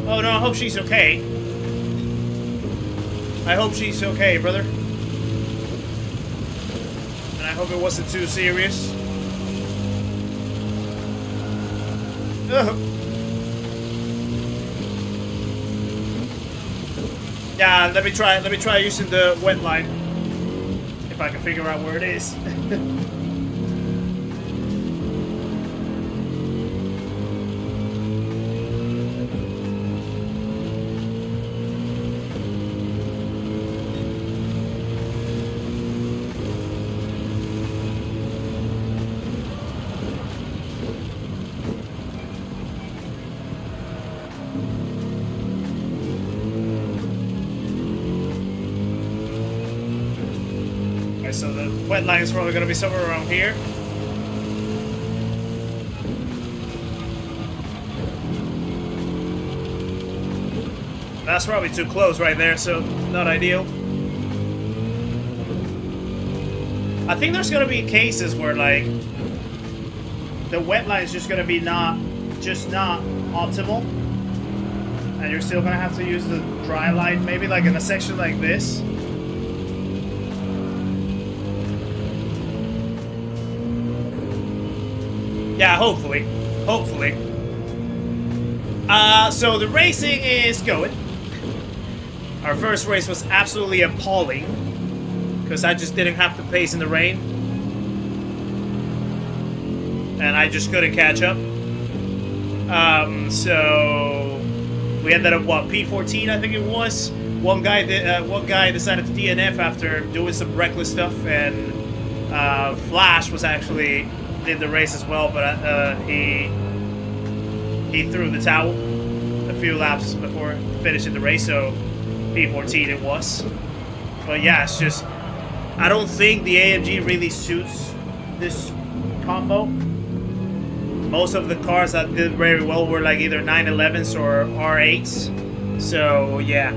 Oh no, I hope she's okay. I hope she's okay, brother. And I hope it wasn't too serious. Ugh. Yeah, let me try using the wet line. If I can figure out where it is. So the wet line is probably going to be somewhere around here. That's probably too close right there, so not ideal. I think there's going to be cases where like the wet line is just going to be not optimal, and you're still going to have to use the dry line, maybe like in a section like this. Yeah, hopefully. So the racing is going. Our first race was absolutely appalling because I just didn't have the pace in the rain. And I just couldn't catch up. So we ended up, what, P14 I think it was? One guy decided to DNF after doing some reckless stuff, and Flash was actually in the race as well, but he threw the towel a few laps before finishing the race, so P14 it was. But yeah, it's just, I don't think the AMG really suits this combo. Most of the cars that did very well were like either 911s or R8s, so yeah.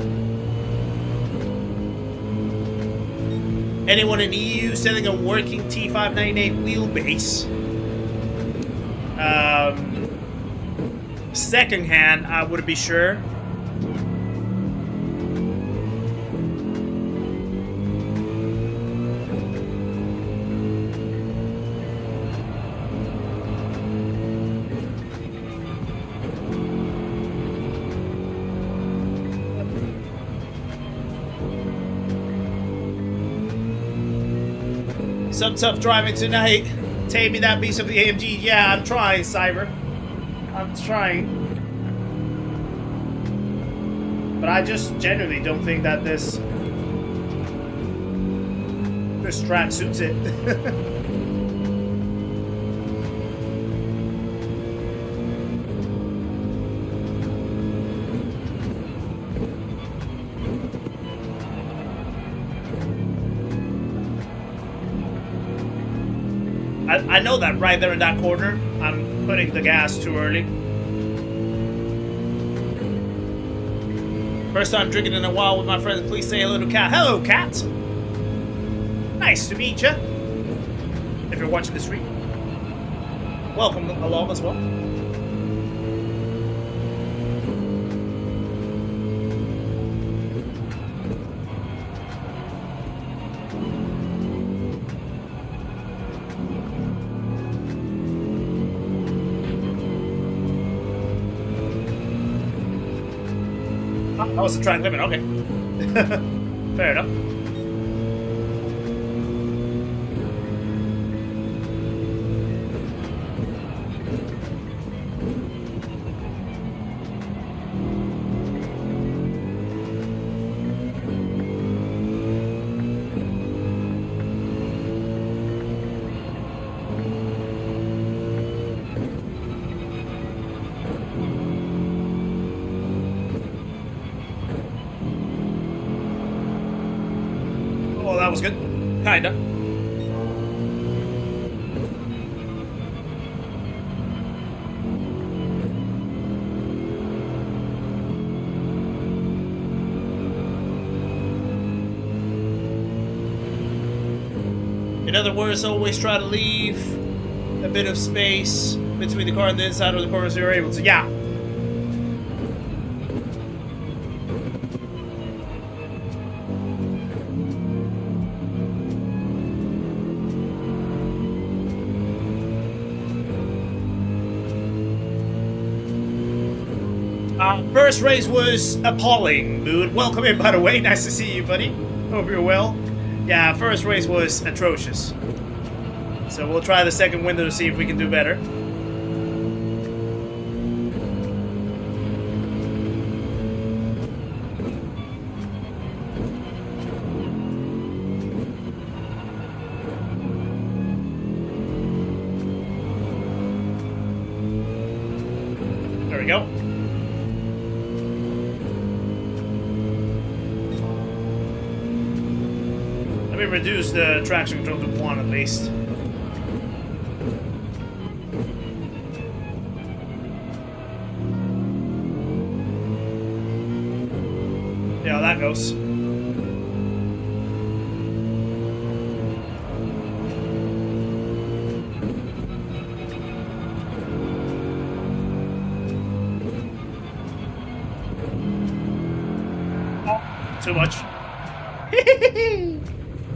Anyone in EU selling a working T598 wheelbase? Second hand, I wouldn't be sure. Some tough driving tonight. Tame me that beast of the AMG. Yeah, I'm trying, Cyber. I'm trying. But I just genuinely don't think that this track suits it. I know that right there in that corner, I'm putting the gas too early. First time drinking in a while with my friends. Please say hello to Cat. Hello, Cat. Nice to meet you. If you're watching the stream, welcome along as well. That was the track limit, okay. Fair enough. That was good. Kinda. In other words, always try to leave a bit of space between the car and the inside of the corners you're able to. Yeah. First race was appalling, dude. Welcome in, by the way. Nice to see you, buddy. Hope you're well. Yeah, first race was atrocious. So we'll try the second window to see if we can do better. There we go. Reduce the traction control to 1 at least. Yeah, that goes. Oh, too much.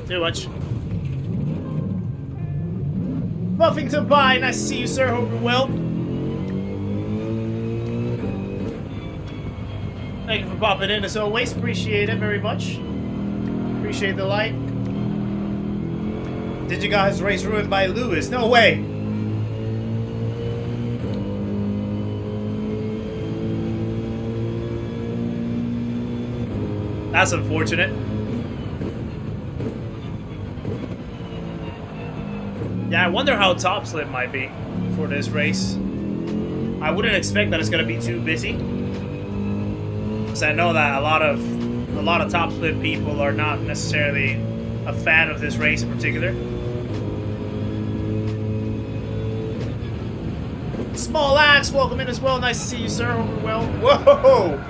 Too much. Buffington Pie, nice to see you, sir. Hope you're well. Thank you for popping in as always. Appreciate it very much. Appreciate the like. Did you guys race ruined by Lewis? No way. That's unfortunate. Yeah, I wonder how top slip might be for this race. I wouldn't expect that it's gonna be too busy, because I know that a lot of top slip people are not necessarily a fan of this race in particular. Small Axe, welcome in as well. Nice to see you, sir. Hope you're well. Whoa!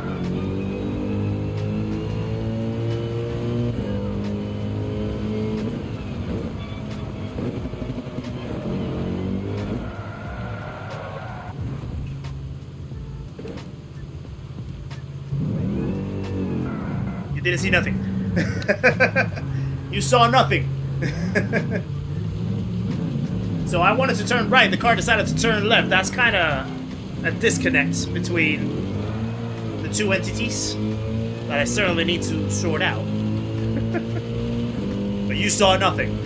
didn't see nothing. You saw nothing. So I wanted to turn right. The car decided to turn left. That's kind of a disconnect between the two entities that I certainly need to sort out. But you saw nothing.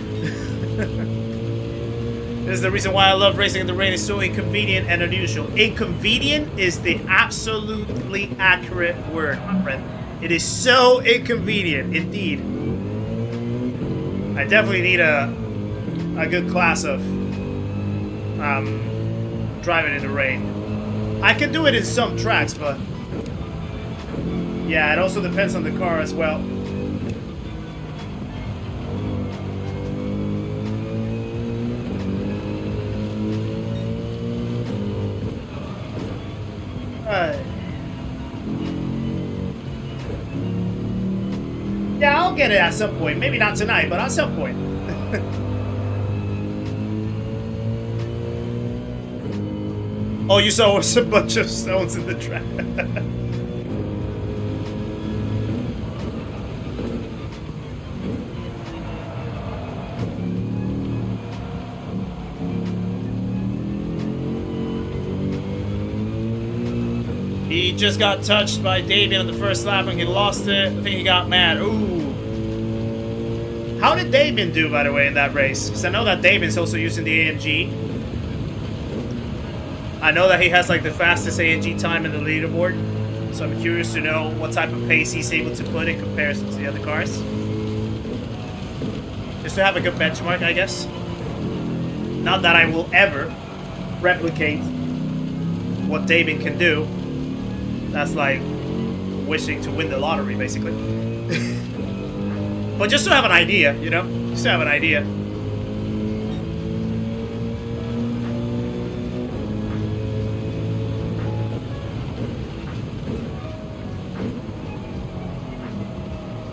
This is the reason why I love racing in the rain. It's so inconvenient and unusual. Inconvenient is the absolutely accurate word, my friend. It is so inconvenient, indeed. I definitely need a good class of driving in the rain. I can do it in some tracks, but yeah, it also depends on the car as well. Yeah, I'll get it at some point. Maybe not tonight, but at some point. Oh, you saw us a bunch of stones in the track. He just got touched by Davian on the first lap and he lost it. I think he got mad. Ooh. How did Davian do, by the way, in that race? Because I know that Davian's also using the AMG. I know that he has like the fastest AMG time in the leaderboard. So I'm curious to know what type of pace he's able to put in comparison to the other cars. Just to have a good benchmark, I guess. Not that I will ever replicate what Davian can do. That's like wishing to win the lottery, basically. But just to have an idea, you know? Just to have an idea.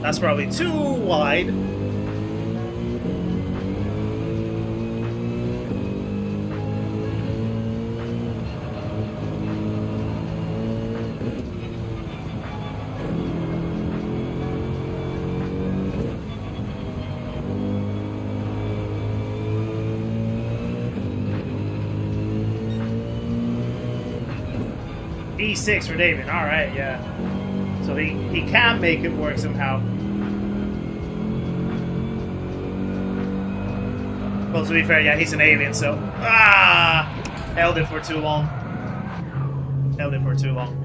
That's probably too wide. E6 for David. All right, yeah. So he can make it work somehow. Well, to be fair, yeah, he's an alien, so held it for too long. Held it for too long.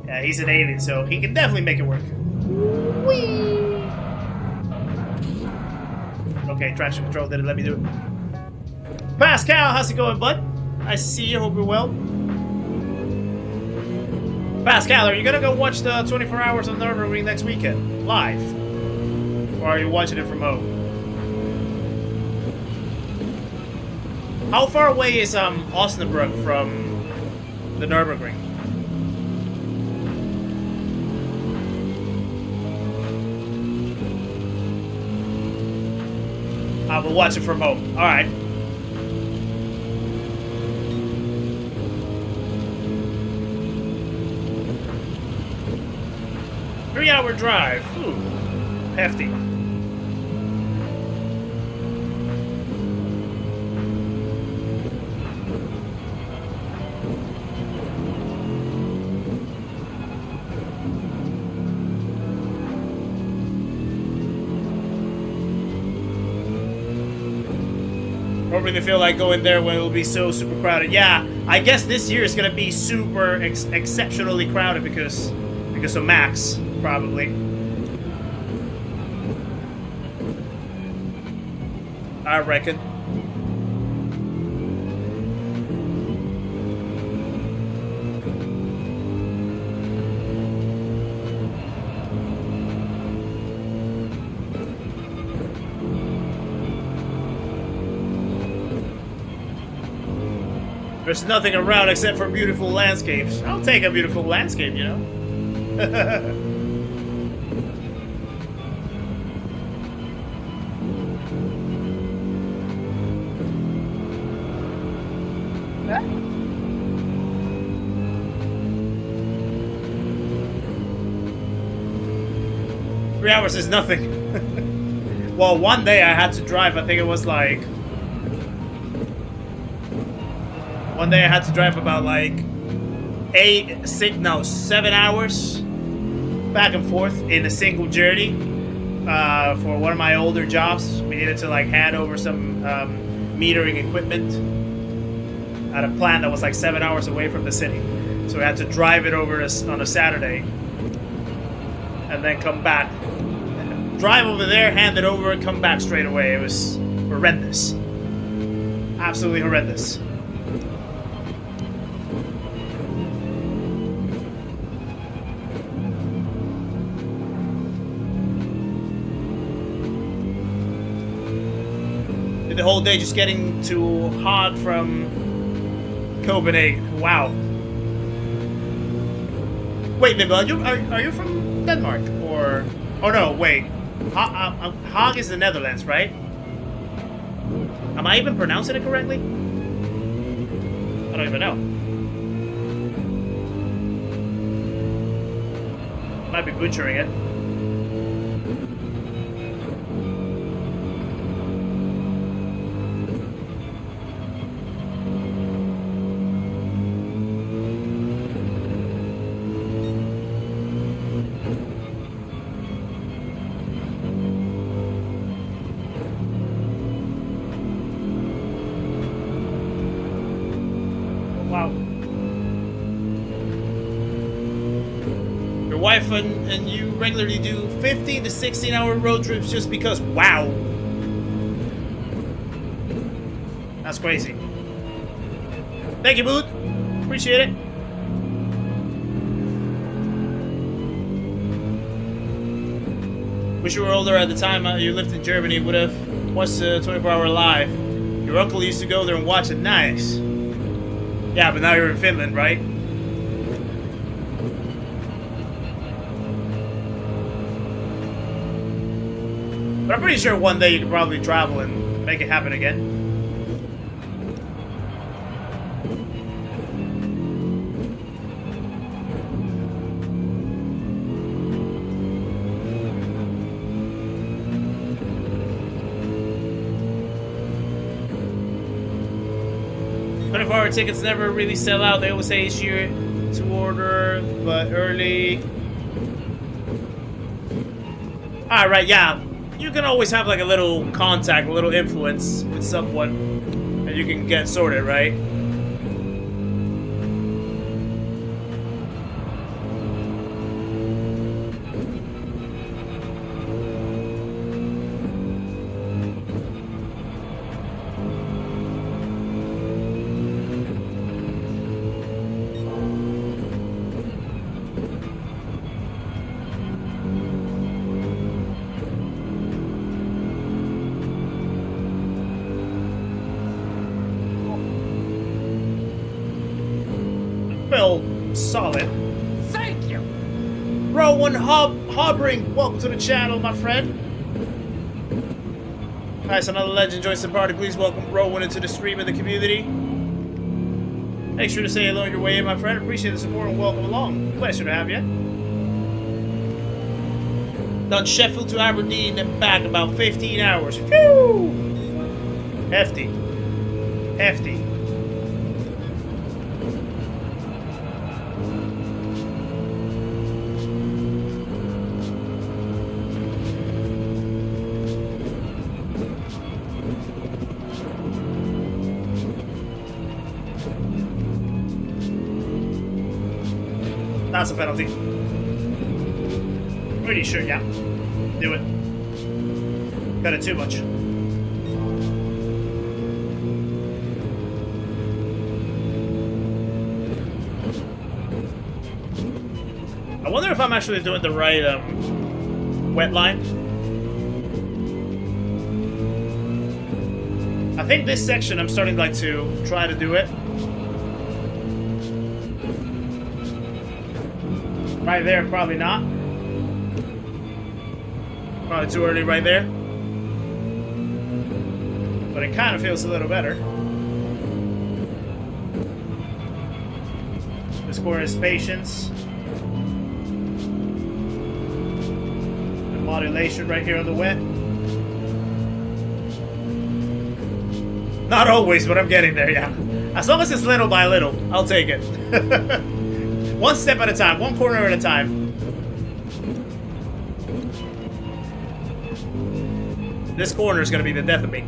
Yeah, he's an alien, so he can definitely make it work. Whee! Okay, traction control didn't let me do it. Pascal, how's it going, bud? Nice to see you. Hope you're well. Pascal, are you gonna go watch the 24 Hours of Nürburgring next weekend live, or are you watching it from home? How far away is Osnabrück from the Nürburgring? I will watch it from home. All right. Three-hour drive. Ooh, hefty. Don't really feel like going there when it will be so super crowded. Yeah, I guess this year is gonna be super exceptionally crowded because of Max, probably. I reckon. There's nothing around except for beautiful landscapes. I'll take a beautiful landscape, you know? 3 hours is nothing. Well, one day I had to drive, I think it was like... One day I had to drive about like 7 hours back and forth in a single journey for one of my older jobs. We needed to like hand over some metering equipment at a plant that was like 7 hours away from the city. So we had to drive it over on a Saturday and then come back. Drive over there, hand it over, and come back straight away. It was horrendous. Absolutely horrendous. Did the whole day just getting to Haag from Copenhagen. Wow. Wait, Nibble, are you from Denmark? Or... Oh no, wait. Haag is the Netherlands, right? Am I even pronouncing it correctly? I don't even know. Might be butchering it. Wife and you regularly do 15 to 16 hour road trips just because, wow, that's crazy. Thank you, Boot. Appreciate it. Wish you were older at the time you lived in Germany. Would have watched the 24-hour live. Your uncle used to go there and watch it. Nice. Yeah, but now you're in Finland, right? But I'm pretty sure one day you could probably travel and make it happen again. Our tickets never really sell out. They always say easier to order, but early. Alright, yeah. You can always have like a little contact, a little influence with someone, and you can get sorted, right? Solid. Thank you. Rowan Hobring, welcome to the channel, my friend. Nice, another legend joins the party. Please welcome Rowan into the stream and the community. Make sure to say hello on your way in, my friend. Appreciate the support and welcome along. Pleasure to have you. Done Sheffield to Aberdeen and back about 15 hours. Phew! Hefty. Hefty. That's a penalty. Pretty sure, yeah. Do it. Got it too much. I wonder if I'm actually doing the right wet line. I think this section I'm starting like to try to do it. Right there, probably not. Probably too early right there. But it kind of feels a little better. The score is patience. The modulation right here on the wet. Not always, but I'm getting there, yeah. As long as it's little by little, I'll take it. One step at a time, one corner at a time. This corner is going to be the death of me.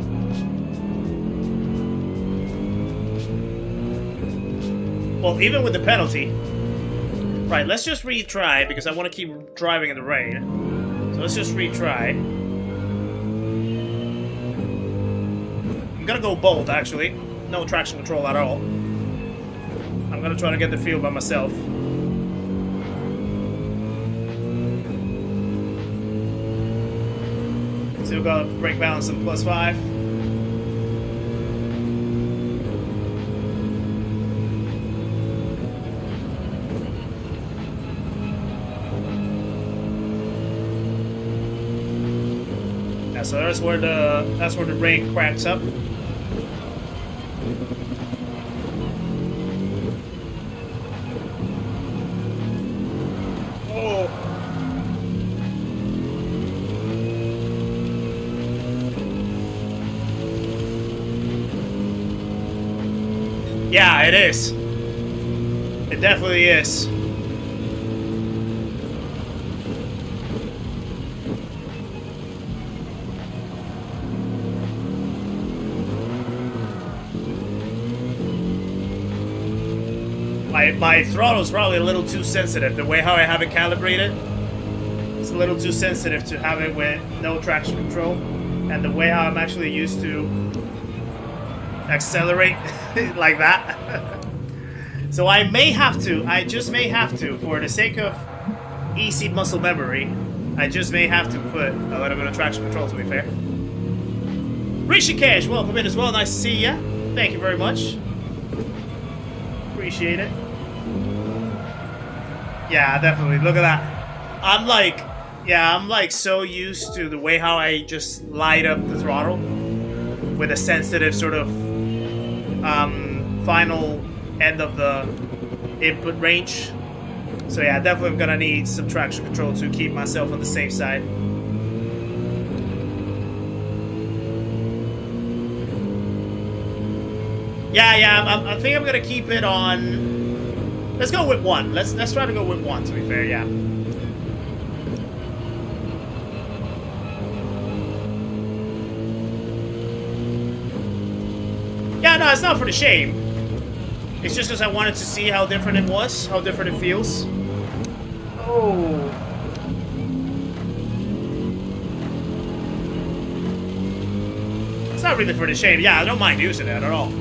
Well, even with the penalty. Right, let's just retry, because I want to keep driving in the rain. So let's just retry. I'm going to go bolt, actually. No traction control at all. I'm going to try to get the feel by myself. Still got brake balance of +5. Yeah, so that's where the rain cracks up. Oh. Yeah, it is. It definitely is. My throttle is probably a little too sensitive. The way how I have it calibrated, it's a little too sensitive to have it with no traction control. And the way how I'm actually used to accelerate like that. So I may have to, I just may have to, for the sake of easy muscle memory, I just may have to put a little bit of traction control, to be fair. Rishikesh, welcome in as well. Nice to see ya. Thank you very much. Appreciate it. Yeah, definitely. Look at that. I'm like so used to the way how I just light up the throttle with a sensitive sort of final end of the input range. So yeah, definitely I'm gonna need some traction control to keep myself on the safe side. Yeah, I think I'm gonna keep it on. Let's go with 1. Let's try to go with 1, to be fair, yeah. Yeah, no, it's not for the shame. It's just because I wanted to see how different it was, how different it feels. Oh. It's not really for the shame. Yeah, I don't mind using it at all.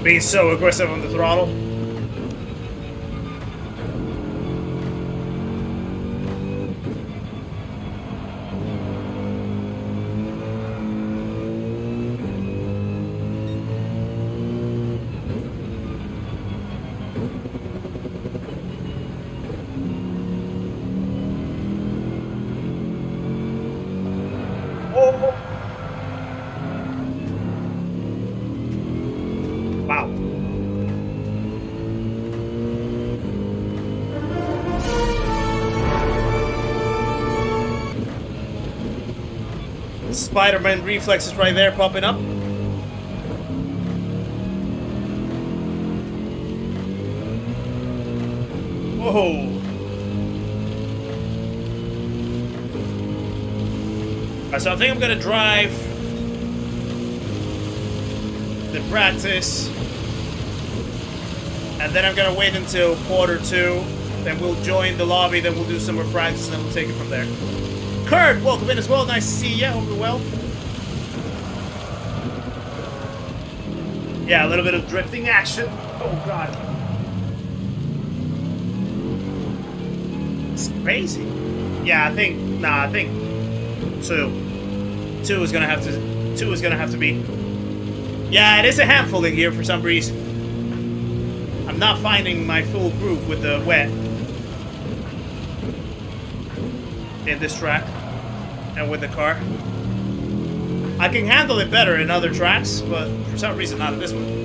Being so aggressive on the throttle. Oh. Wow. Spider-Man reflexes right there popping up. Whoa. Alright, so I think I'm gonna drive the practice, and then I'm gonna wait until Q2, then we'll join the lobby, then we'll do some more practice, and then we'll take it from there. Kurt, welcome in as well. Nice to see you. Hope you're well. Yeah, a little bit of drifting action. Oh god, it's crazy. Yeah, I think 2 is gonna have to be. Yeah, it is a handful in here for some reason. not finding my full groove with the wet in this track and with the car. I can handle it better in other tracks, but for some reason not in this one.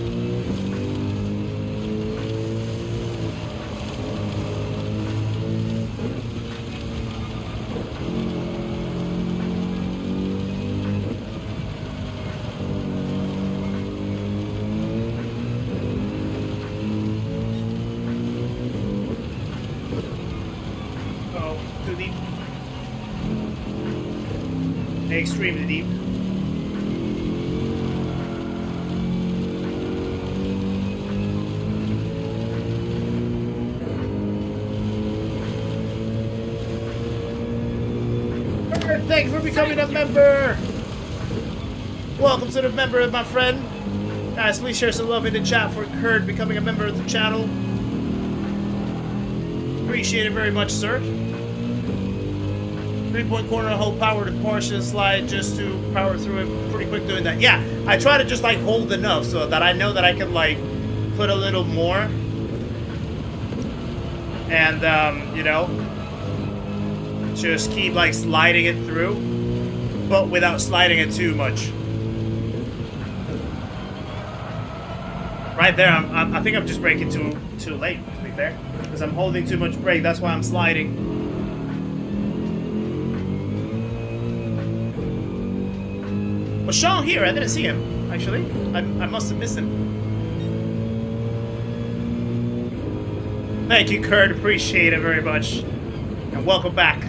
Oh, too deep. Extremely deep. Thank you for becoming a member. Welcome to the member, my friend. Guys, please share some love in the chat for Kurt becoming a member of the channel. Appreciate it very much, sir. 3-point corner, hold power to Porsche slide just to power through it. Pretty quick doing that. Yeah, I try to just like hold enough so that I know that I can like put a little more. And, you know, just keep like sliding it through, but without sliding it too much. Right there, I think I'm just braking too late, to be fair, because I'm holding too much brake. That's why I'm sliding. Was Sean here? I didn't see him, actually. I must have missed him. Thank you, Kurt. Appreciate it very much. And welcome back.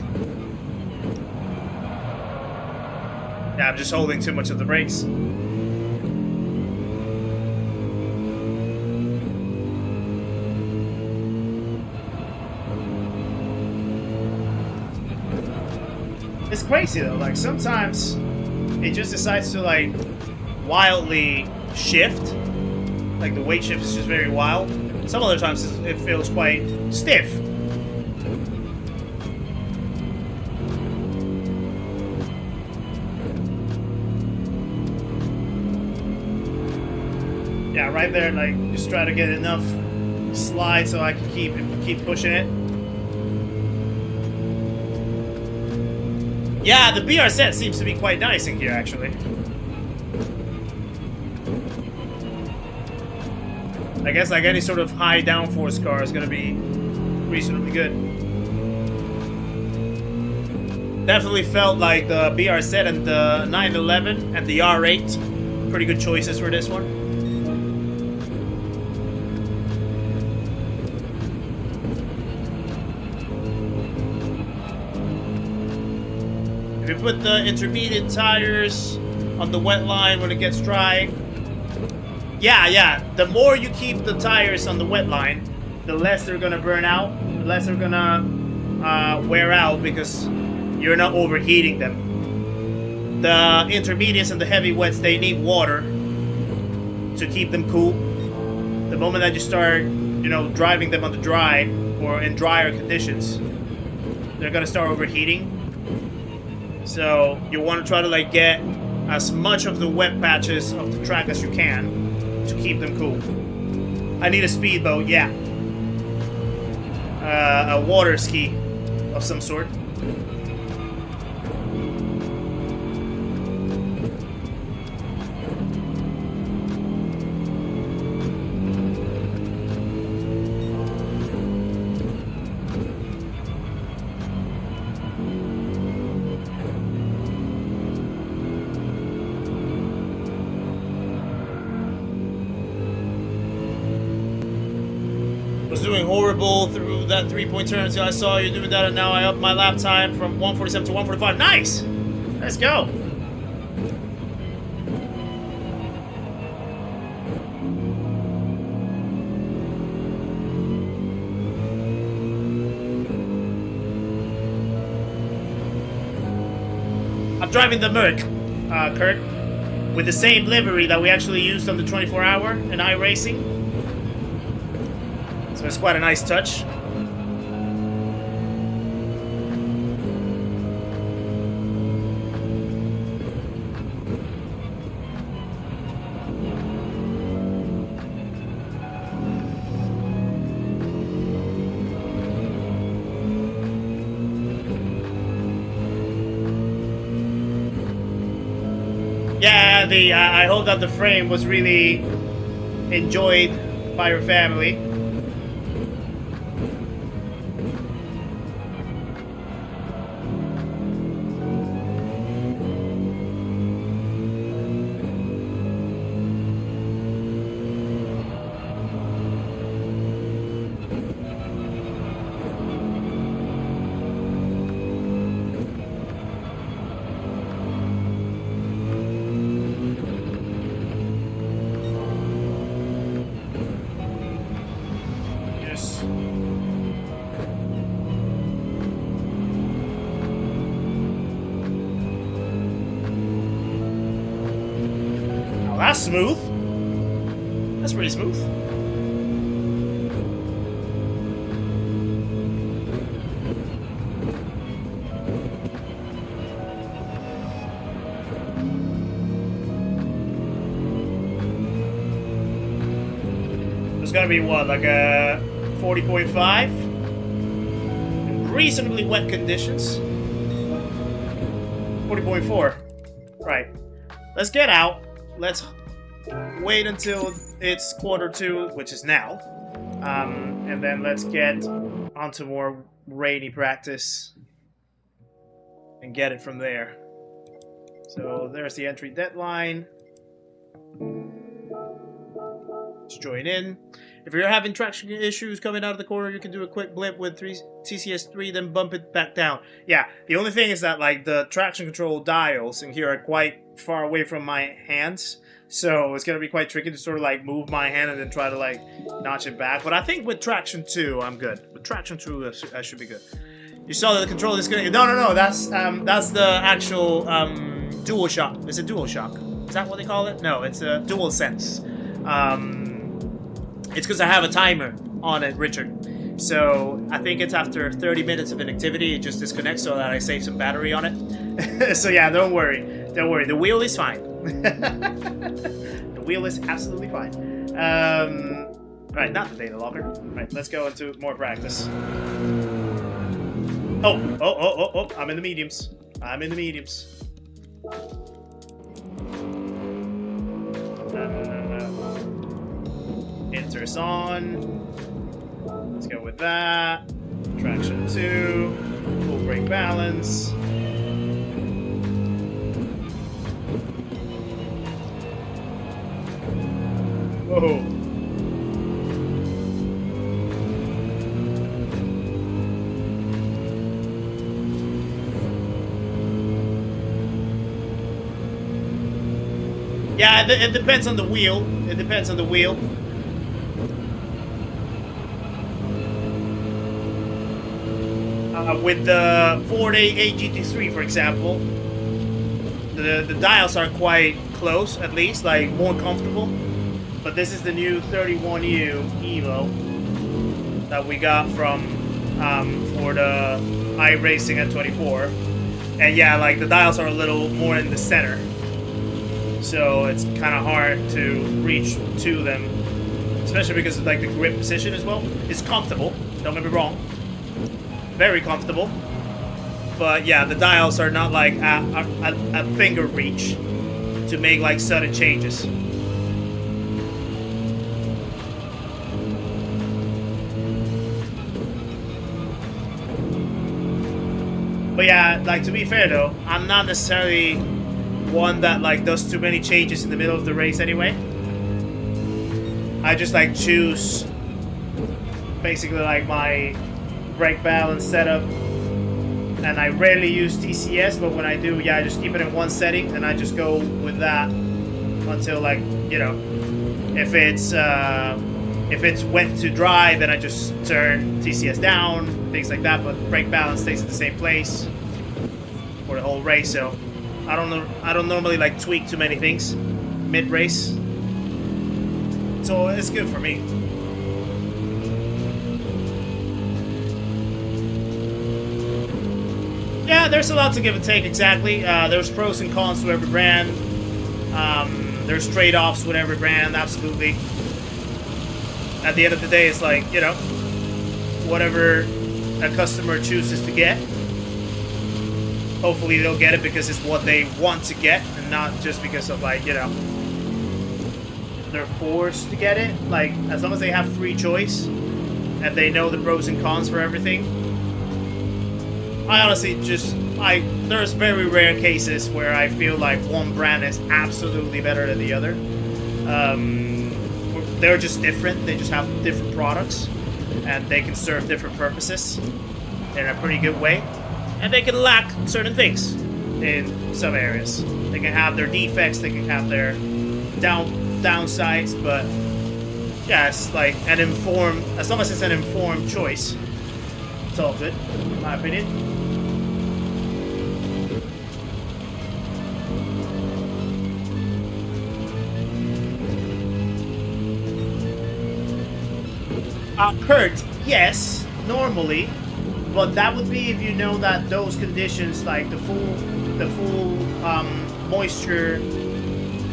Yeah, I'm just holding too much of the brakes. It's crazy though, like sometimes it just decides to like wildly shift. Like the weight shift is just very wild. Some other times it feels quite stiff. Yeah, right there, like just try to get enough slide so I can keep pushing it. Yeah, the BR set seems to be quite nice in here, actually. I guess like any sort of high downforce car is going to be reasonably good. Definitely felt like the BR set and the 911 and the R8 pretty good choices for this one. If you put the intermediate tires on the wet line when it gets dry, yeah, the more you keep the tires on the wet line, the less they're gonna burn out, the less they're gonna wear out because you're not overheating them. The intermediates and the heavy wets, they need water to keep them cool. The moment that you start, you know, driving them on the dry or in drier conditions, they're gonna start overheating. So you want to try to like get as much of the wet patches of the track as you can to keep them cool. I need a speedboat, yeah. A water ski of some sort. Doing horrible through that 3-point turn until I saw you doing that, and now I upped my lap time from 147 to 145. Nice! Let's go! I'm driving the Merc, Kurt, with the same livery that we actually used on the 24-hour in iRacing. So it's quite a nice touch. I hope that the frame was really enjoyed by your family. That's smooth. That's pretty smooth. It's gonna be what, like a 40.5? Reasonably wet conditions. 40.4. Right. Let's get out. Let's wait until it's Q2, which is now. And then let's get onto more rainy practice and get it from there. So there's the entry deadline. Let's join in. If you're having traction issues coming out of the corner, you can do a quick blip with TCS3, then bump it back down. Yeah, the only thing is that like the traction control dials in here are quite far away from my hands. So it's gonna be quite tricky to sort of like move my hand and then try to like notch it back. But I think with traction 2, I'm good. With traction 2, I should be good. You saw that the controller is gonna. No. That's the actual DualShock. Is it DualShock? Is that what they call it? No, it's a DualSense. It's because I have a timer on it, Richard. So I think it's after 30 minutes of inactivity, it just disconnects so that I save some battery on it. So yeah, don't worry. Don't worry. The wheel is fine. The wheel is absolutely fine. Right, not the data logger. Right, let's go into more practice. Oh, I'm in the mediums. I'm in the mediums. Inters on. Let's go with that. Traction 2. Full brake balance. Whoa. Yeah, it depends on the wheel. It depends on the wheel. With the Ford A GT3, for example, the dials are quite close, at least, like more comfortable. But this is the new 31U Evo that we got from for the iRacing at 24. And yeah, like the dials are a little more in the center. So it's kind of hard to reach to them, especially because of like the grip position as well. It's comfortable, don't get me wrong. Very comfortable. But yeah, the dials are not like a finger reach to make like sudden changes. But yeah, like to be fair though, I'm not necessarily one that like does too many changes in the middle of the race anyway. I just like choose basically like my brake balance setup, and I rarely use TCS, but when I do, yeah, I just keep it in one setting and I just go with that until like, you know, if it's wet to dry, then I just turn TCS down, things like that, but brake balance stays in the same place for the whole race. So I don't normally like tweak too many things mid-race, so it's good for me. Yeah, there's a lot to give and take, exactly. There's pros and cons to every brand. There's trade-offs with every brand, absolutely. At the end of the day, it's like, you know, whatever a customer chooses to get. hopefully they'll get it because it's what they want to get and not just because of, like, you know, they're forced to get it. Like, as long as they have free choice and they know the pros and cons for everything. I honestly just, there's very rare cases where I feel like one brand is absolutely better than the other. They're just different. They just have different products, and they can serve different purposes in a pretty good way. And they can lack certain things in some areas. They can have their defects, they can have their downsides, but yeah, it's like an informed, as long as it's an informed choice, it's all good, in my opinion. Hurt, yes, normally, but that would be if you know that those conditions, like the full moisture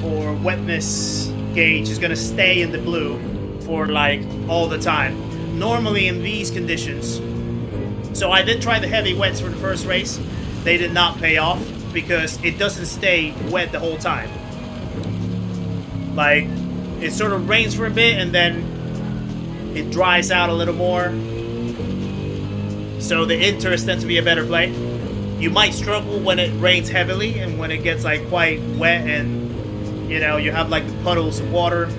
or wetness gauge is gonna stay in the blue for like all the time. Normally in these conditions, so I did try the heavy wets for the first race. They did not pay off because it doesn't stay wet the whole time. Like, it sort of rains for a bit and then it dries out a little more. So the inters tend to be a better play. You might struggle when it rains heavily and when it gets like quite wet and, you know, you have like the puddles of water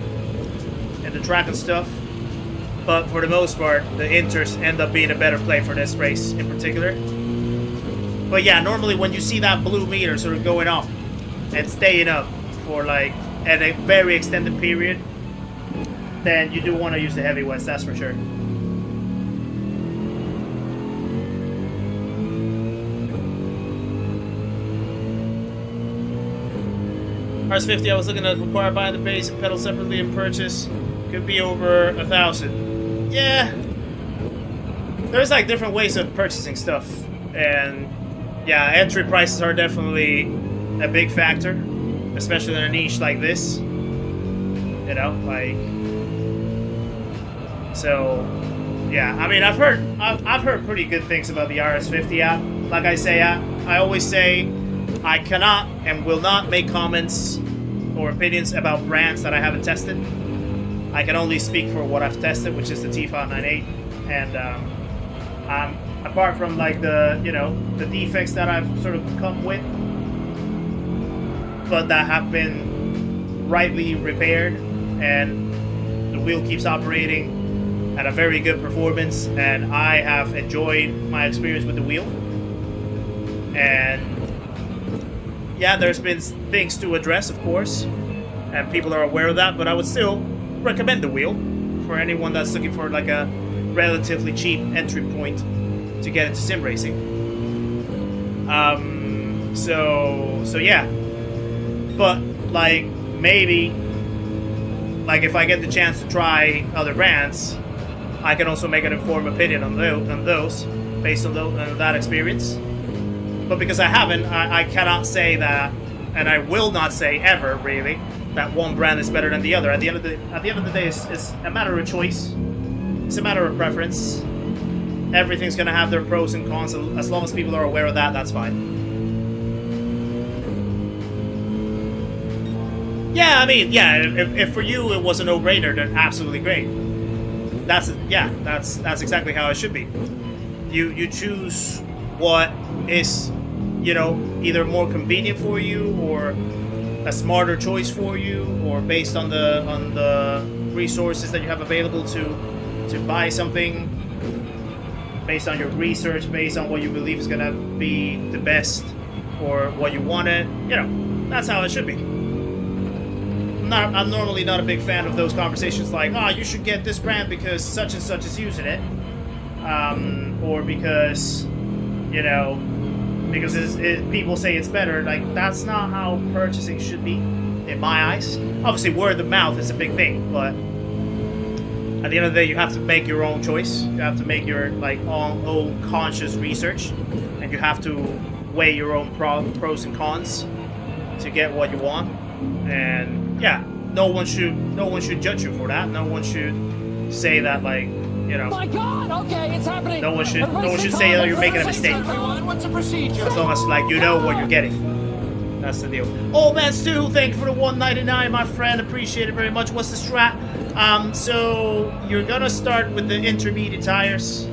and the track and stuff. But for the most part, the inters end up being a better play for this race in particular. But yeah, normally when you see that blue meter sort of going up and staying up for like at a very extended period, then you do want to use the heavy wets, that's for sure. RS50, I was looking at require buying the base and pedal separately and purchase. Could be over 1,000. Yeah. There's like different ways of purchasing stuff. And yeah, entry prices are definitely a big factor. Especially in a niche like this. You know, like... So, yeah, I mean, I've heard pretty good things about the RS50 app. Like I say, I always say I cannot and will not make comments or opinions about brands that I haven't tested. I can only speak for what I've tested, which is the T598. And apart from like the, you know, the defects that I've sort of come with, but that have been rightly repaired, and the wheel keeps operating at a very good performance, and I have enjoyed my experience with the wheel. And yeah, there's been things to address, of course, and people are aware of that, but I would still recommend the wheel for anyone that's looking for like a relatively cheap entry point to get into sim racing. So yeah, but like maybe like if I get the chance to try other brands, I can also make an informed opinion on those based on that experience. But because I haven't, I cannot say that, and I will not say ever really, that one brand is better than the other. At the end of the day, it's a matter of choice. It's a matter of preference. Everything's gonna have their pros and cons. As long as people are aware of that, that's fine. Yeah, I mean, yeah. If for you it was a no-brainer, then absolutely great. That's exactly how it should be. You choose what is, you know, either more convenient for you or a smarter choice for you, or based on the resources that you have available to buy something, based on your research, based on what you believe is gonna be the best for what you wanted. You know, that's how it should be. I'm normally not a big fan of those conversations like, oh, you should get this brand because such and such is using it, or because, you know, because people say it's better. Like, that's not how purchasing should be, in my eyes. Obviously, word of mouth is a big thing, but at the end of the day, you have to make your own choice. You have to make your like own conscious research, and you have to weigh your own pros and cons to get what you want. And yeah, no one should judge you for that. No one should say that like you know, My God! Okay, it's happening. no one should say that you're making a mistake. Everyone, what's the procedure? As long as like you know what you're getting. That's the deal. Old Man Stu, thank you for the 199, my friend. Appreciate it very much. What's the strat? So you're gonna start with the intermediate tires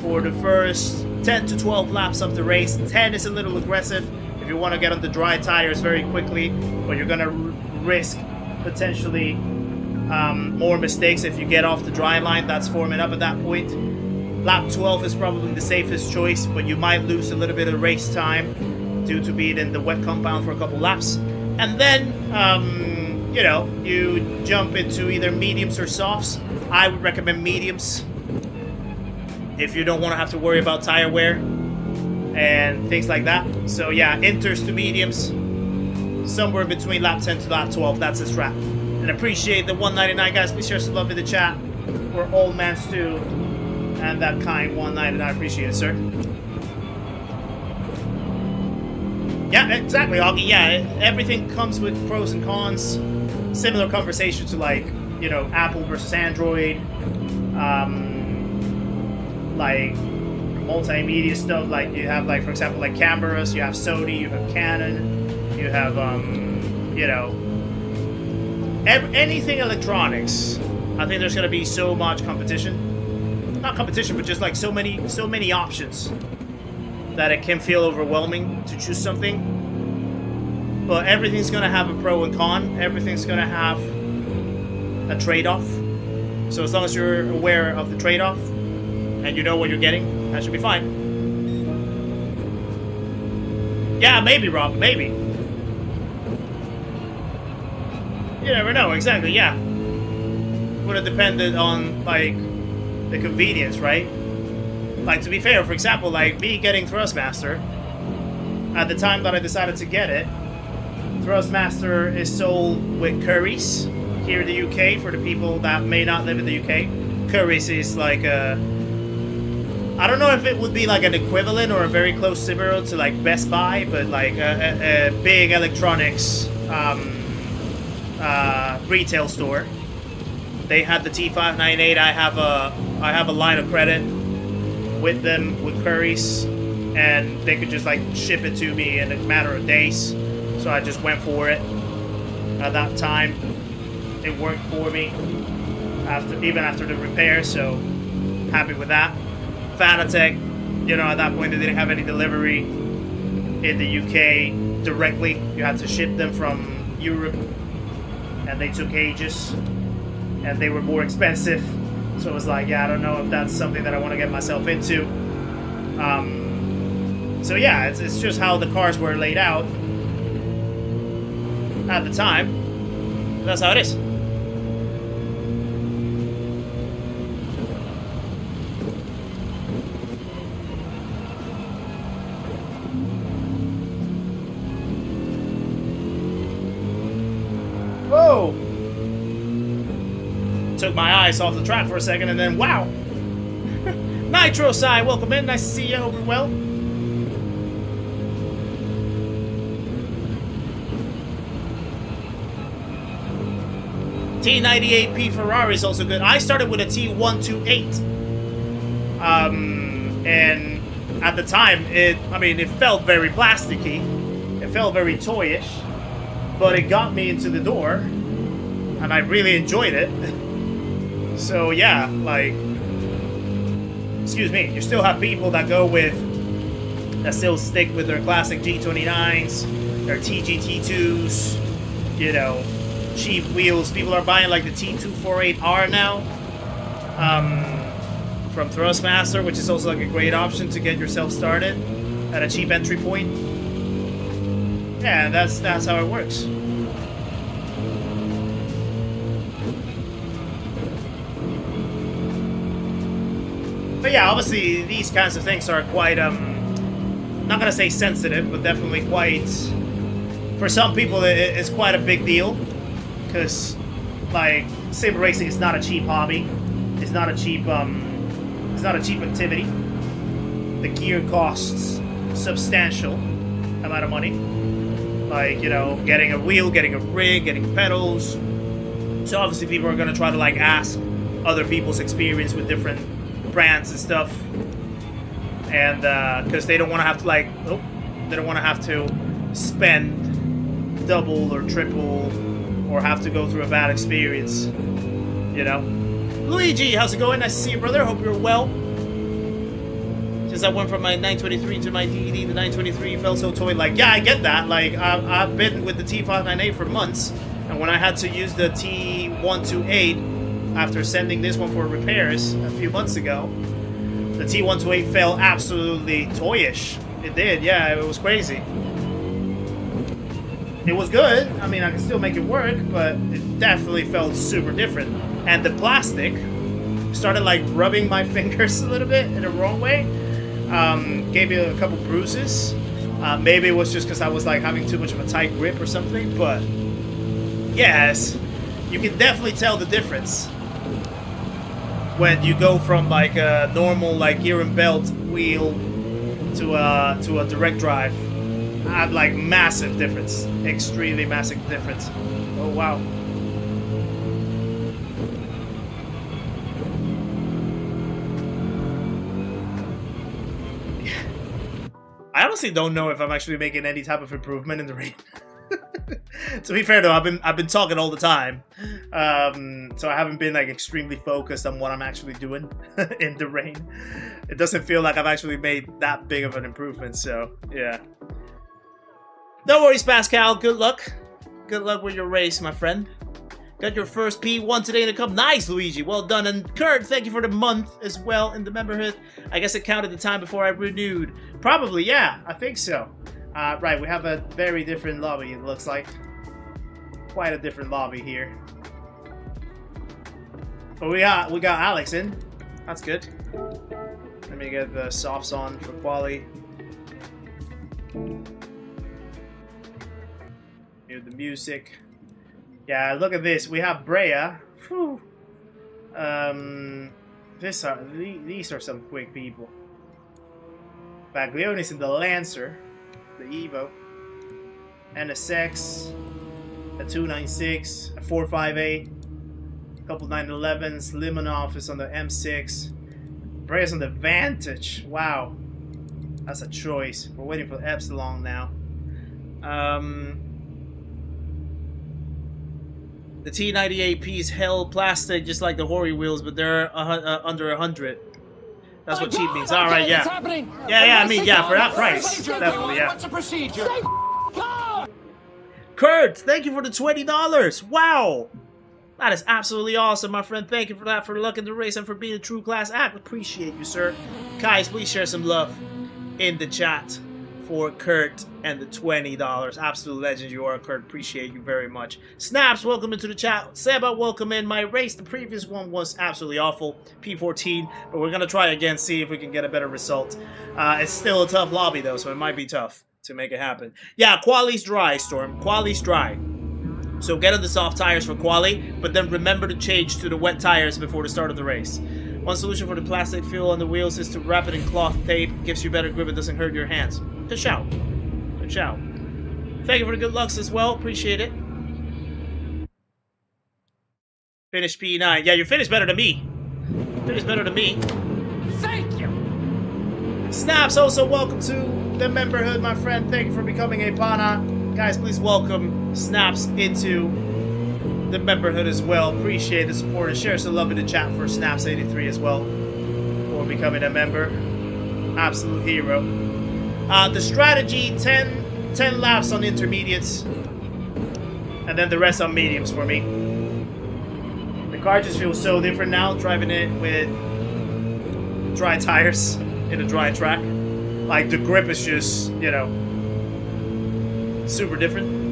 for the first 10 to 12 laps of the race. 10 is a little aggressive if you want to get on the dry tires very quickly, but you're gonna risk potentially more mistakes if you get off the dry line that's forming up at that point. Lap 12 is probably the safest choice, but you might lose a little bit of race time due to being in the wet compound for a couple laps. And then, you know, you jump into either mediums or softs. I would recommend mediums if you don't want to have to worry about tire wear and things like that. So yeah, inters to mediums, somewhere between lap 10 to lap 12. That's the strat. And appreciate the 199, guys. Please share some love in the chat for Old Man Stu and that kind 199. I appreciate it, sir. Yeah, exactly, Augie. Yeah, everything comes with pros and cons. Similar conversation to, like, you know, Apple versus Android. Like multimedia stuff. Like you have, like, for example, like cameras. You have Sony. You have Canon. You have, you know, anything electronics. I think there's gonna be so much competition. Not competition, but just like so many options that it can feel overwhelming to choose something. But everything's gonna have a pro and con. Everything's gonna have a trade-off. So as long as you're aware of the trade-off and you know what you're getting, that should be fine. Yeah, maybe, Rob, maybe. You never know, exactly, yeah. Would have depended on, like, the convenience, right? Like, to be fair, for example, like, me getting Thrustmaster, at the time that I decided to get it, Thrustmaster is sold with Currys here in the UK, for the people that may not live in the UK. Currys is like a... I don't know if it would be like an equivalent or a very close similar to like Best Buy, but like a big electronics retail store. They had the T598. I have a line of credit with them with Currys, and they could just like ship it to me in a matter of days. So I just went for it. At that time, it worked for me even after the repair. So happy with that. Fanatec, you know, at that point they didn't have any delivery in the UK directly. You had to ship them from Europe, and they took ages, and they were more expensive. So it was like, yeah, I don't know if that's something that I want to get myself into. So yeah, it's just how the cars were laid out at the time. That's how it is. Whoa! Took my eyes off the track for a second, and then wow! Nitro Sai, welcome in. Nice to see you. Hope you're well. T98P Ferrari is also good. I started with a T128, and at the time, it felt very plasticky. It felt very toyish. But it got me into the door, and I really enjoyed it. So yeah, like, excuse me, you still have people that still stick with their classic G29s, their TGT2s, you know, cheap wheels. People are buying like the T248R now, from Thrustmaster, which is also like a great option to get yourself started at a cheap entry point. Yeah, that's how it works. But yeah, obviously these kinds of things are quite not gonna say sensitive, but definitely quite, for some people it's quite a big deal, because like sim racing is not a cheap hobby. It's not a cheap activity. The gear costs substantial amount of money. Like, you know, getting a wheel, getting a rig, getting pedals. So obviously people are going to try to like ask other people's experience with different brands and stuff, and because they don't want to have to they don't want to have to spend double or triple or have to go through a bad experience, you know. Luigi, how's it going? Nice to see you, brother. Hope you're well. Since I went from my 923 to my DED, the 923 felt so toy-like. Yeah, I get that. Like, I've been with the T598 for months, and when I had to use the T128 after sending this one for repairs a few months ago, the T128 felt absolutely toyish. It did, yeah, it was crazy. It was good. I mean, I can still make it work, but it definitely felt super different. And the plastic started like rubbing my fingers a little bit in the wrong way. Gave me a couple bruises. Maybe it was just because I was like having too much of a tight grip or something, but yes, you can definitely tell the difference when you go from like a normal like gear and belt wheel to a direct drive. I had like massive difference, extremely massive difference. Oh wow. I honestly don't know if I'm actually making any type of improvement in the rain. To be fair though, I've been talking all the time, so I haven't been like extremely focused on what I'm actually doing in the rain. It doesn't feel like I've actually made that big of an improvement. So yeah. No worries, Pascal. Good luck. Good luck with your race, my friend. Got your first P1 today in the cup. Nice, Luigi. Well done. And Kurt, thank you for the month as well in the memberhood. I guess it counted the time before I renewed. Probably, yeah. I think so. Right, we have a very different lobby, it looks like. Quite a different lobby here. But we got Alex in. That's good. Let me get the softs on for quali. Hear the music. Yeah, look at this. We have Brea. Whew. These are some quick people. Baglioni's in the Lancer, the Evo, NSX, a 296, a 458, a couple 911s. Limonov is on the M6. Brea's on the Vantage. Wow, that's a choice. We're waiting for Epsilon now. The T98P's hell plastic, just like the Hori wheels, but they're under 100. That's what cheap means. All right, yeah. Yeah, I mean, yeah, for that price. Definitely, yeah. What's the procedure? Kurt, thank you for the $20. Wow. That is absolutely awesome, my friend. Thank you for that, for luck in the race, and for being a true class act. Appreciate you, sir. Guys, please share some love in the chat for Kurt and the $20. Absolute legend you are, Kurt. Appreciate you very much. Snaps, welcome into the chat. Seba, welcome in. My race, the previous one was absolutely awful. P14, but we're going to try again, see if we can get a better result. It's still a tough lobby, though, so it might be tough to make it happen. Yeah, quali's dry, Storm. Quali's dry. So get on the soft tires for quali, but then remember to change to the wet tires before the start of the race. One solution for the plastic fuel on the wheels is to wrap it in cloth tape. Gives you better grip and doesn't hurt your hands. Good shout. Good shout. Thank you for the good lucks as well. Appreciate it. Finish P9. Yeah, you finished better than me. Finished better than me. Thank you. Snaps, also welcome to the memberhood, my friend. Thank you for becoming a Pana. Guys, please welcome Snaps into the memberhood as well. Appreciate the support and share some love in the chat for Snaps83 as well for becoming a member. Absolute hero. The strategy, 10 laps on intermediates and then the rest on mediums for me. The car just feels so different now driving it with dry tires in a dry track. Like the grip is just, you know, super different.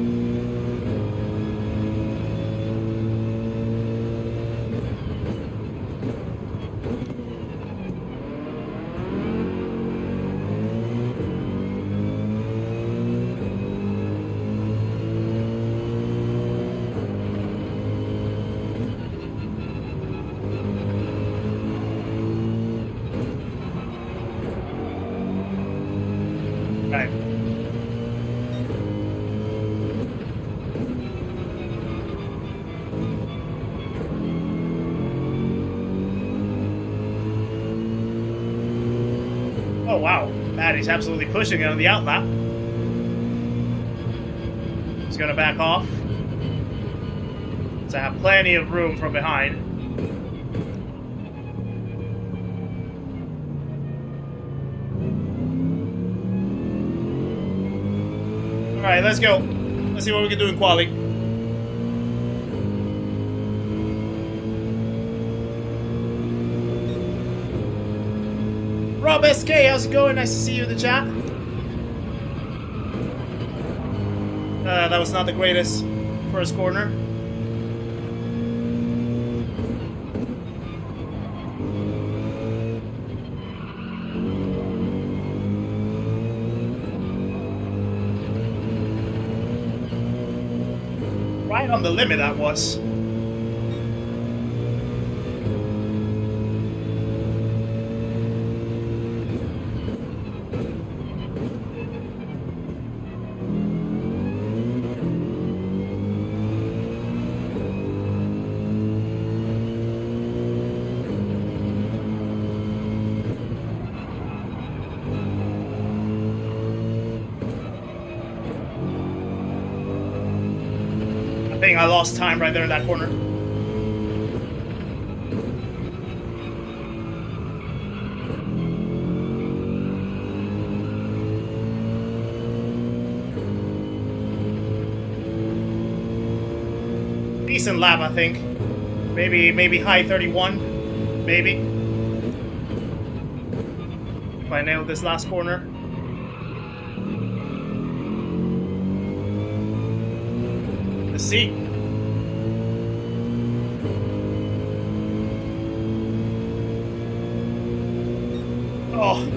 Oh wow, Maddie's absolutely pushing it on the outlap. He's gonna back off. So I have plenty of room from behind. Alright, let's go. Let's see what we can do in quali. Rob SK, how's it going? Nice to see you in the chat. That was not the greatest first corner. Right on the limit that was. I lost time right there in that corner. Decent lap, I think. Maybe high 31, maybe. If I nailed this last corner. Let's see. Oh.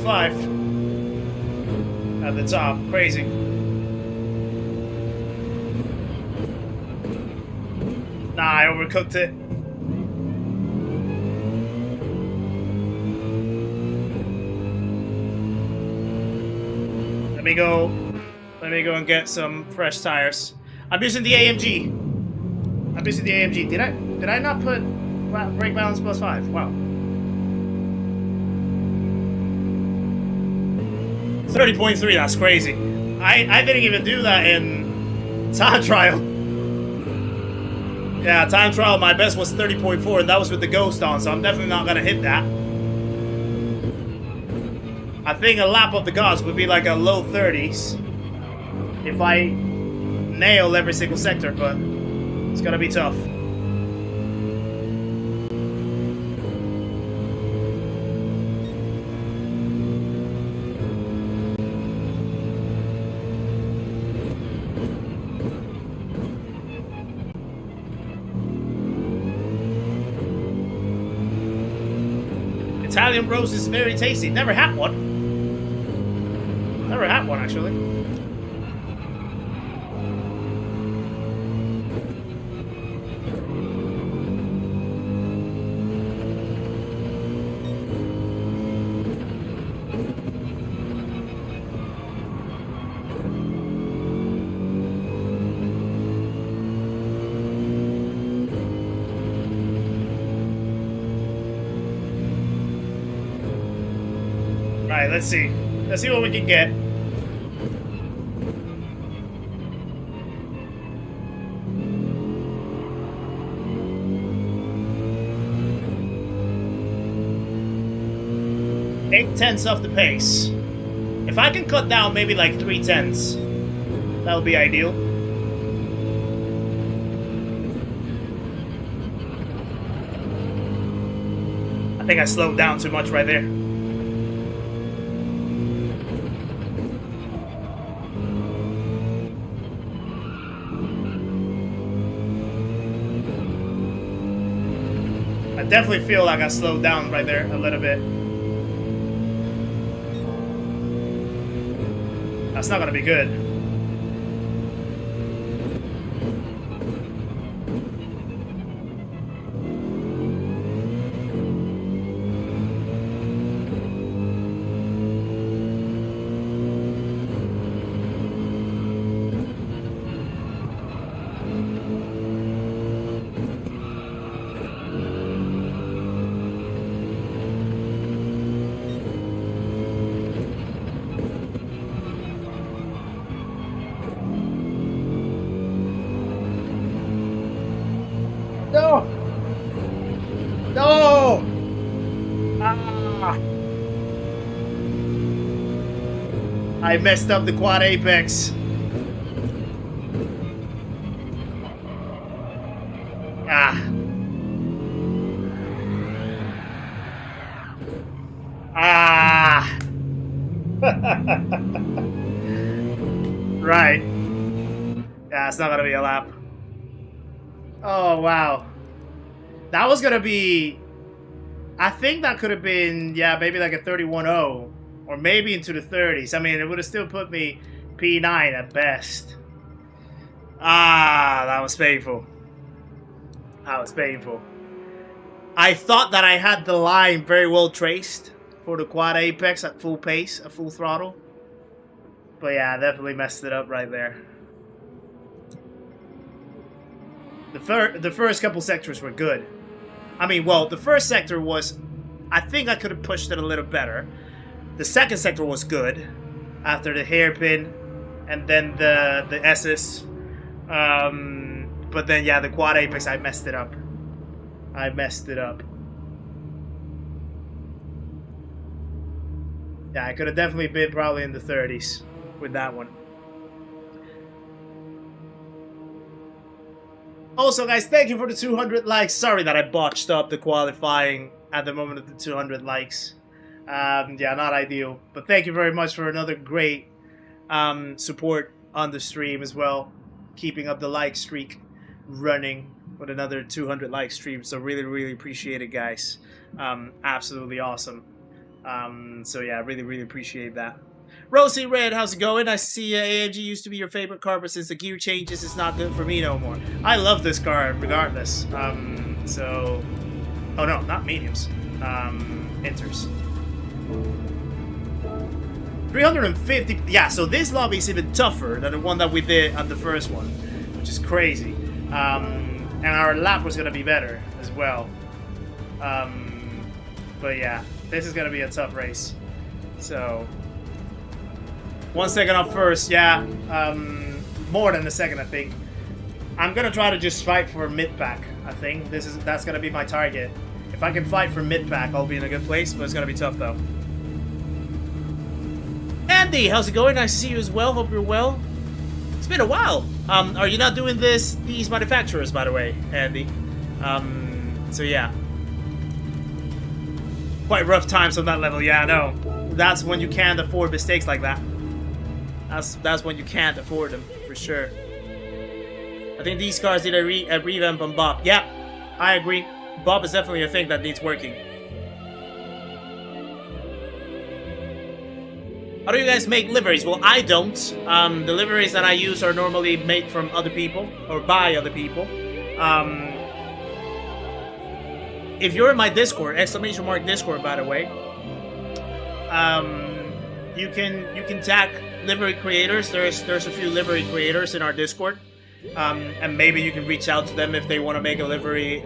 .5 at the top. Crazy. Nah, I overcooked it. Let me go and get some fresh tires. I'm using the AMG. I'm using the AMG. Did I not put brake balance +5? Wow. 30.3, that's crazy. I didn't even do that in time trial. Yeah, time trial, my best was 30.4, and that was with the ghost on, so I'm definitely not gonna hit that. I think a lap of the gods would be like a low 30s if I nail every single sector, but it's gonna be tough. Italian roast is very tasty. Never had one. Never had one, actually. Alright, let's see. Let's see what we can get. Eight tenths off the pace. If I can cut down maybe like 3 tenths, that would be ideal. I think I slowed down too much right there. I definitely feel like I slowed down right there a little bit. That's not gonna be good. I messed up the quad apex. Ah. Ah. Right. Yeah, it's not gonna be a lap. Oh, wow. That was gonna be... I think that could have been, yeah, maybe like a 31-0. Or maybe into the 30s. I mean, it would have still put me P9 at best. Ah, that was painful. That was painful. I thought that I had the line very well traced for the quad apex at full pace, at full throttle. But yeah, I definitely messed it up right there. The first couple sectors were good. I mean, well, the first sector was... I think I could have pushed it a little better. The second sector was good. After the hairpin. And then the ASUS. But then, yeah, the quad apex, I messed it up. I messed it up. Yeah, I could have definitely been probably in the 30s with that one. Also, guys, thank you for the 200 likes. Sorry that I botched up the qualifying at the moment of the 200 likes. Yeah, not ideal. But thank you very much for another great support on the stream as well. Keeping up the like streak running with another 200 like stream. So really, really appreciate it, guys. Absolutely awesome. So yeah, really, really appreciate that. Rosie Red, how's it going? I see AMG used to be your favorite car, but since the gear changes, it's not good for me no more. I love this car regardless. So... Oh no, not mediums. Inters. 350... Yeah, so this lobby is even tougher than the one that we did on the first one, which is crazy. And our lap was going to be better as well. But yeah, this is going to be a tough race. So... 1 second off first, yeah. More than a second, I think. I'm gonna try to just fight for mid-pack, I think. That's gonna be my target. If I can fight for mid-pack, I'll be in a good place, but it's gonna be tough, though. Andy, how's it going? Nice to see you as well. Hope you're well. It's been a while. Are you not doing these manufacturers, by the way, Andy? So yeah. Quite rough times on that level, yeah, I know. That's when you can't afford mistakes like that. That's when you can't afford them, for sure. I think these cars need a revamp on Bob. Yeah, I agree. Bob is definitely a thing that needs working. How do you guys make liveries? Well, I don't. The liveries that I use are normally made from other people, or by other people. If you're in my Discord, !Discord, by the way, you can tag livery creators. There's a few livery creators in our Discord, and maybe you can reach out to them if they want to make a livery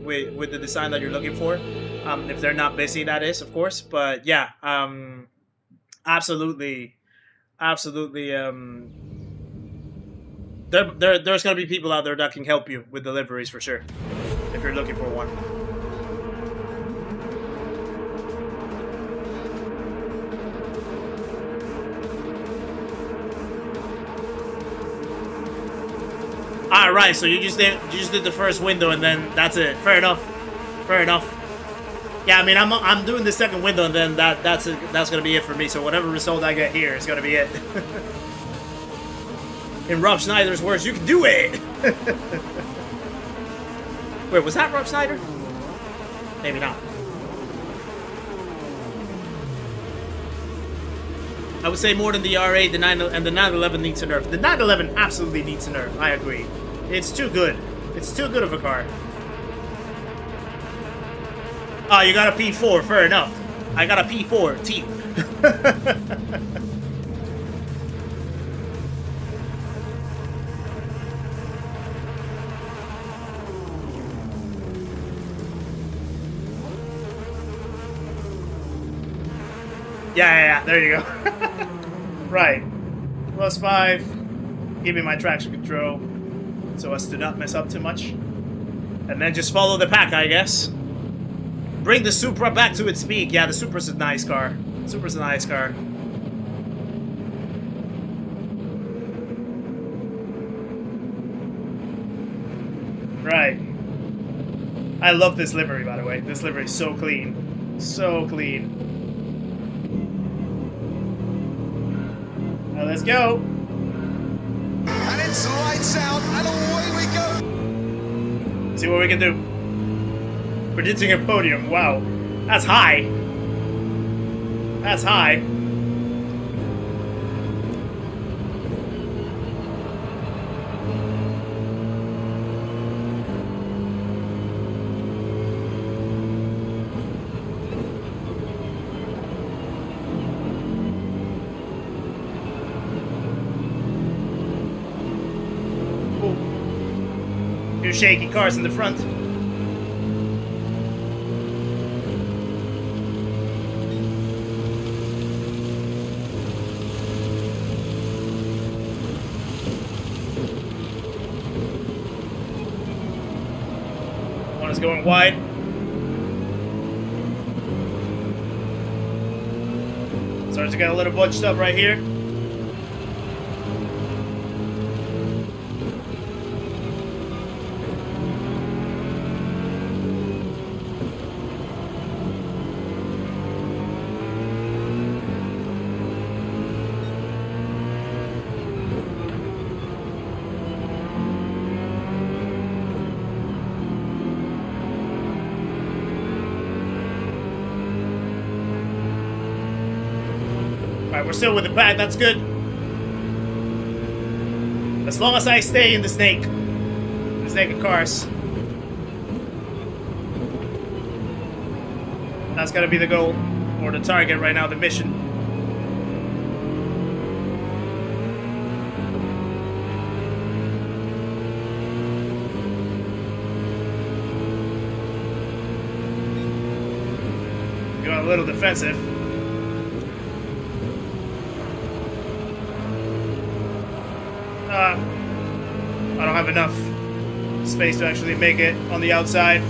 with the design that you're looking for. If they're not busy, that is, of course. But yeah, absolutely. There's gonna be people out there that can help you with deliveries for sure, if you're looking for one. Alright, so you just did the first window and then that's it. Fair enough. Fair enough. Yeah, I mean I'm doing the second window and then that's gonna be it for me. So whatever result I get here is gonna be it. In Rob Schneider's words, you can do it. Wait, was that Rob Schneider? Maybe not. I would say more than the R8, the 9 and the 911 needs a nerf. The 911 absolutely needs a nerf. I agree. It's too good. It's too good of a car. Oh, you got a P4. Fair enough. I got a P4 team. Yeah, there you go. Right. +5. Give me my traction control so as to not mess up too much. And then just follow the pack, I guess. Bring the Supra back to its peak. Yeah, the Supra's a nice car. Supra's a nice car. Right. I love this livery, by the way. This livery is so clean. So clean. Now let's go. And it's lights out, and away we go. See what we can do. Predicting a podium. Wow. That's high. That's high. Few shaky cars in the front. One is going wide. Starts to get a little bunched up right here. Alright, we're still with the pack, that's good. As long as I stay in the snake of cars. That's gotta be the goal, or the target right now, the mission. Got a little defensive. I don't have enough space to actually make it on the outside.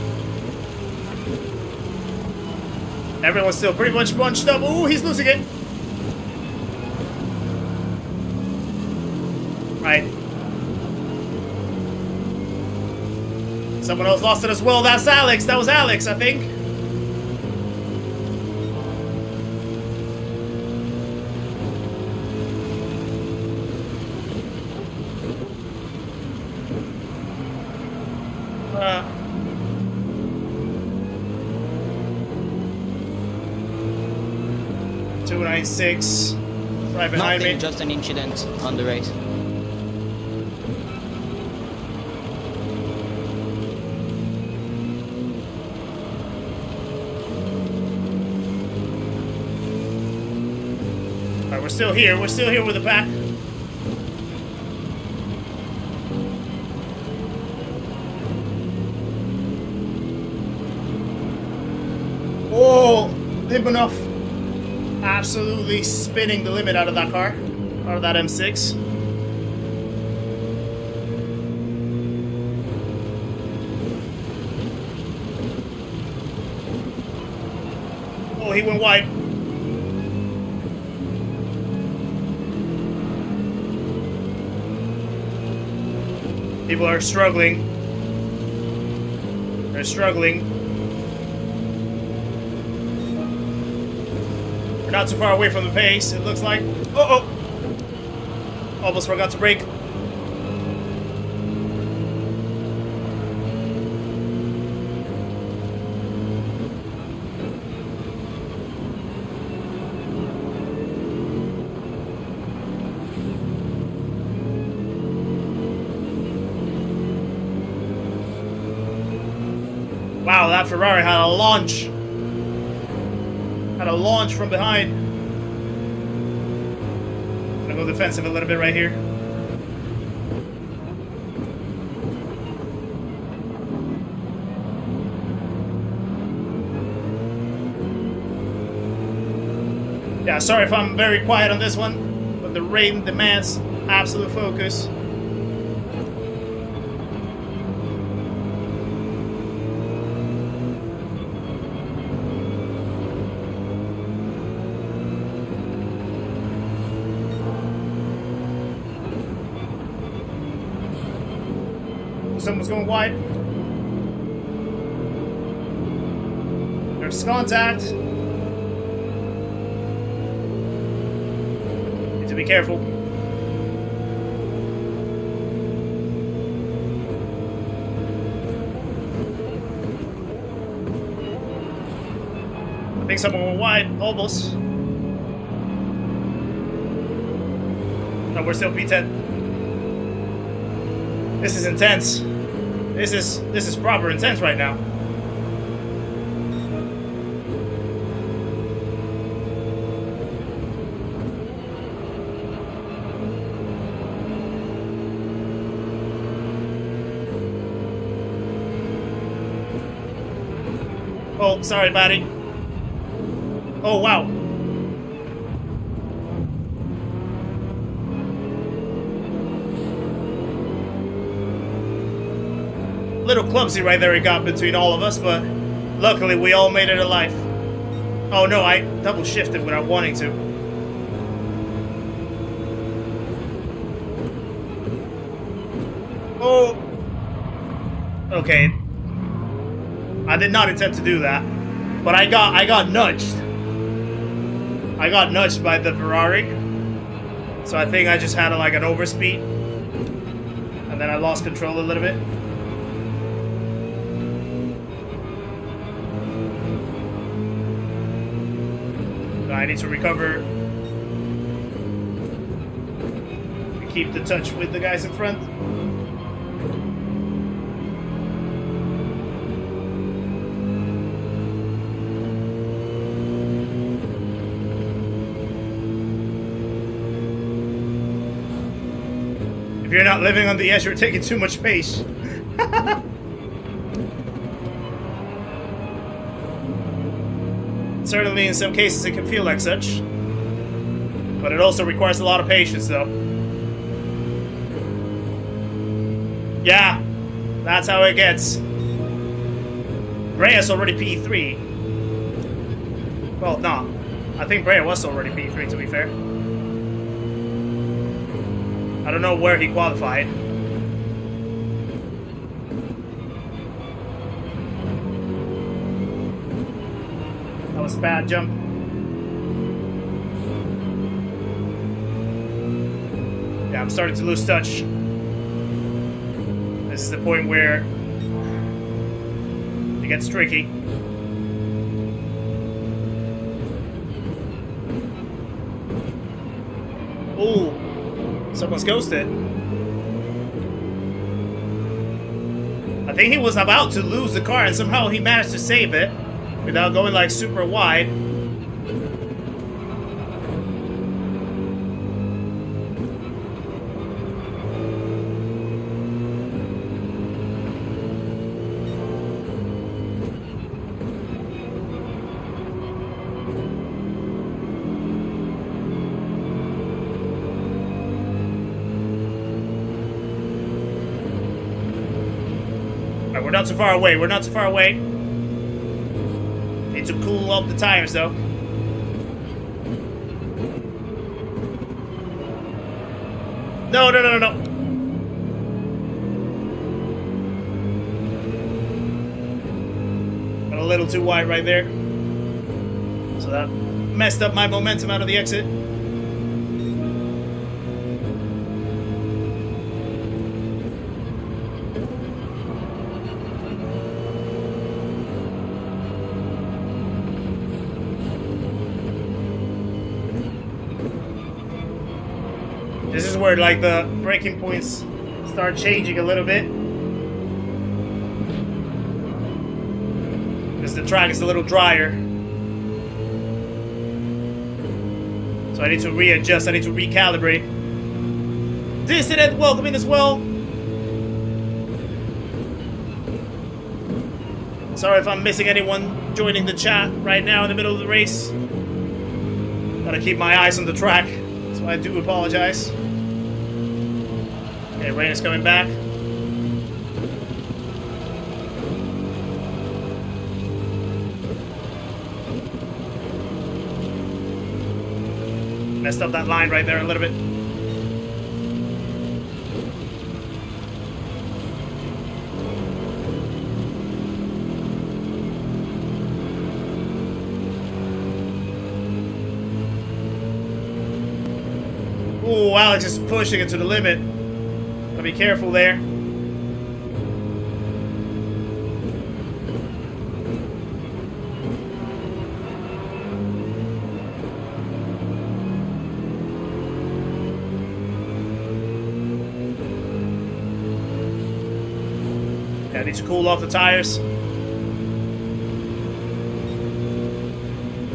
Everyone's still pretty much bunched up. Ooh, he's losing it. Right. Someone else lost it as well. That's Alex. That was Alex, I think. Six, right behind Nothing, me. just an incident on the race. Alright, we're still here. We're still here with the pack. Oh, limp enough. Absolutely spinning the limit out of that car, out of that M6. Oh, he went wide. People are struggling. They're struggling. We're not too far away from the pace, it looks like. Oh! Almost forgot to brake. Wow, that Ferrari had a launch. Had a launch from behind. I'm gonna go defensive a little bit right here. Yeah, sorry if I'm very quiet on this one, but the rain demands absolute focus. Someone's going wide. There's contact. Need to be careful. I think someone went wide, almost. No, we're still P10. This is intense. This is proper intense right now. Oh, sorry, buddy. Oh, wow. Little clumsy right there he got between all of us, but luckily we all made it alive. Oh no, I double shifted without wanting to. Oh. Okay. I did not intend to do that, but I got nudged. I got nudged by the Ferrari, so I think I just had like an overspeed, and then I lost control a little bit. I need to recover and keep the touch with the guys in front. If you're not living on the edge, you're taking too much space. Certainly, in some cases, it can feel like such. But it also requires a lot of patience, though. Yeah, that's how it gets. Brea's already P3. Well, no. I think Brea was already P3, to be fair. I don't know where he qualified. That was a bad jump. Yeah, I'm starting to lose touch. This is the point where it gets tricky. Ooh, someone's ghosted. I think he was about to lose the car and somehow he managed to save it without going like super wide. We're not too far away. We're not too far away. Need to cool up the tires, though. No, no, no, no, no. Got a little too wide right there. So that messed up my momentum out of the exit. This is where like the braking points start changing a little bit. Because the track is a little drier. So I need to readjust, I need to recalibrate. Dissident, welcome in as well. Sorry if I'm missing anyone joining the chat right now in the middle of the race. Gotta keep my eyes on the track, so I do apologize. Okay, rain is coming back. Messed up that line right there a little bit. Ooh, Alex is pushing it to the limit. Gotta be careful there. Yeah, need to cool off the tires.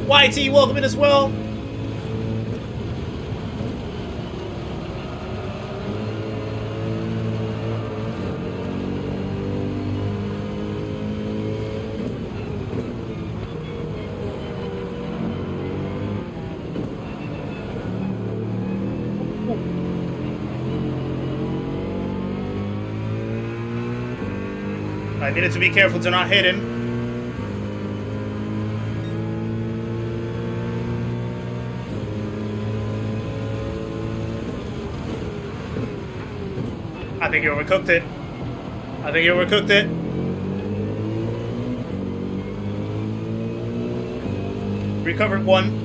YT, welcome in as well. I needed to be careful to not hit him. I think he overcooked it. I think he overcooked it. Recovered one.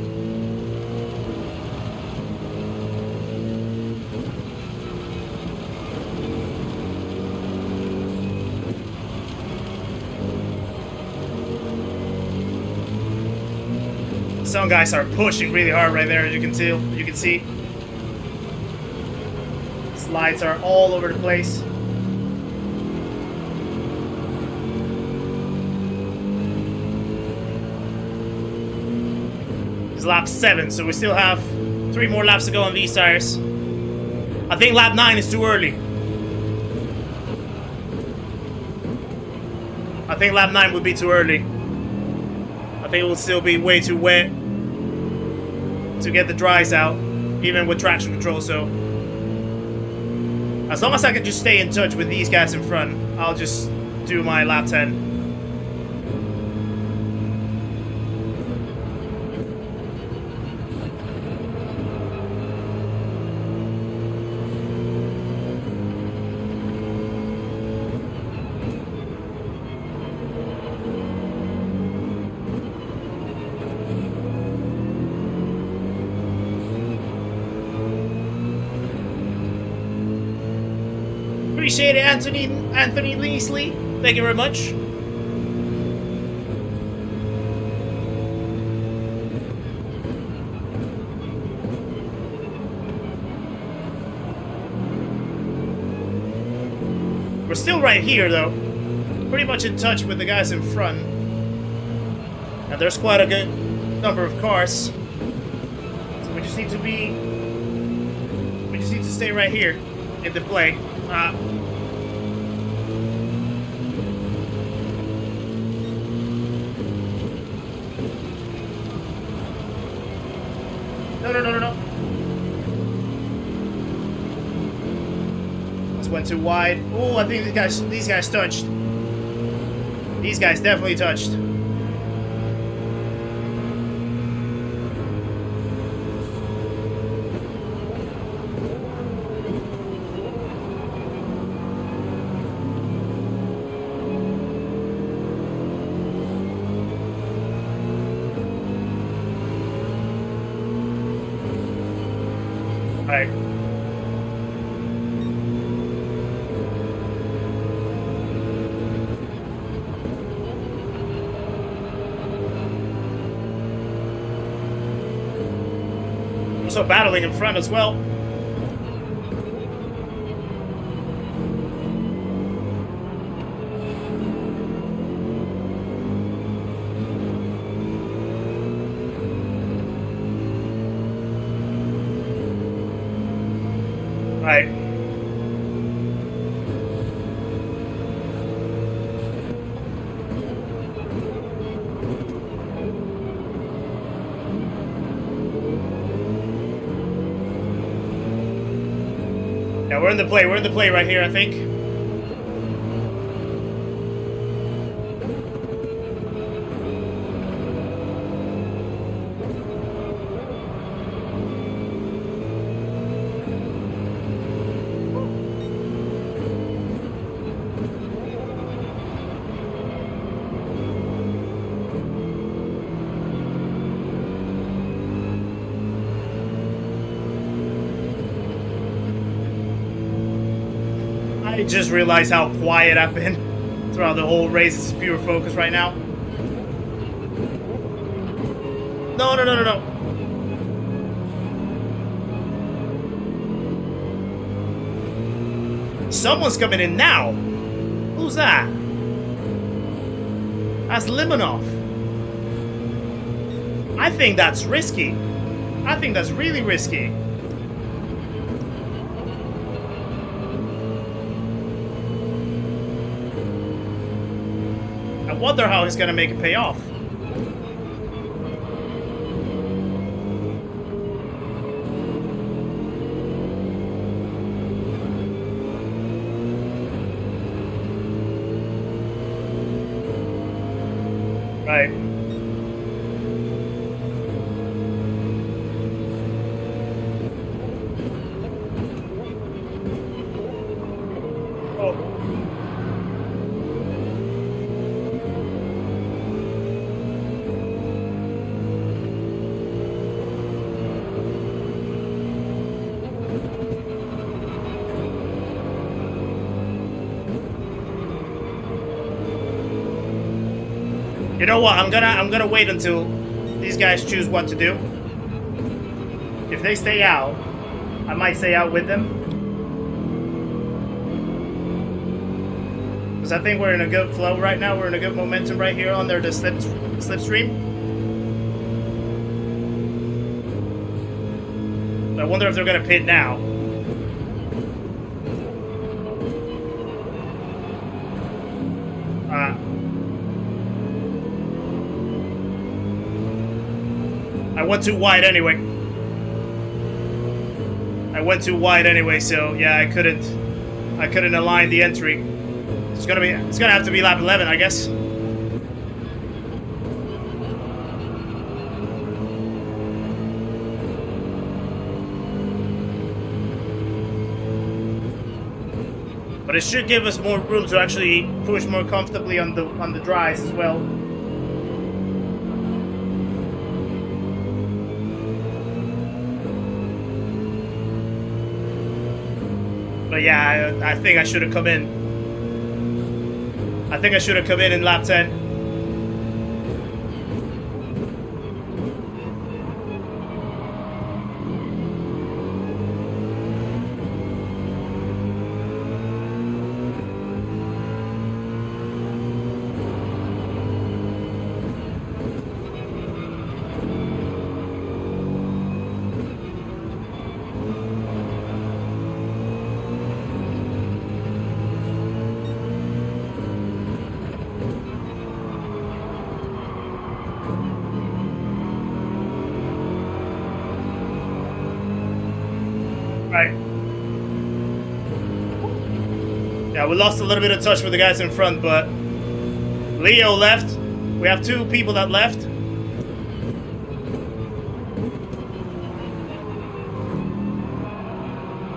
Some guys are pushing really hard right there, as you can see. Slides are all over the place. It's lap 7, so we still have 3 more laps to go on these tires. I think lap 9 is too early. I think lap 9 would be too early. I think it will still be way too wet to get the dries out, even with traction control, so as long as I can just stay in touch with these guys in front, I'll just do my lap 10. Appreciate it, Anthony Leasley. Thank you very much. We're still right here, though. Pretty much in touch with the guys in front. And there's quite a good number of cars. So we just need to be... We just need to stay right here in the play. No. This went too wide. Oh, I think these guys touched. These guys definitely touched. Alright. Also battling in front as well. Right. Yeah, we're in the play. We're in the play right here, I think. I just realized how quiet I've been throughout the whole race. It's pure focus right now. No, no, no, no, no. Someone's coming in now. Who's that? That's Limonov. I think that's risky. I think that's really risky. I wonder how he's gonna make it pay off. Right. Oh. You know what? I'm gonna wait until these guys choose what to do. If they stay out, I might stay out with them. Because I think we're in a good flow right now. We're in a good momentum right here under the slipstream. I wonder if they're gonna pit now. I went too wide anyway. So yeah, I couldn't align the entry. It's gonna have to be lap 11, I guess. But it should give us more room to actually push more comfortably on the dries as well. But yeah, I think I should have come in. I think I should have come in lap 10. Right. Yeah, we lost a little bit of touch with the guys in front, but Leo left. We have two people that left.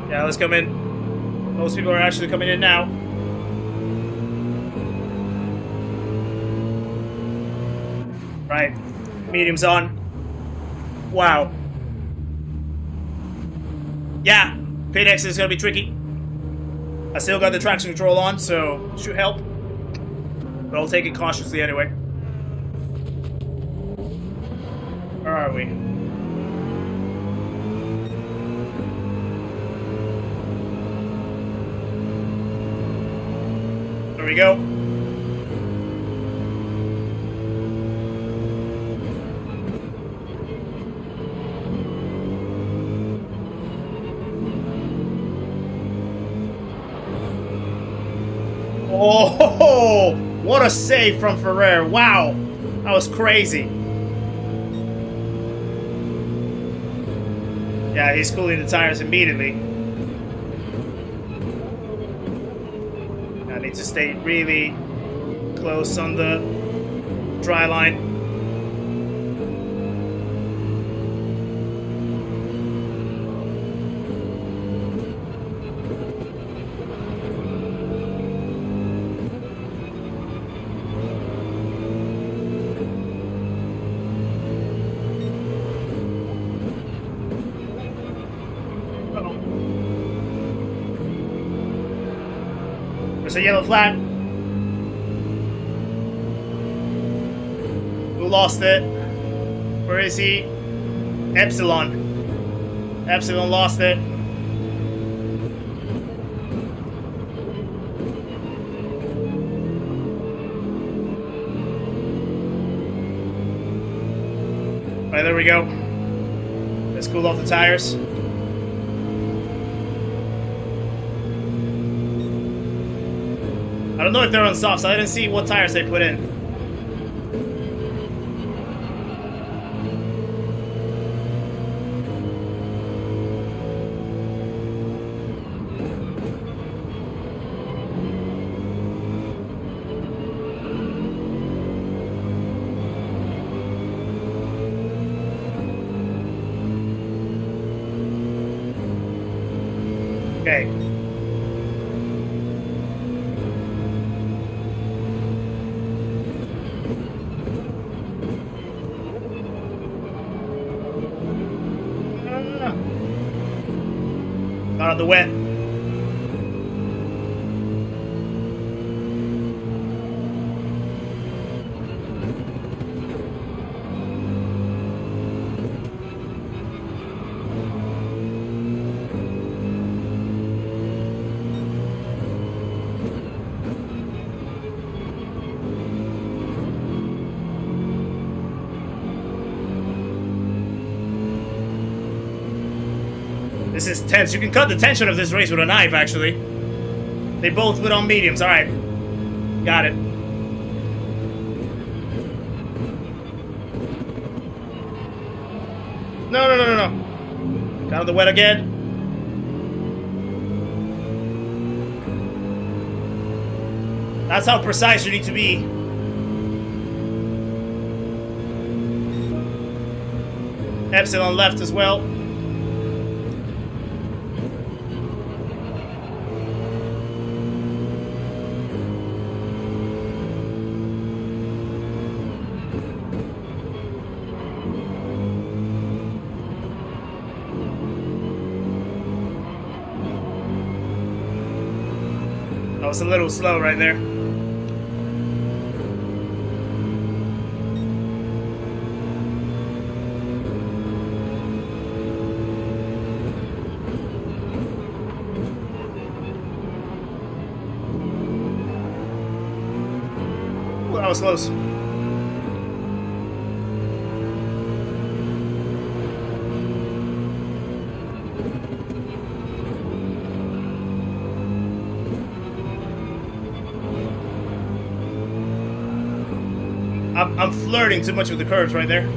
Yeah, let's come in. Most people are actually coming in now. Right. Medium's on. Wow. Yeah, pit exit is gonna be tricky. I still got the traction control on, so should help. But I'll take it cautiously anyway. Where are we? There we go. Oh, what a save from Ferrari. Wow, that was crazy. Yeah, he's cooling the tires immediately. I need to stay really close on the dry line. There's a yellow flag. Who lost it? Where is he? Epsilon. Epsilon lost it. Alright, there we go. Let's cool off the tires. I don't know if they're on softs. I didn't see what tires they put in. Okay. Not on the wet. This is tense. You can cut the tension of this race with a knife, actually. They both went on mediums. Alright. Got it. No. Got on the wet again. That's how precise you need to be. Epsilon left as well. That was a little slow right there. Ooh, that was close. I'm flirting too much with the curves right there.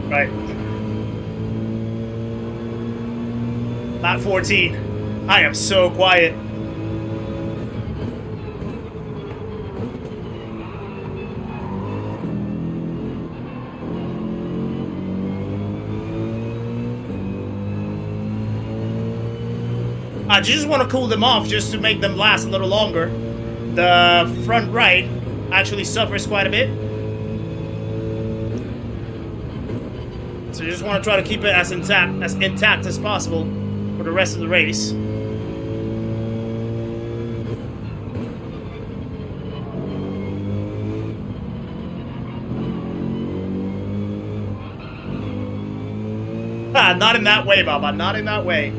Right. Lap 14. I am so quiet. I just want to cool them off just to make them last a little longer. The front right actually suffers quite a bit. So you just want to try to keep it as intact as possible for the rest of the race. Not in that way, Baba. Not in that way.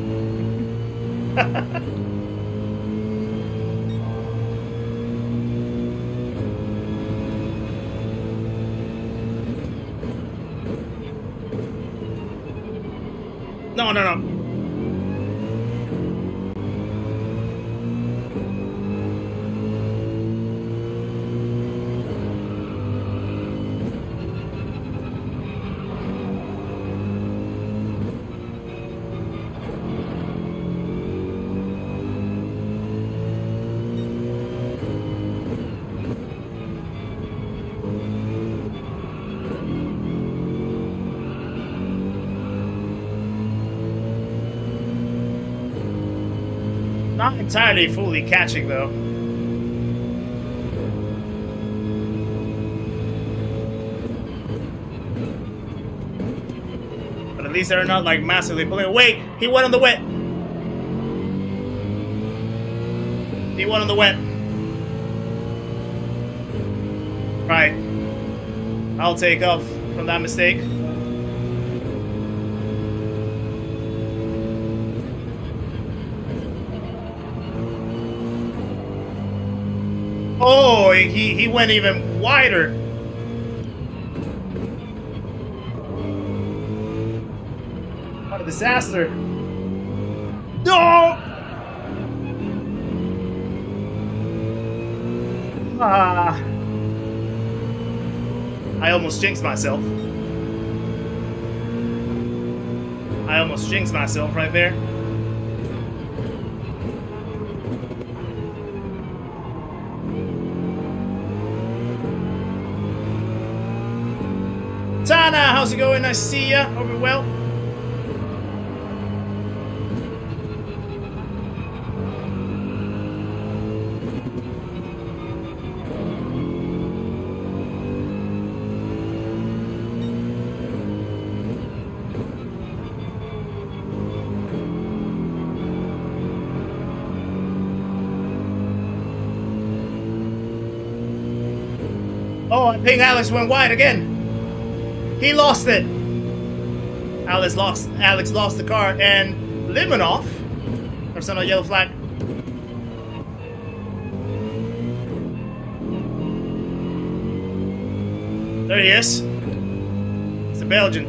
No. Not entirely fully catching though. At least they're not like massively pulling away. He went on the wet. He went on the wet. Right. I'll take off from that mistake. Oh, he went even wider. What a disaster. No! Ah. I almost jinxed myself. I almost jinxed myself right there. Tana, how's it going? Nice to see ya. Hope you're well. Oh, I think Alex went wide again. He lost it. Alex lost the car, and Limonov. There's another yellow flag. There he is. It's the Belgian.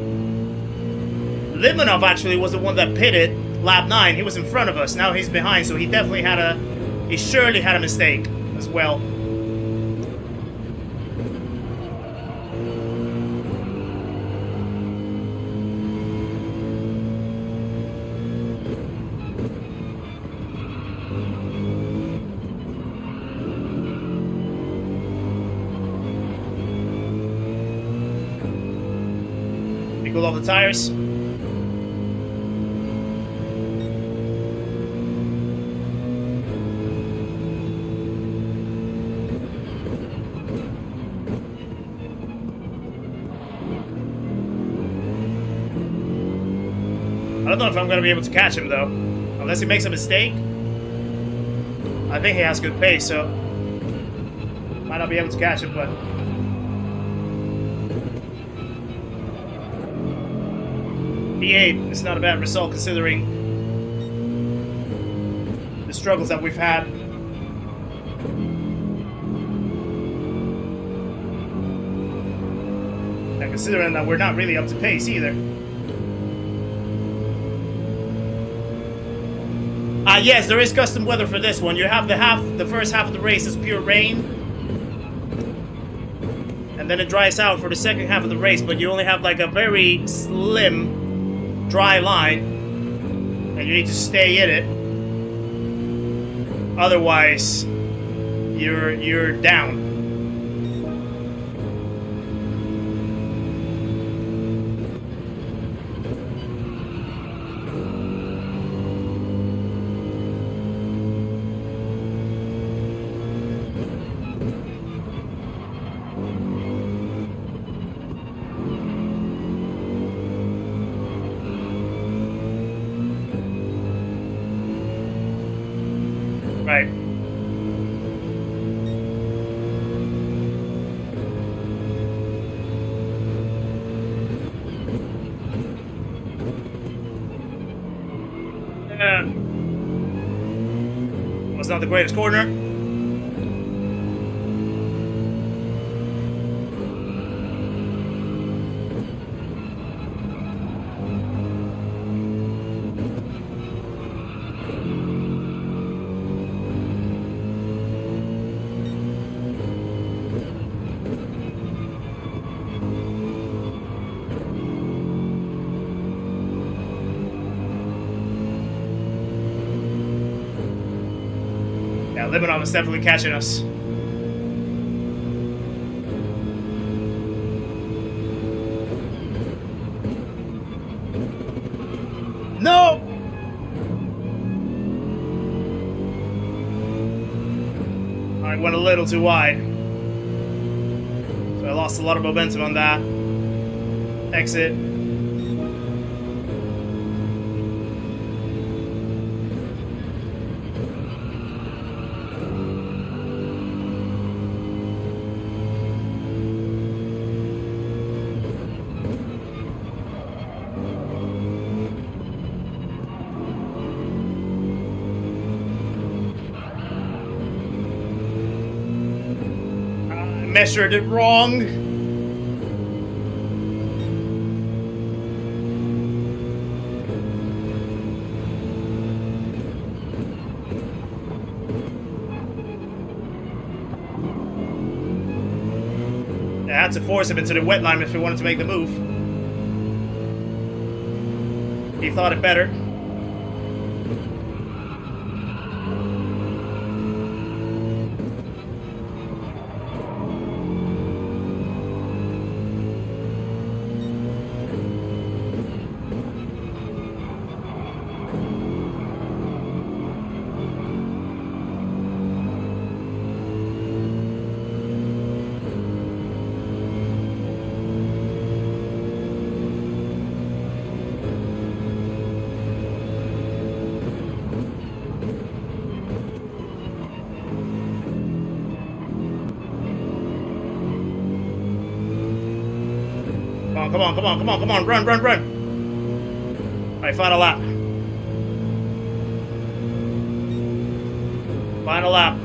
Limonov actually was the one that pitted lap 9. He was in front of us. Now he's behind, so he definitely he surely had a mistake as well. Cool off the tires. I don't know if I'm going to be able to catch him though, unless he makes a mistake. I think he has good pace, so might not be able to catch him, but P8 is not a bad result considering the struggles that we've had. And considering that we're not really up to pace either. Yes, there is custom weather for this one. You have the first half of the race is pure rain. And then it dries out for the second half of the race, but you only have like a very slim dry line, and you need to stay in it. Otherwise, you're down. Right. Was not the greatest corner. Lebanon is definitely catching us. No! I went a little too wide. So I lost a lot of momentum on that exit. measured it wrong. I had to force him into the wet line if he wanted to make the move. He thought it better. Come on, come on, come on, come on, run, run, run. Alright, final lap. Final lap.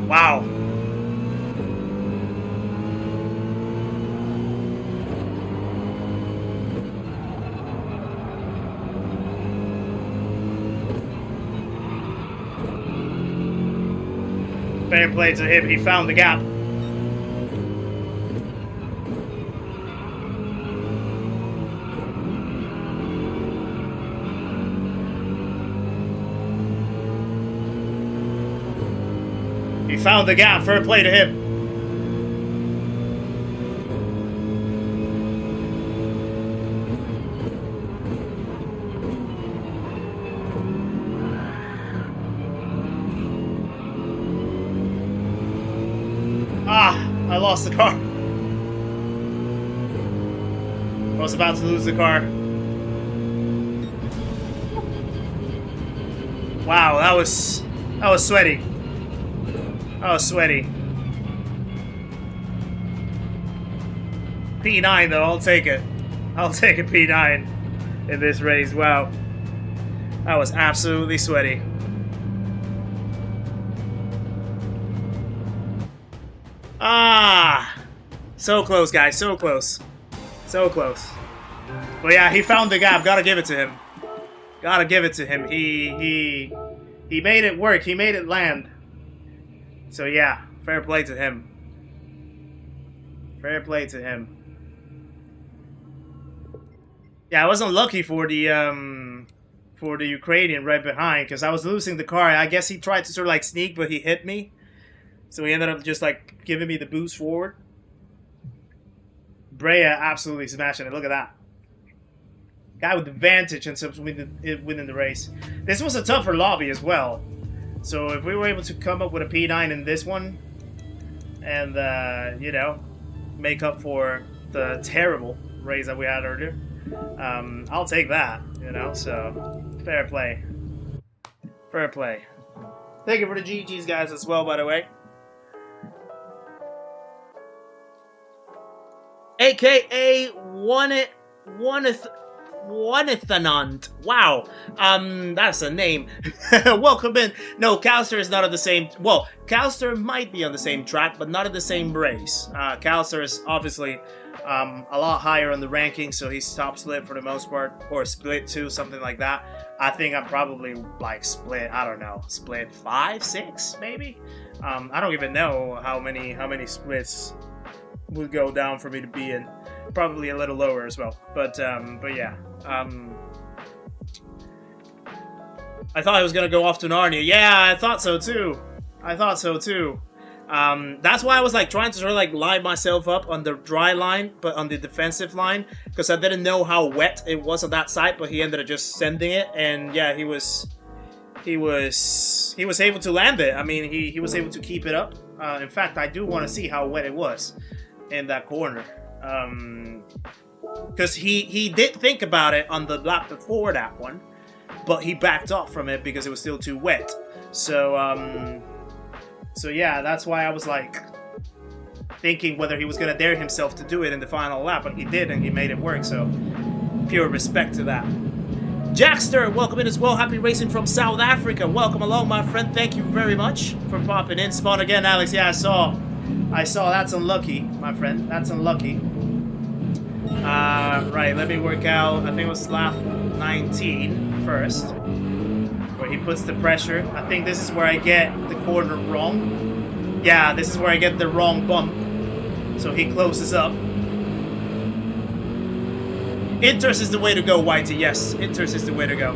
Wow. Fair play to him, he found the gap. He found the gap, fair play to him. I lost the car. I was about to lose the car. Wow, that was sweaty. That was sweaty. P9 though, I'll take it. I'll take a P9 in this race. Wow. That was absolutely sweaty. Ah! So close, guys. So close. So close. But yeah, he found the gap. Gotta give it to him. Gotta give it to him. He made it work. He made it land. So yeah, fair play to him. Fair play to him. Yeah, I wasn't lucky for the Ukrainian right behind because I was losing the car. I guess he tried to sort of like sneak, but he hit me. So he ended up just like giving me the boost forward. Brea absolutely smashing it. Look at that. Guy with advantage and winning the race. This was a tougher lobby as well. So if we were able to come up with a P9 in this one, and you know, make up for the terrible race that we had earlier, I'll take that. You know, so fair play. Fair play. Thank you for the GGs, guys, as well, by the way. AKA Onethanant. Wow. That's a name. Welcome in. No, Calster is not on the same... Well, Calster might be on the same track, but not at the same race. Calster is obviously a lot higher on the ranking, so he's top split for the most part. Or split 2, something like that. I think I'm probably like split, I don't know, split 5, 6, maybe? I don't even know how many splits would go down for me to be in. Probably a little lower as well. But yeah. I thought I was gonna go off to Narnia. Yeah, I thought so too. I thought so too. That's why I was like trying to sort of like line myself up on the dry line, but on the defensive line, because I didn't know how wet it was on that side. But he ended up just sending it, and yeah, he was able to land it. I mean, he was able to keep it up. In fact, I do want to see how wet it was in that corner, because he did think about it on the lap before that one, but he backed off from it because it was still too wet. So yeah, that's why I was like thinking whether he was gonna dare himself to do it in the final lap, and he did, and he made it work. So pure respect to that. Jackster, welcome in as well. Happy racing from South Africa. Welcome along, my friend. Thank you very much for popping in. Spawn again, Alex. Yeah, I saw. That's unlucky, my friend. That's unlucky. Right, let me work out. I think it was lap 19 first, where he puts the pressure. I think this is where I get the corner wrong. Yeah, this is where I get the wrong bump. So he closes up. Inters is the way to go, Whitey. Yes, Inters is the way to go.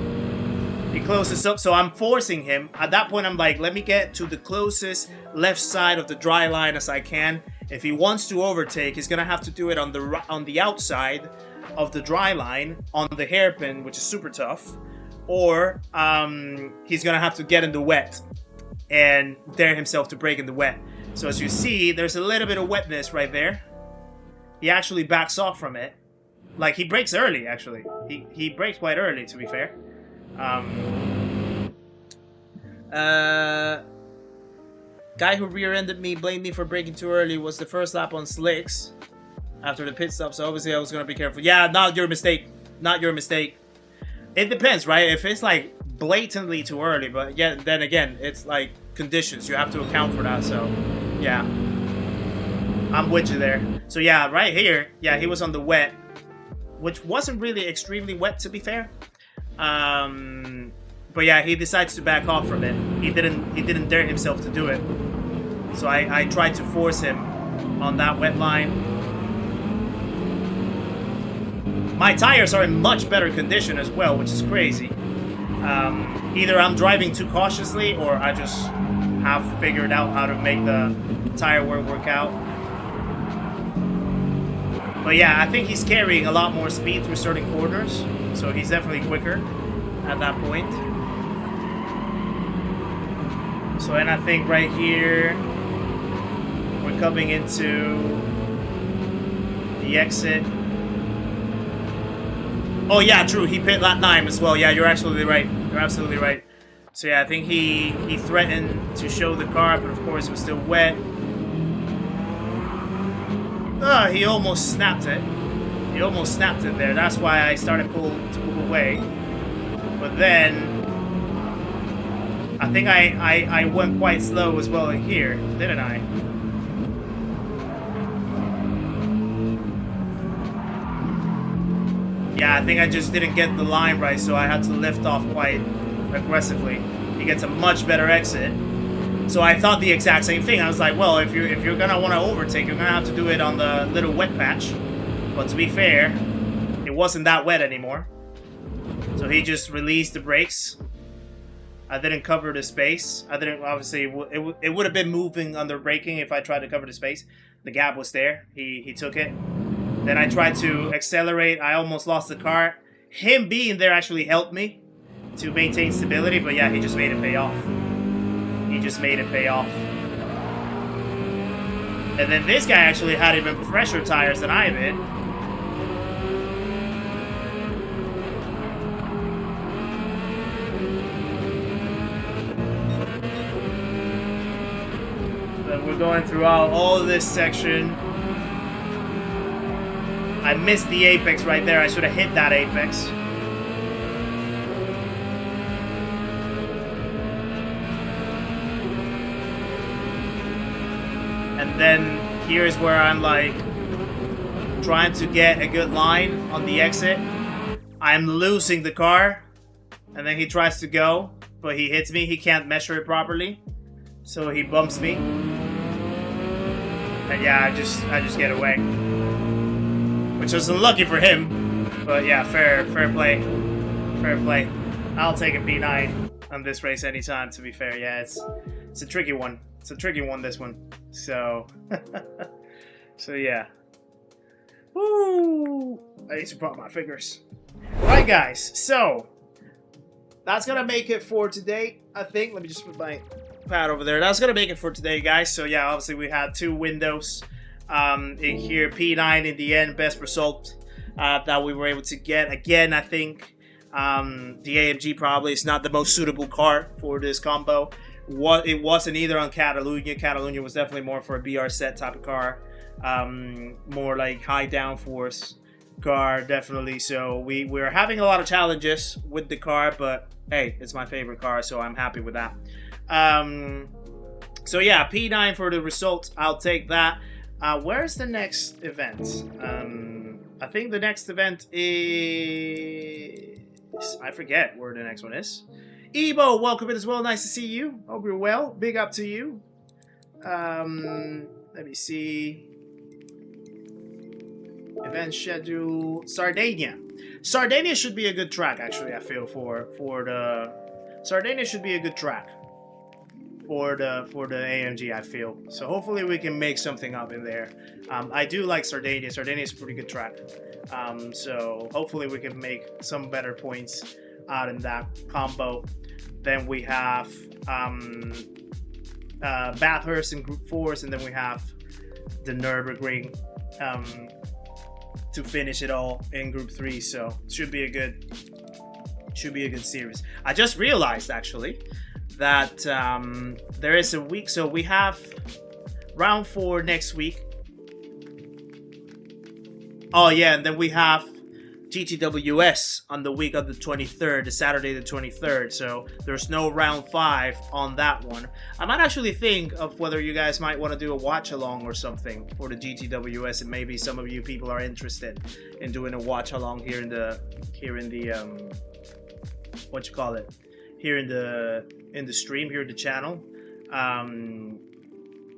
He closes up, so I'm forcing him. At that point, I'm like, let me get to the closest left side of the dry line as I can. If he wants to overtake, he's gonna have to do it on the outside of the dry line, on the hairpin, which is super tough. Or he's gonna have to get in the wet and dare himself to brake in the wet. So as you see, there's a little bit of wetness right there. He actually backs off from it. Like, he brakes early, actually. He brakes quite early, to be fair. Guy who rear-ended me blamed me for braking too early. Was the first lap on slicks after the pit stop, so obviously I was going to be careful. Yeah, not your mistake. Not your mistake. It depends, right? If it's, like, blatantly too early, but yeah, then again, it's, like, conditions. You have to account for that, so, yeah. I'm with you there. So, yeah, right here, yeah, he was on the wet, which wasn't really extremely wet, to be fair. But yeah, he decides to back off from it. He didn't dare himself to do it. So I tried to force him on that wet line. My tires are in much better condition as well, which is crazy. Either I'm driving too cautiously, or I just have figured out how to make the tire work out. But yeah, I think he's carrying a lot more speed through certain corners, so he's definitely quicker at that point. So, and I think right here, we're coming into the exit. Oh yeah, true, he pit lap 9 as well. Yeah, you're absolutely right. You're absolutely right. So yeah, I think he threatened to show the car, but of course it was still wet. He almost snapped it. He almost snapped it there. That's why I started to pull away. But then I think I went quite slow as well in here, didn't I? Yeah, I think I just didn't get the line right, so I had to lift off quite aggressively. He gets a much better exit. So I thought the exact same thing. I was like, well, if you're gonna want to overtake, you're gonna have to do it on the little wet patch. But to be fair, it wasn't that wet anymore. So he just released the brakes. I didn't cover the space. I didn't, obviously, it would have been moving under braking if I tried to cover the space. The gap was there. He took it. Then I tried to accelerate. I almost lost the car. Him being there actually helped me to maintain stability. But yeah, he just made it pay off. He just made it pay off. And then this guy actually had even fresher tires than I did. Then we're going throughout all of this section. I missed the apex right there. I should have hit that apex. And then here's where I'm like trying to get a good line on the exit. I'm losing the car, and then he tries to go, but he hits me. He can't measure it properly, so he bumps me. And yeah, I just get away, which was unlucky for him. But yeah, fair play, fair play. I'll take a P9 on this race anytime. To be fair, yeah, it's a tricky one. It's a tricky one, this one. So, so yeah. Woo! I need to pop my fingers. Right, guys. So that's gonna make it for today. I think. Let me just put my pad over there. That's gonna make it for today, guys. So yeah, obviously we had 2 windows in here. P9 in the end, best result that we were able to get. Again, I think the AMG probably is not the most suitable car for this combo. It wasn't either on Catalunya. Catalunya was definitely more for a BR set type of car. More like high downforce car, definitely. So we're having a lot of challenges with the car, but hey, it's my favorite car, so I'm happy with that. So yeah, P9 for the result. I'll take that. Where's the next event? I think the next event is... I forget where the next one is. Ebo, welcome in as well. Nice to see you. Hope you're well. Big up to you. Let me see. Event schedule. Sardinia. Sardinia should be a good track, actually, I feel, for the... Sardinia should be a good track for the AMG, I feel. So hopefully we can make something up in there. I do like Sardinia. Sardinia is a pretty good track. So hopefully we can make some better points out in that combo. Then we have Bathurst in Group 4s, and then we have the Nürburgring to finish it all in Group 3. So it should be a good series. I just realized actually that there is a week, so we have round 4 next week. Oh yeah, and then we have GTWS on the week of the 23rd, the Saturday the 23rd, so there's no round 5 on that one. I might actually think of whether you guys might want to do a watch along or something for the GTWS, and maybe some of you people are interested in doing a watch along here in the what you call it, here in the stream, here in the channel.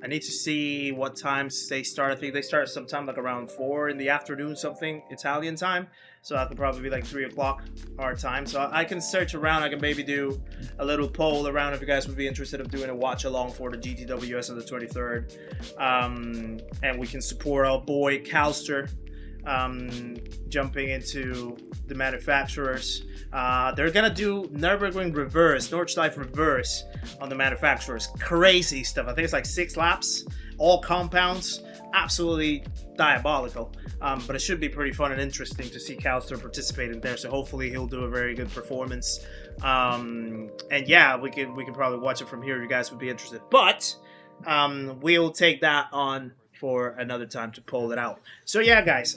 I need to see what times they start. I think they start sometime like around 4 in the afternoon, something Italian time. So that could probably be like 3 o'clock our time. So I can search around. I can maybe do a little poll around if you guys would be interested of doing a watch along for the GTWS on the 23rd. And we can support our boy Calster jumping into the manufacturers. They're gonna do Nürburgring reverse, Nordschleife reverse on the manufacturers. Crazy stuff. I think it's like 6 laps, all compounds. Absolutely diabolical. But it should be pretty fun and interesting to see Calster participate in there. So hopefully he'll do a very good performance. And yeah, we can probably watch it from here if you guys would be interested. But we'll take that on for another time to pull it out. So yeah, guys,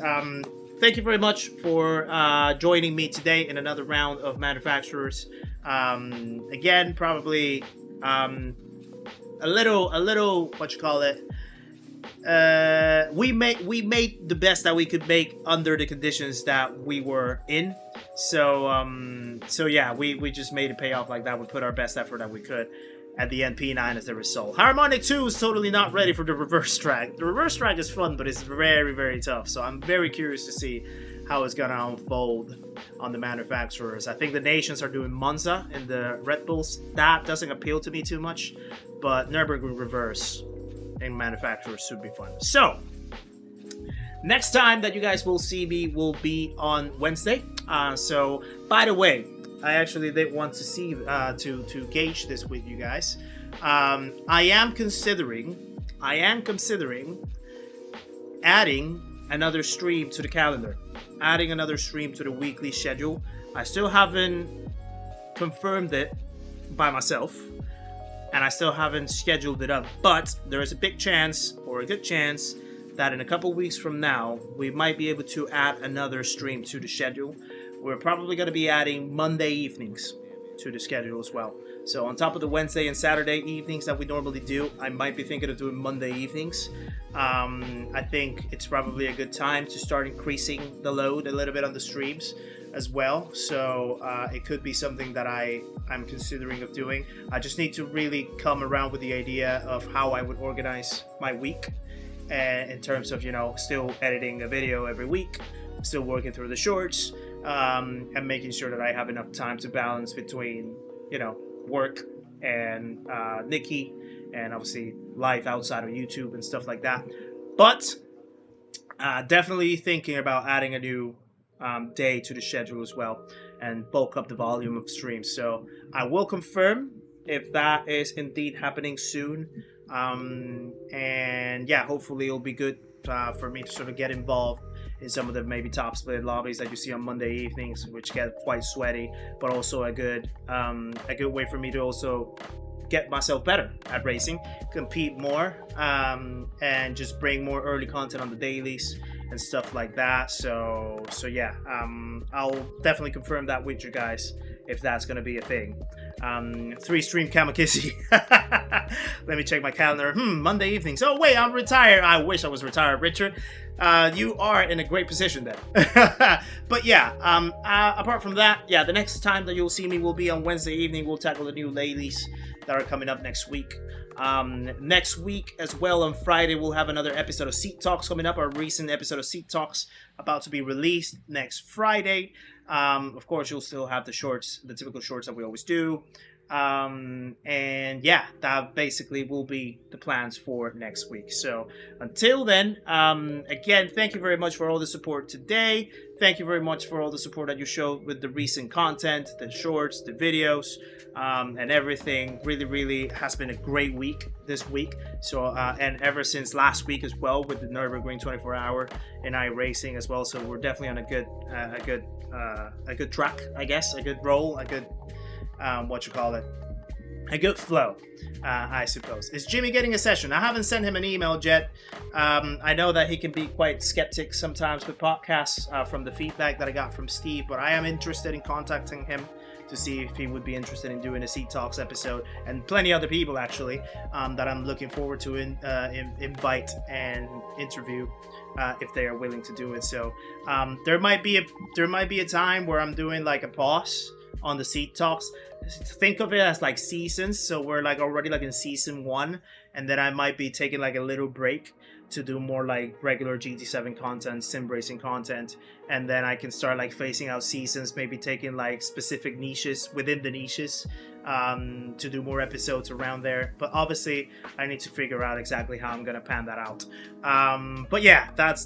thank you very much for joining me today in another round of manufacturers. Again, probably a little what you call it, we made the best that we could make under the conditions that we were in. So so yeah, we just made it pay off like that. We put our best effort that we could. At the end, P9 as the result. Harmonic 2 is totally not ready for the reverse track. The reverse track is fun, but it's very, very tough. So I'm very curious to see how it's going to unfold on the manufacturers. I think the nations are doing Monza and the Red Bulls. That doesn't appeal to me too much, but Nürburgring reverse and manufacturers should be fun. So, next time that you guys will see me will be on Wednesday. So, by the way, I actually did want to see to gauge this with you guys. I am considering adding another stream to the calendar, adding another stream to the weekly schedule. I still haven't confirmed it by myself, and I still haven't scheduled it up. But there is a big chance, or a good chance, that in a couple weeks from now, we might be able to add another stream to the schedule. We're probably going to be adding Monday evenings to the schedule as well. So on top of the Wednesday and Saturday evenings that we normally do, I might be thinking of doing Monday evenings. I think it's probably a good time to start increasing the load a little bit on the streams as well. So it could be something that I'm considering of doing. I just need to really come around with the idea of how I would organize my week. In terms of, you know, still editing a video every week, still working through the shorts, and making sure that I have enough time to balance between, you know, work and Nikki and obviously life outside of YouTube and stuff like that. But definitely thinking about adding a new day to the schedule as well, and bulk up the volume of streams. So I will confirm if that is indeed happening soon. And yeah, hopefully it'll be good for me to sort of get involved in some of the maybe top split lobbies that you see on Monday evenings, which get quite sweaty, but also a good way for me to also get myself better at racing, compete more, and just bring more early content on the dailies and stuff like that. So yeah, I'll definitely confirm that with you guys if that's gonna be a thing. 3-stream Kizzi. Let me check my calendar. Monday evenings. Oh wait, I'm retired. I wish I was retired, Richard. You are in a great position then. But yeah, apart from that, yeah, the next time that you'll see me will be on Wednesday evening. We'll tackle the new dailies that are coming up next week. Next week as well, on Friday, we'll have another episode of Seat Talks coming up. Our recent episode of Seat Talks about to be released next Friday. Of course, you'll still have the shorts, the typical shorts that we always do. And yeah, that basically will be the plans for next week. So until then, again, thank you very much for all the support today. Thank you very much for all the support that you showed with the recent content, the shorts, the videos, and everything. Really has been a great week this week. So and ever since last week as well, with the Nürburgring 24-hour in iRacing as well. So we're definitely on a good track, I guess, a good roll, a good a good flow, I suppose. Is Jimmy getting a session? I haven't sent him an email yet. I know that he can be quite skeptic sometimes with podcasts from the feedback that I got from Steve, but I am interested in contacting him to see if he would be interested in doing a Seat Talks episode, and plenty other people actually that I'm looking forward to invite and interview if they are willing to do it. So there might be a time where I'm doing like a pause on the Seat Talks. Think of it as like seasons, so we're like already like in season 1, and then I might be taking like a little break to do more like regular GT7 content, sim racing content, and then I can start like phasing out seasons, maybe taking like specific niches within the niches to do more episodes around there. But obviously I need to figure out exactly how I'm gonna pan that out. But yeah, that's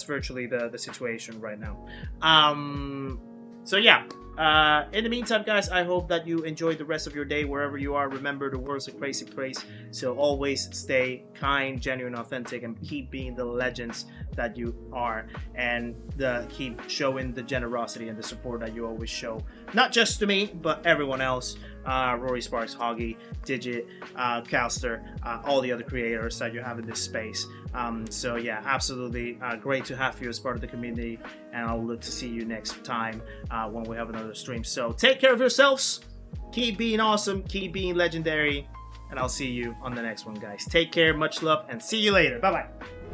virtually the situation right now. So yeah, in the meantime, guys, I hope that you enjoy the rest of your day wherever you are. Remember, the world's a crazy place, so always stay kind, genuine, authentic, and keep being the legends that you are, and keep showing the generosity and the support that you always show, not just to me, but everyone else. Rory Sparks, Hoggy, Digit, Calster, all the other creators that you have in this space. So yeah, absolutely great to have you as part of the community, and I'll look to see you next time when we have another stream. So take care of yourselves, keep being awesome, keep being legendary, and I'll see you on the next one, guys. Take care, much love, and see you later. Bye bye.